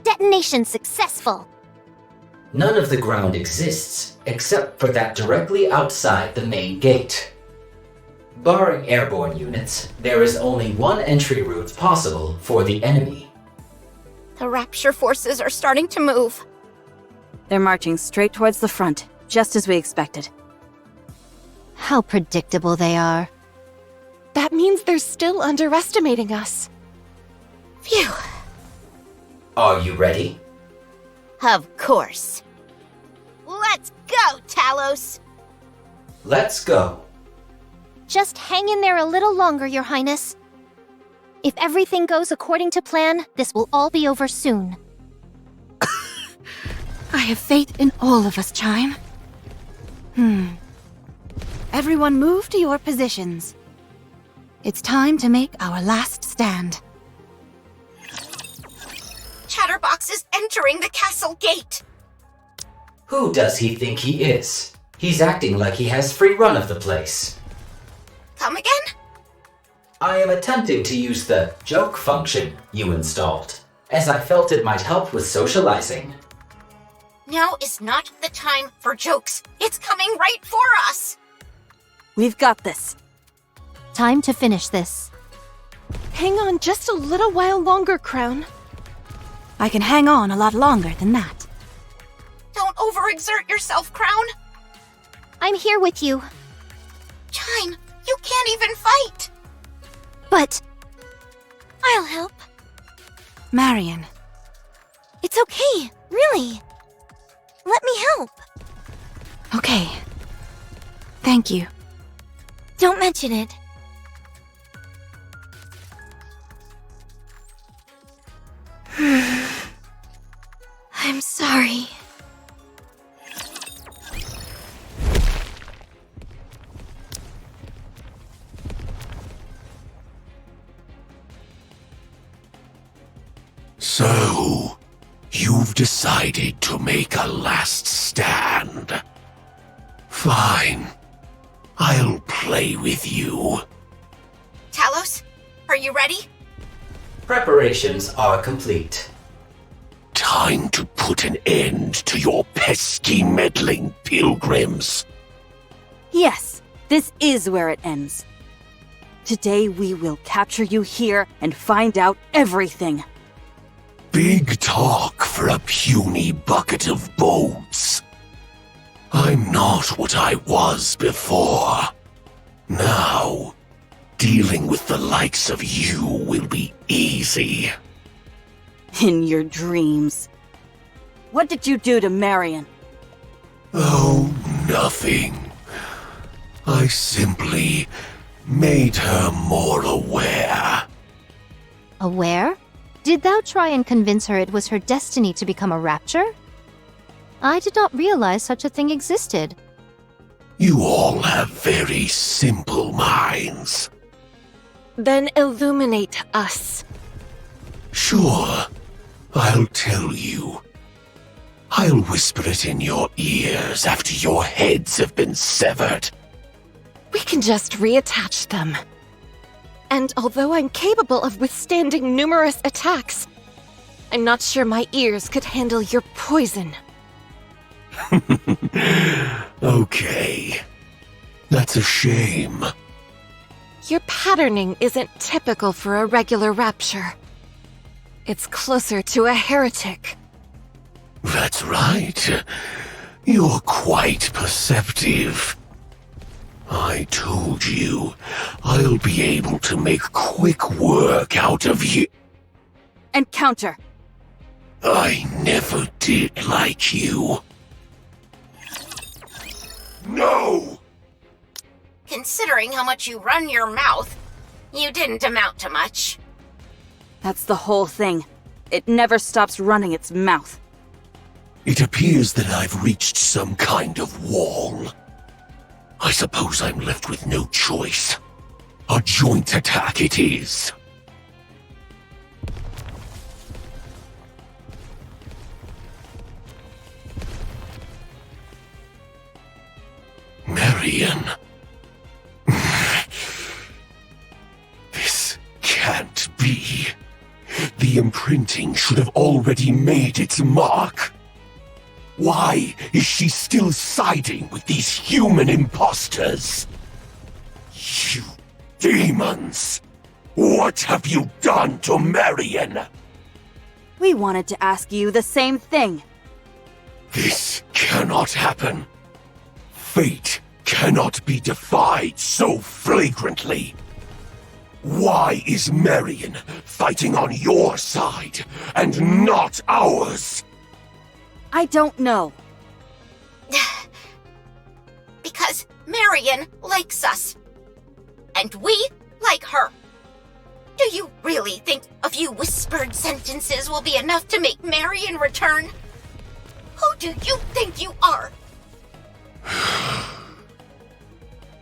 Detonation successful. None of the ground exists except for that directly outside the main gate. Barring airborne units, there is only one entry route possible for the enemy. The Rapture forces are starting to move. They're marching straight towards the front, just as we expected. How predictable they are. That means they're still underestimating us. Phew. Are you ready? Of course. Let's go, Talos! Let's go. Just hang in there a little longer, Your Highness. If everything goes according to plan, this will all be over soon. I have faith in all of us, Chime. Everyone move to your positions. It's time to make our last stand. Chatterbox is entering the castle gate. Who does he think he is? He's acting like he has free run of the place. Come again? I am attempting to use the joke function you installed, as I felt it might help with socializing. Now is not the time for jokes. It's coming right for us. We've got this. Time to finish this. Hang on just a little while longer, Crown. I can hang on a lot longer than that. Don't overexert yourself, Crown. I'm here with you. Chime, you can't even fight. But I'll help. Marion. It's okay, really. Let me help. Okay. Thank you. Don't mention it. I'm sorry. So, you've decided to make a last stand. Fine. I'll play with you. Talos, are you ready? Preparations are complete. Time to put an end to your pesky meddling pilgrims. Yes, This is where it ends. Today we will capture you here and find out everything. Big talk for a puny bucket of bones. I'm not what I was before. Now, dealing with the likes of you will be easy. In your dreams. What did you do to Marion? Oh, nothing. I simply made her more aware. Aware? Did thou try and convince her it was her destiny to become a rapture? I did not realize such a thing existed. You all have very simple minds. Then illuminate us. Sure, I'll tell you. I'll whisper it in your ears after your heads have been severed. We can just reattach them. And although I'm capable of withstanding numerous attacks, I'm not sure my ears could handle your poison. Okay. That's a shame. Your patterning isn't typical for a regular rapture. It's closer to a heretic. That's right. You're quite perceptive. I told you, I'll be able to make quick work out of you. And counter. I never did like you. No! Considering how much you run your mouth, you didn't amount to much. That's the whole thing. It never stops running its mouth. It appears that I've reached some kind of wall. I suppose I'm left with no choice. A joint attack it is. Marion. This can't be. The imprinting should have already made its mark. Why is she still siding with these human imposters? You demons! What have you done to Marion? We wanted to ask you the same thing. This cannot happen. Fate cannot be defied so flagrantly. Why is Marion fighting on your side and not ours? I don't know. Because Marion likes us. And we like her. Do you really think a few whispered sentences will be enough to make Marion return? Who do you think you are?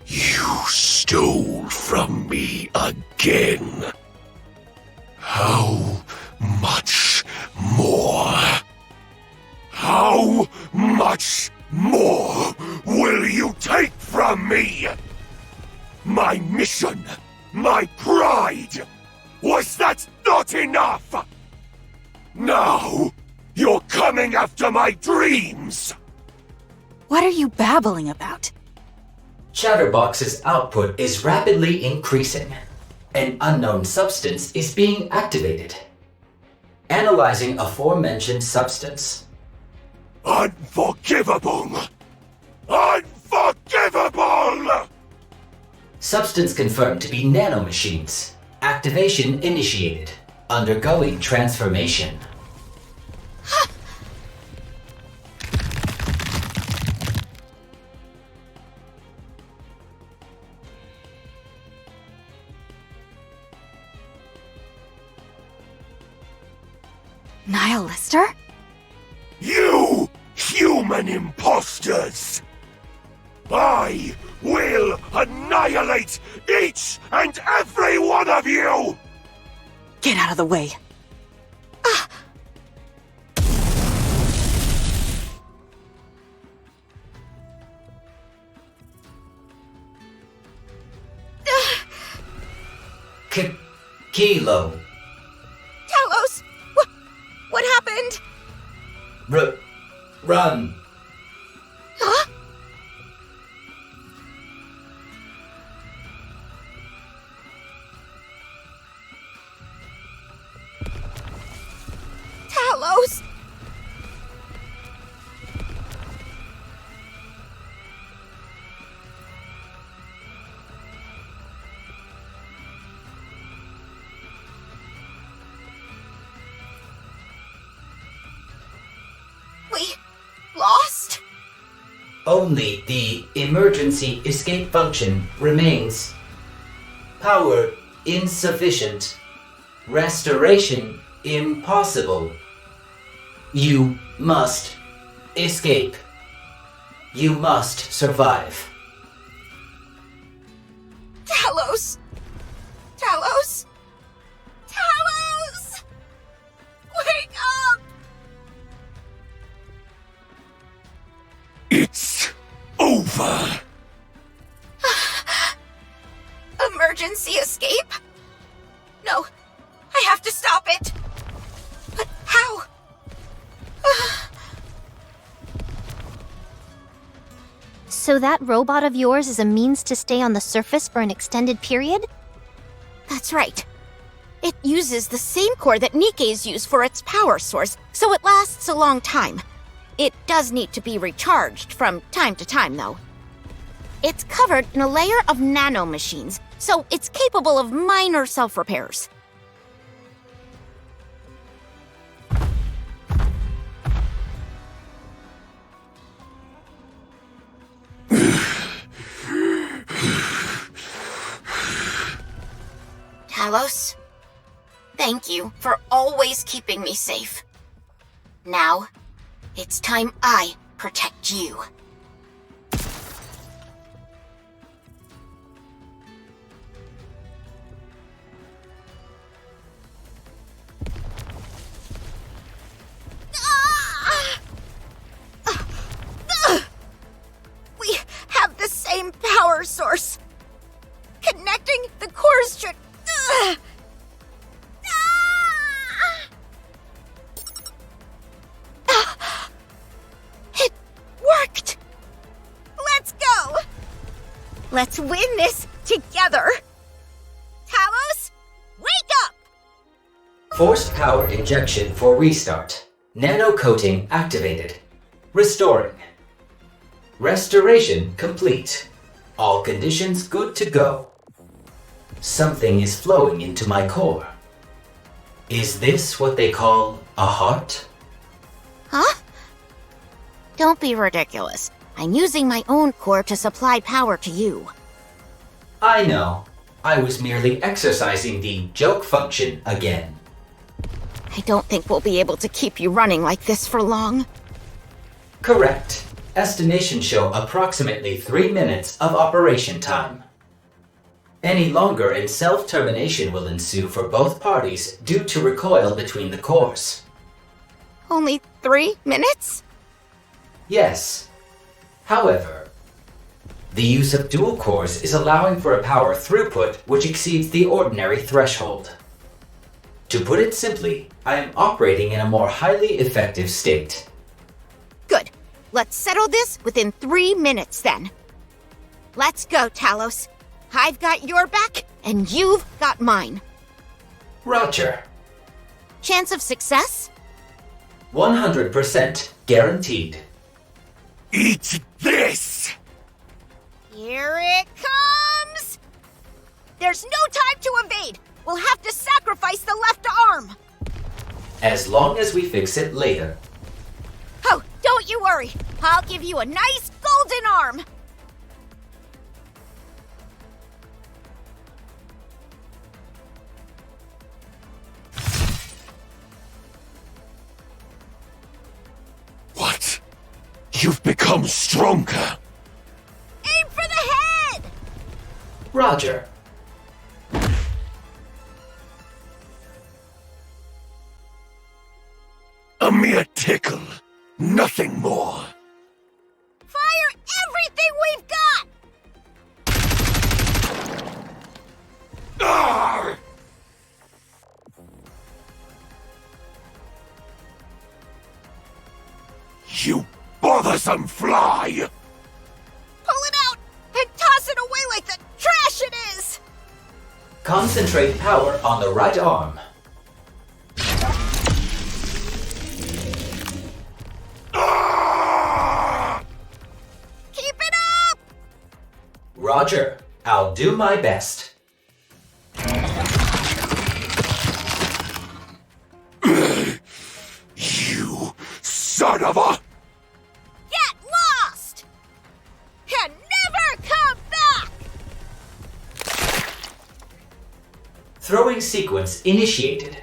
You stole from me again. How much more? How much more will you take from me? My mission, my pride, was that not enough? Now, you're coming after my dreams! What are you babbling about? Chatterbox's output is rapidly increasing. An unknown substance is being activated. Analyzing aforementioned substance. Unforgivable! Unforgivable! Substance confirmed to be nanomachines. Activation initiated. Undergoing transformation. Nihilister? You human imposters! I will annihilate each and every one of you! Get out of the way. Kilo. Talos! What happened? Run. Huh? Only the emergency escape function remains. Power insufficient. Restoration impossible. You must escape. You must survive. Talos! Talos! Talos! Wake up! It's over. Emergency escape? No, I have to stop it. But how? So that robot of yours is a means to stay on the surface for an extended period? That's right. It uses the same core that Nikke's use for its power source, so it lasts a long time. It does need to be recharged from time to time, though. It's covered in a layer of nanomachines, so it's capable of minor self-repairs. Talos, thank you for always keeping me safe. Now, it's time I protect you. We have the same power source. Connecting the cores should... It worked! Let's go! Let's win this together! Talos, wake up! Forced power injection for restart. Nano coating activated. Restoring. Restoration complete. All conditions good to go. Something is flowing into my core. Is this what they call a heart? Huh? Don't be ridiculous. I'm using my own core to supply power to you. I know. I was merely exercising the joke function again. I don't think we'll be able to keep you running like this for long. Correct. Estimations show approximately 3 minutes of operation time. Any longer and self-termination will ensue for both parties due to recoil between the cores. Only 3 minutes? Yes. However, the use of dual cores is allowing for a power throughput which exceeds the ordinary threshold. To put it simply, I am operating in a more highly effective state. Good. Let's settle this within 3 minutes then. Let's go, Talos. I've got your back, and you've got mine. Roger. Chance of success? 100% guaranteed. Eat this! Here it comes! There's no time to evade! We'll have to sacrifice the left arm! As long as we fix it later. Oh, don't you worry. I'll give you a nice golden arm. What? You've become stronger. Aim for the head! Roger. A mere tickle. Nothing more. Fire everything we've got! Ah! You bothersome fly! Pull it out and toss it away like the trash it is! Concentrate power on the right arm. Keep it up! Roger. I'll do my best. You son of a... Get lost! Following sequence initiated.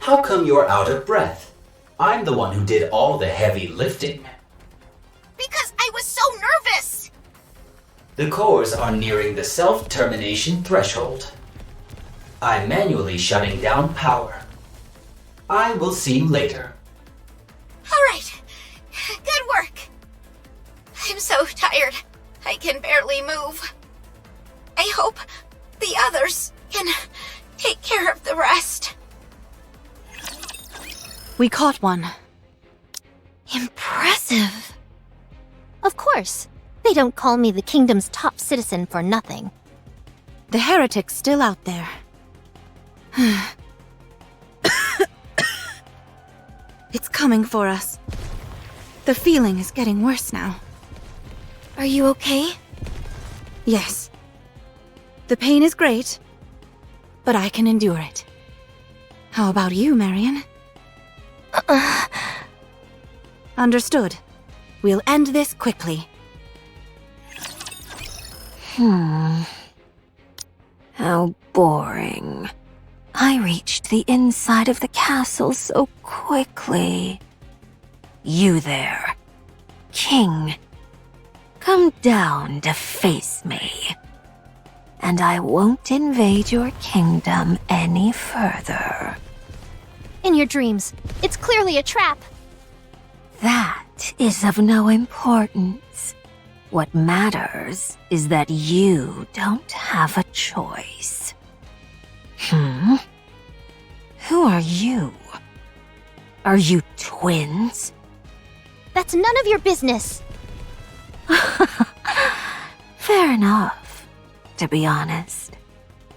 How come you're out of breath? I'm the one who did all the heavy lifting. Because I was so nervous! The cores are nearing the self-termination threshold. I'm manually shutting down power. I will see you later. Alright. Good work. I'm so tired. I can barely move. I hope the others can take care of the rest. We caught one. Impressive. Of course. They don't call me the kingdom's top citizen for nothing. The heretic's still out there. It's coming for us. The feeling is getting worse now. Are you okay? Yes. The pain is great, but I can endure it. How about you, Marion? Understood. We'll end this quickly. How boring. I reached the inside of the castle so quickly. You there, King. Come down to face me. And I won't invade your kingdom any further. In your dreams. It's clearly a trap. That is of no importance. What matters is that you don't have a choice. Who are you? Are you twins? That's none of your business. Fair enough. To be honest,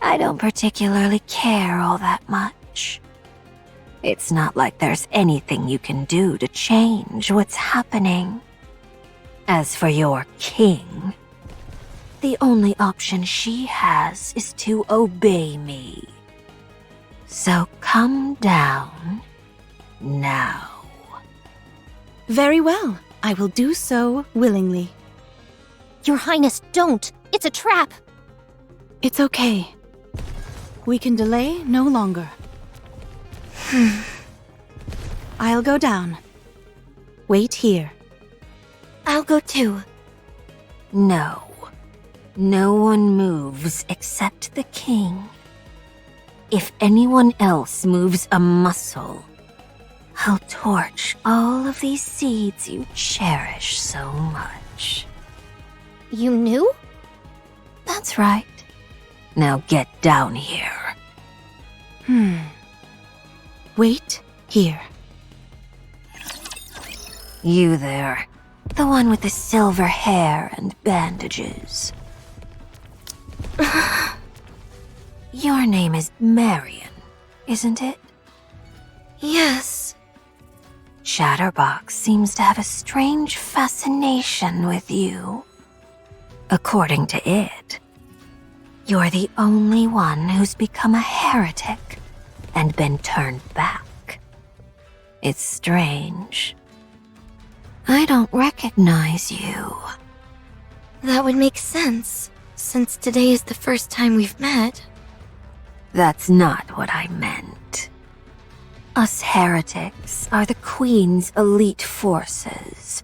I don't particularly care all that much. It's not like there's anything you can do to change what's happening. As for your king, the only option she has is to obey me. So come down now. Very well. I will do so willingly. Your Highness, don't. It's a trap. It's okay. We can delay no longer. I'll go down. Wait here. I'll go too. No. No one moves except the king. If anyone else moves a muscle, I'll torch all of these seeds you cherish so much. You knew? That's right. Now get down here. Wait here. You there, the one with the silver hair and bandages. Your name is Marion, isn't it? Yes. Chatterbox seems to have a strange fascination with you. According to it, you're the only one who's become a heretic and been turned back. It's strange. I don't recognize you. That would make sense, since today is the first time we've met. That's not what I meant. Us heretics are the Queen's elite forces.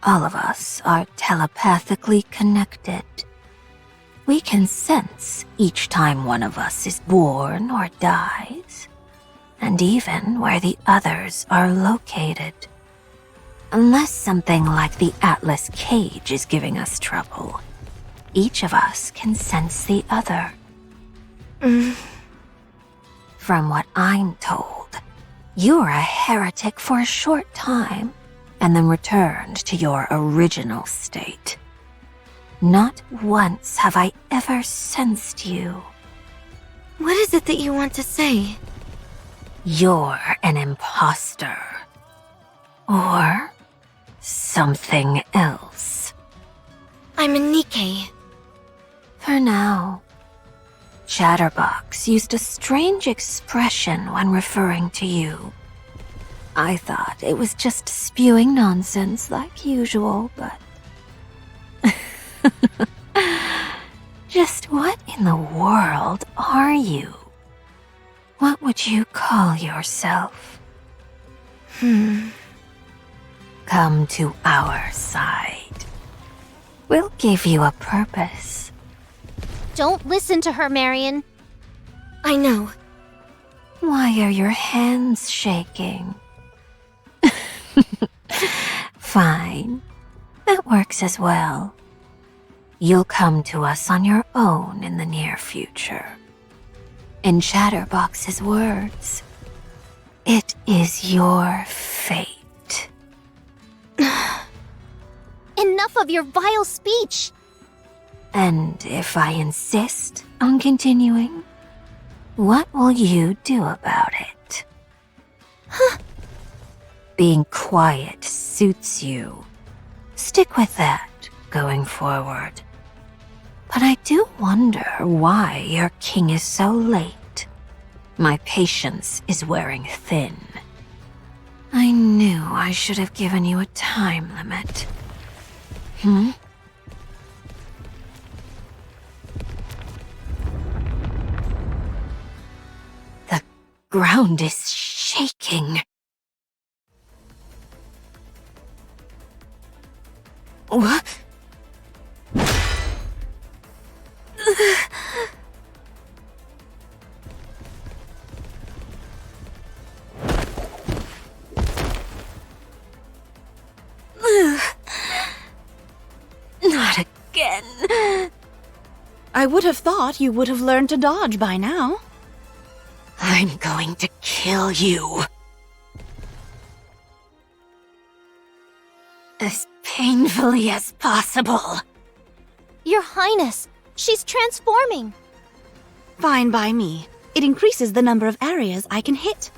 All of us are telepathically connected. We can sense each time one of us is born or dies, and even where the others are located. Unless something like the Atlas cage is giving us trouble, each of us can sense the other. From what I'm told, you're a heretic for a short time, and then returned to your original state. Not once have I ever sensed you. What is it that you want to say? You're an imposter. Or something else. I'm a Nikke. For now. Chatterbox used a strange expression when referring to you. I thought it was just spewing nonsense like usual, but... Just what in the world are you? What would you call yourself? Come to our side. We'll give you a purpose. Don't listen to her, Marion. I know. Why are your hands shaking? Fine. That works as well. You'll come to us on your own in the near future. In Chatterbox's words, it is your fate. Enough of your vile speech. And if I insist on continuing, what will you do about it? Being quiet suits you. Stick with that going forward. But I do wonder why your king is so late. My patience is wearing thin. I knew I should have given you a time limit. The ground is shaking. What? Not again. I would have thought you would have learned to dodge by now. I'm going to kill you. As painfully as possible. Your Highness, she's transforming. Fine by me. It increases the number of areas I can hit.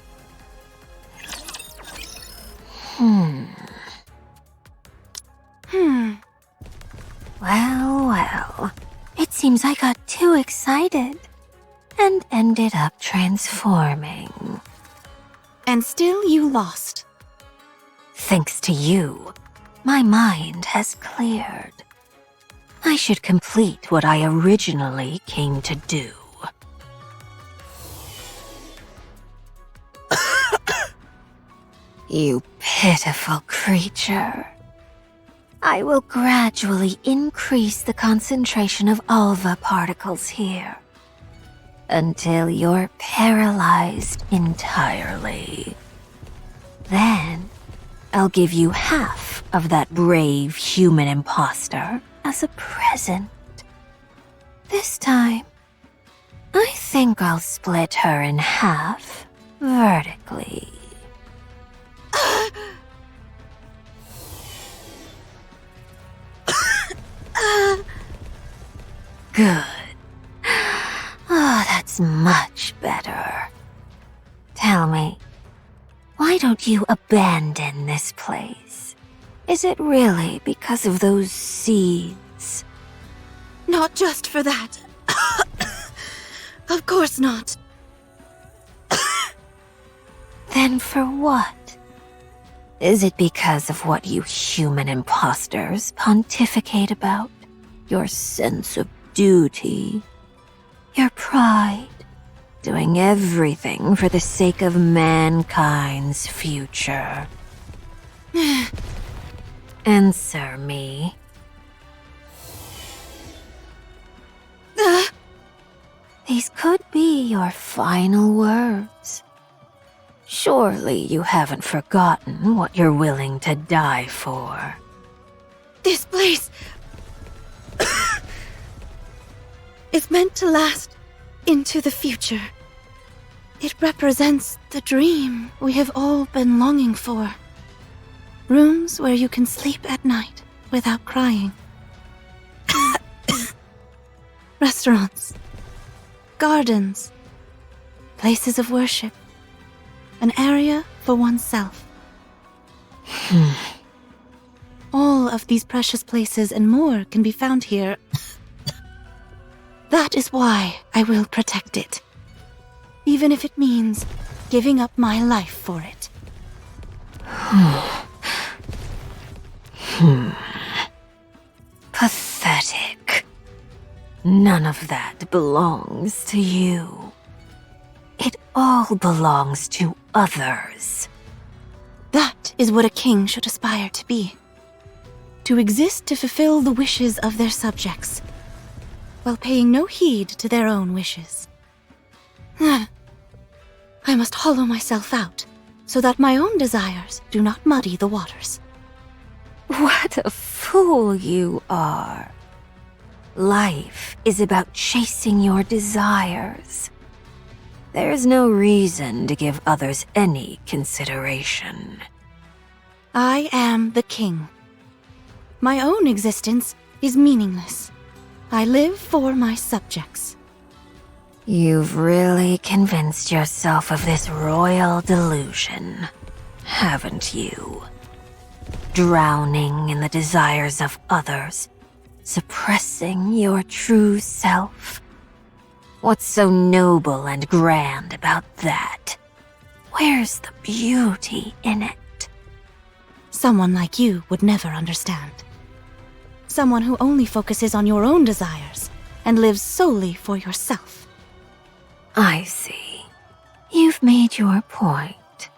Well. It seems I got too excited and ended up transforming. And still you lost. Thanks to you, my mind has cleared. I should complete what I originally came to do. You pitiful creature. I will gradually increase the concentration of alva particles here until you're paralyzed entirely. Then I'll give you half of that brave human imposter as a present. This time, I think I'll split her in half vertically. Good. Oh, that's much better. Tell me, why don't you abandon this place? Is it really because of those seeds? Not just for that. Of course not. Then for what? Is it because of what you human imposters pontificate about? Your sense of duty, your pride, doing everything for the sake of mankind's future. Answer me. These could be your final words. Surely you haven't forgotten what you're willing to die for. This place is meant to last into the future. It represents the dream we have all been longing for. Rooms where you can sleep at night without crying. Restaurants, gardens, places of worship, an area for oneself. all of these precious places and more can be found here. That is why I will protect it. Even if it means giving up my life for it. Pathetic. None of that belongs to you. It all belongs to others. That is what a king should aspire to be. To exist to fulfill the wishes of their subjects, while paying no heed to their own wishes. I must hollow myself out, so that my own desires do not muddy the waters. What a fool you are. Life is about chasing your desires. There's no reason to give others any consideration. I am the king. My own existence is meaningless. I live for my subjects. You've really convinced yourself of this royal delusion, haven't you? Drowning in the desires of others, suppressing your true self. What's so noble and grand about that? Where's the beauty in it? Someone like you would never understand. Someone who only focuses on your own desires and lives solely for yourself. I see. You've made your point.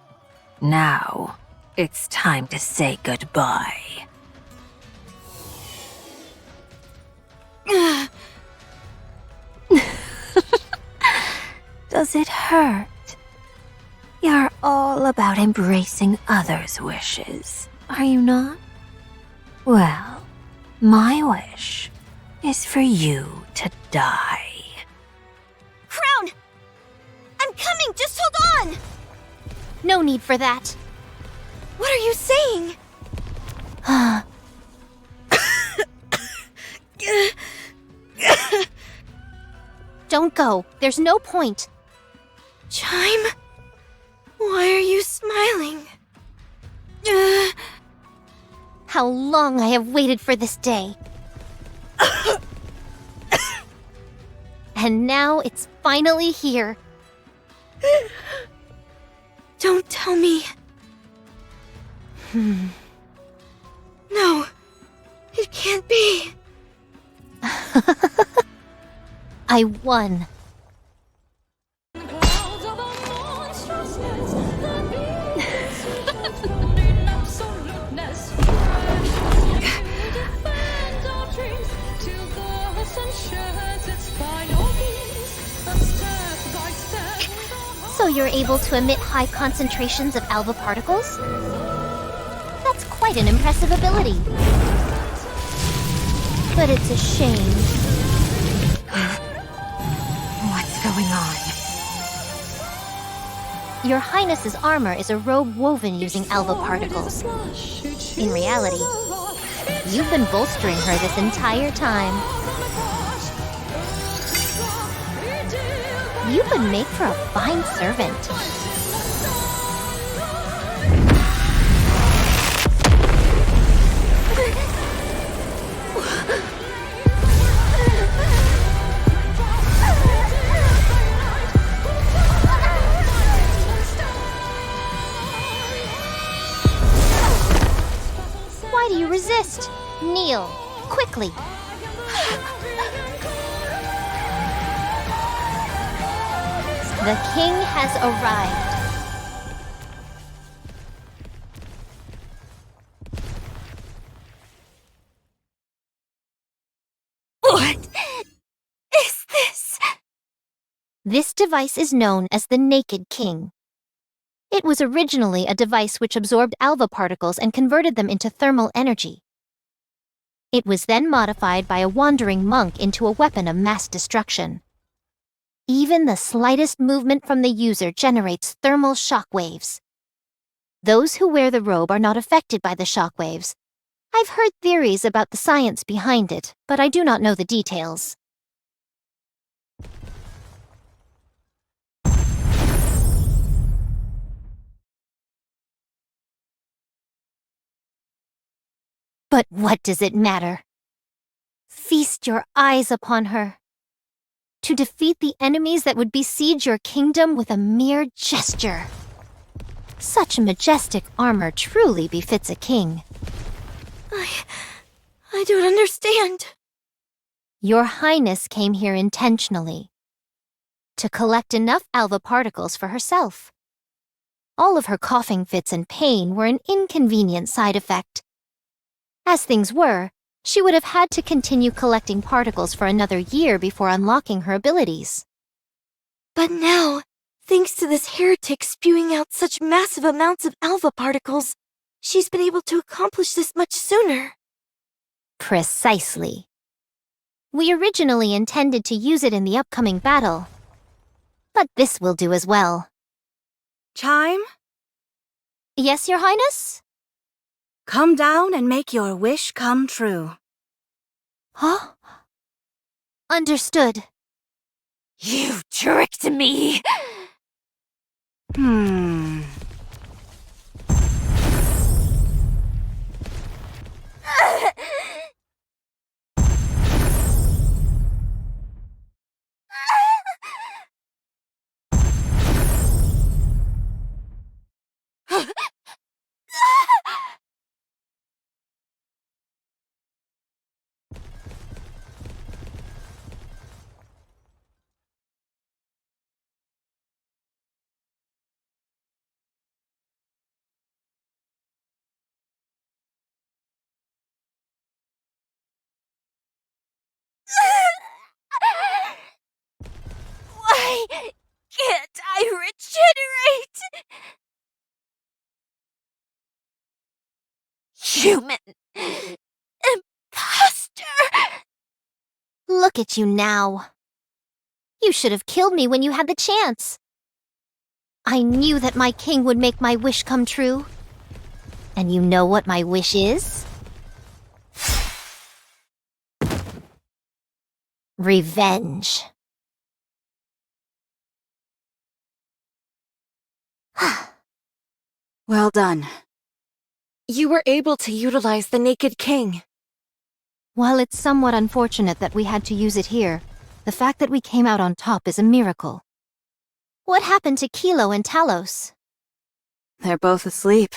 Now, it's time to say goodbye. Does it hurt? You're all about embracing others' wishes, are you not? Well, my wish is for you to die. Crown! I'm coming! Just hold on! No need for that. What are you saying? Don't go. There's no point. Chime? Why are you smiling? How long I have waited for this day. And now it's finally here. Don't tell me. No, it can't be. I won. So you're able to emit high concentrations of alpha particles? That's quite an impressive ability. But it's a shame. What's going on? Your Highness's armor is a robe woven using alpha particles. In reality, you've been bolstering her this entire time. You would make for a fine servant. Why do you resist? Kneel, quickly. The king has arrived. What is this? This device is known as the Naked King. It was originally a device which absorbed alpha particles and converted them into thermal energy. It was then modified by a wandering monk into a weapon of mass destruction. Even the slightest movement from the user generates thermal shock waves. Those who wear the robe are not affected by the shock waves. I've heard theories about the science behind it, but I do not know the details. But what does it matter? Feast your eyes upon her. To defeat the enemies that would besiege your kingdom with a mere gesture. Such majestic armor truly befits a king. I don't understand. Your Highness came here intentionally. To collect enough alva particles for herself. All of her coughing fits and pain were an inconvenient side effect. As things were, she would have had to continue collecting particles for another year before unlocking her abilities. But now, thanks to this heretic spewing out such massive amounts of alpha particles, she's been able to accomplish this much sooner. Precisely. We originally intended to use it in the upcoming battle. But this will do as well. Chime, Yes, Your Highness? come down and make your wish come true. Huh? Understood. You tricked me! Why can't I regenerate? Human imposter! Look at you now. You should have killed me when you had the chance. I knew that my king would make my wish come true. And you know what my wish is? Revenge. Well done. You were able to utilize the Naked King. While it's somewhat unfortunate that we had to use it here, the fact that we came out on top is a miracle. What happened to Kilo and Talos? They're both asleep.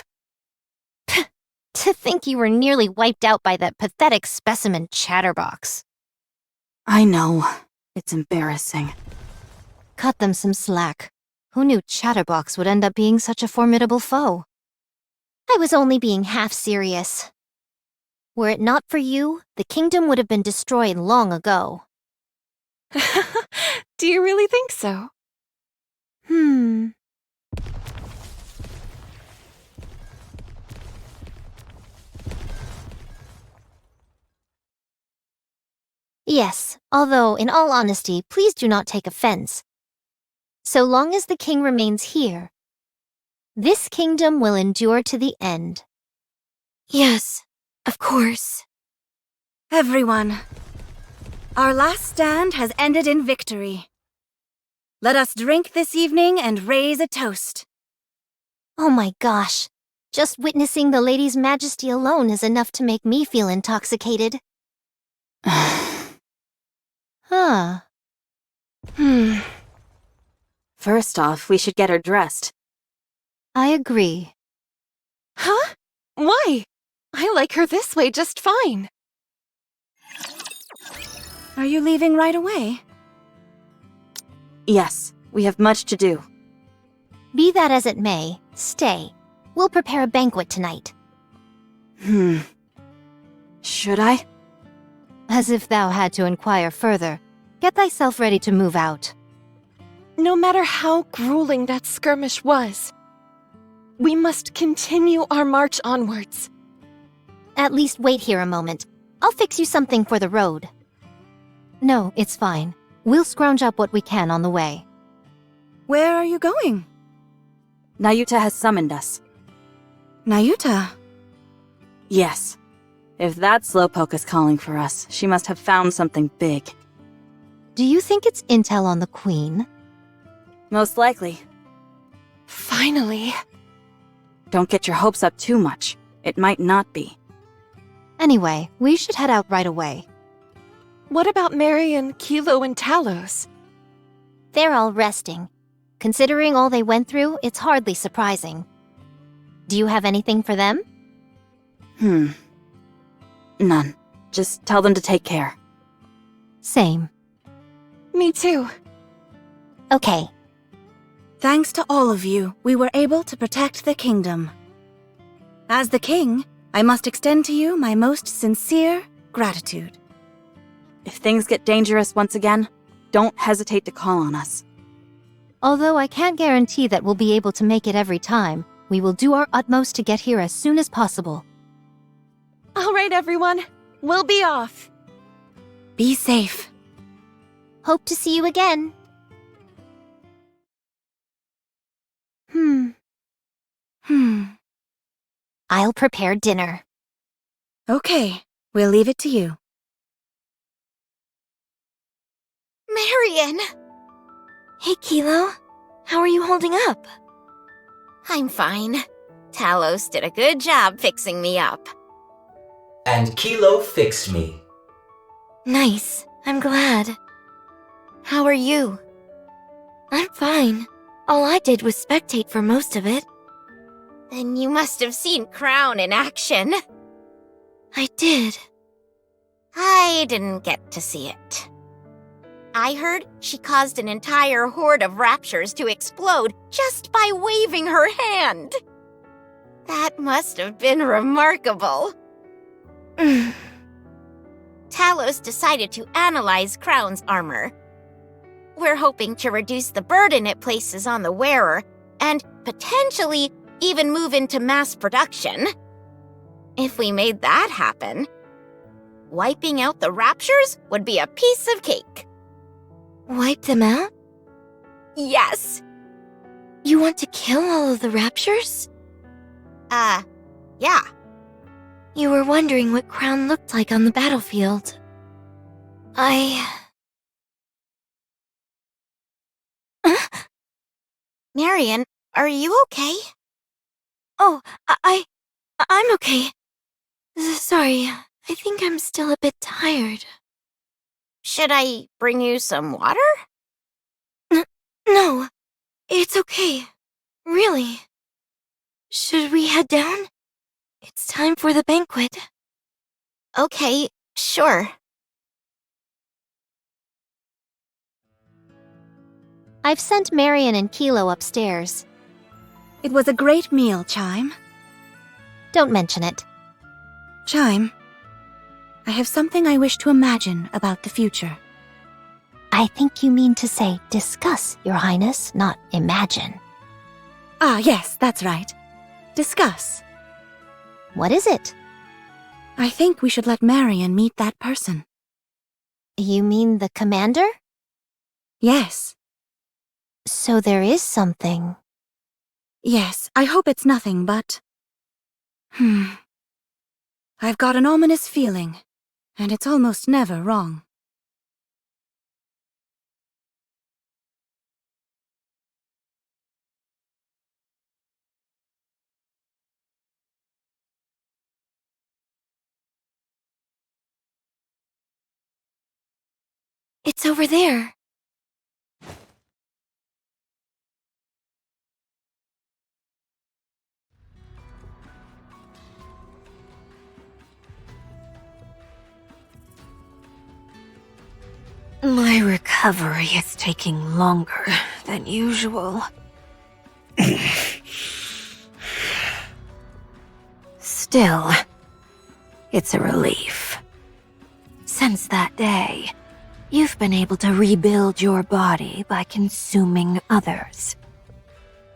To think you were nearly wiped out by that pathetic specimen Chatterbox. I know. It's embarrassing. Cut them some slack. Who knew Chatterbox would end up being such a formidable foe? I was only being half serious. Were it not for you, the kingdom would have been destroyed long ago. Do you really think so? Yes, although, in all honesty, please do not take offense. So long as the king remains here, this kingdom will endure to the end. Yes, of course. Everyone, our last stand has ended in victory. Let us drink this evening and raise a toast. Oh my gosh, just witnessing the lady's majesty alone is enough to make me feel intoxicated. Huh. First off, we should get her dressed. I agree. Huh? Why? I like her this way just fine. Are you leaving right away? Yes, we have much to do. Be that as it may, stay. We'll prepare a banquet tonight. Should I? As if thou had to inquire further. Get thyself ready to move out. No matter how grueling that skirmish was, we must continue our march onwards. At least wait here a moment. I'll fix you something for the road. No, it's fine. We'll scrounge up what we can on the way. Where are you going? Nayuta has summoned us. Nayuta. Yes. If that slowpoke is calling for us, she must have found something big. Do you think it's intel on the Queen? Most likely. Finally. Don't get your hopes up too much. It might not be. Anyway, we should head out right away. What about Marion, Kilo, and Talos? They're all resting. Considering all they went through, it's hardly surprising. Do you have anything for them? None. Just tell them to take care. Same. Me too. Okay. Thanks to all of you, we were able to protect the kingdom. As the king, I must extend to you my most sincere gratitude. If things get dangerous once again, don't hesitate to call on us. Although I can't guarantee that we'll be able to make it every time, we will do our utmost to get here as soon as possible. All right, everyone. We'll be off. Be safe. Hope to see you again. I'll prepare dinner. Okay, we'll leave it to you. Marion! Hey, Kilo. How are you holding up? I'm fine. Talos did a good job fixing me up. And Kilo fixed me. Nice. I'm glad. How are you? I'm fine. All I did was spectate for most of it. Then you must have seen Crown in action. I did. I didn't get to see it. I heard she caused an entire horde of raptures to explode just by waving her hand. That must have been remarkable. Talos decided to analyze Crown's armor. We're hoping to reduce the burden it places on the wearer and potentially even move into mass production. If we made that happen, wiping out the raptures would be a piece of cake. Wipe them out? Yes. You want to kill all of the raptures? Yeah. You were wondering what Crown looked like on the battlefield. Marion, are you okay? Oh, I'm okay. Sorry, I think I'm still a bit tired. Should I bring you some water? No, it's okay. Really. Should we head down? It's time for the banquet. Okay, sure. I've sent Marion and Kilo upstairs. It was a great meal, Chime. Don't mention it. Chime, I have something I wish to imagine about the future. I think you mean to say discuss, Your Highness, not imagine. Ah, yes, that's right. Discuss. What is it? I think we should let Marion meet that person. You mean the commander? Yes. So there is something. Yes, I hope it's nothing but... I've got an ominous feeling, and it's almost never wrong. It's over there. My recovery is taking longer than usual. Still, it's a relief. Since that day, you've been able to rebuild your body by consuming others.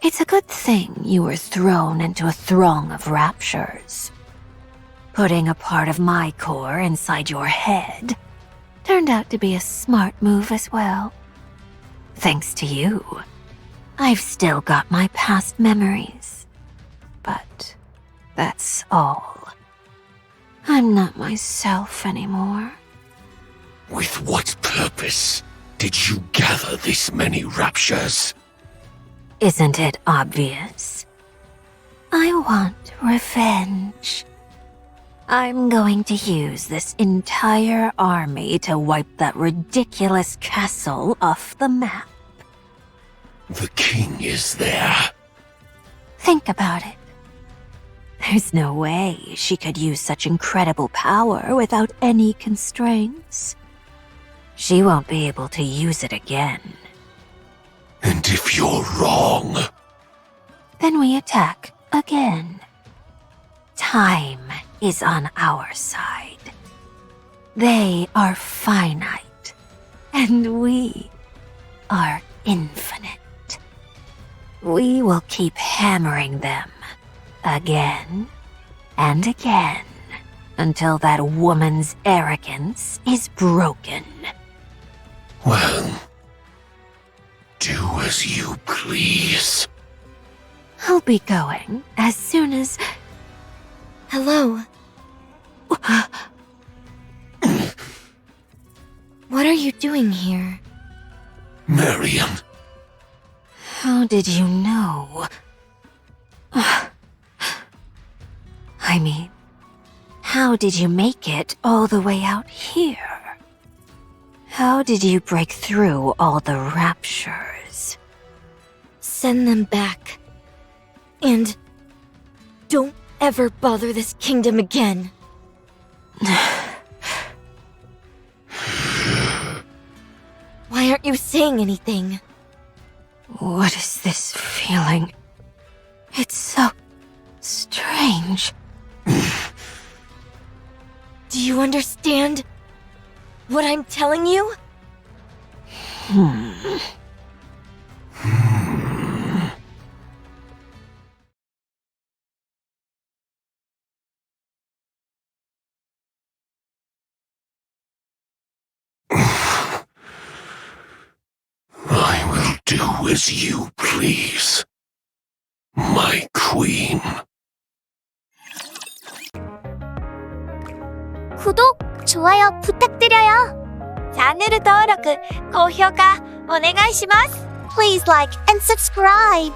It's a good thing you were thrown into a throng of raptures. Putting a part of my core inside your head turned out to be a smart move as well. Thanks to you, I've still got my past memories. But that's all. I'm not myself anymore. With what purpose did you gather this many raptures? Isn't it obvious? I want revenge. I'm going to use this entire army to wipe that ridiculous castle off the map. The king is there. Think about it. There's no way she could use such incredible power without any constraints. She won't be able to use it again. And if you're wrong, Then we attack again. Time is on our side. They are finite, and we are infinite. We will keep hammering them again and again until that woman's arrogance is broken. well, do as you please. I'll be going as soon as... Hello. What are you doing here? Marion, How did you know? I mean, how did you make it all the way out here? How did you break through all the raptures? Send them back. And don't ever bother this kingdom again. Why aren't you saying anything? What is this feeling? It's so strange. Do you understand what I'm telling you? I will do as you please. My queen. 구독, 좋아요 부탁드려요. 채널登録, 고評価お願いします. Please like and subscribe.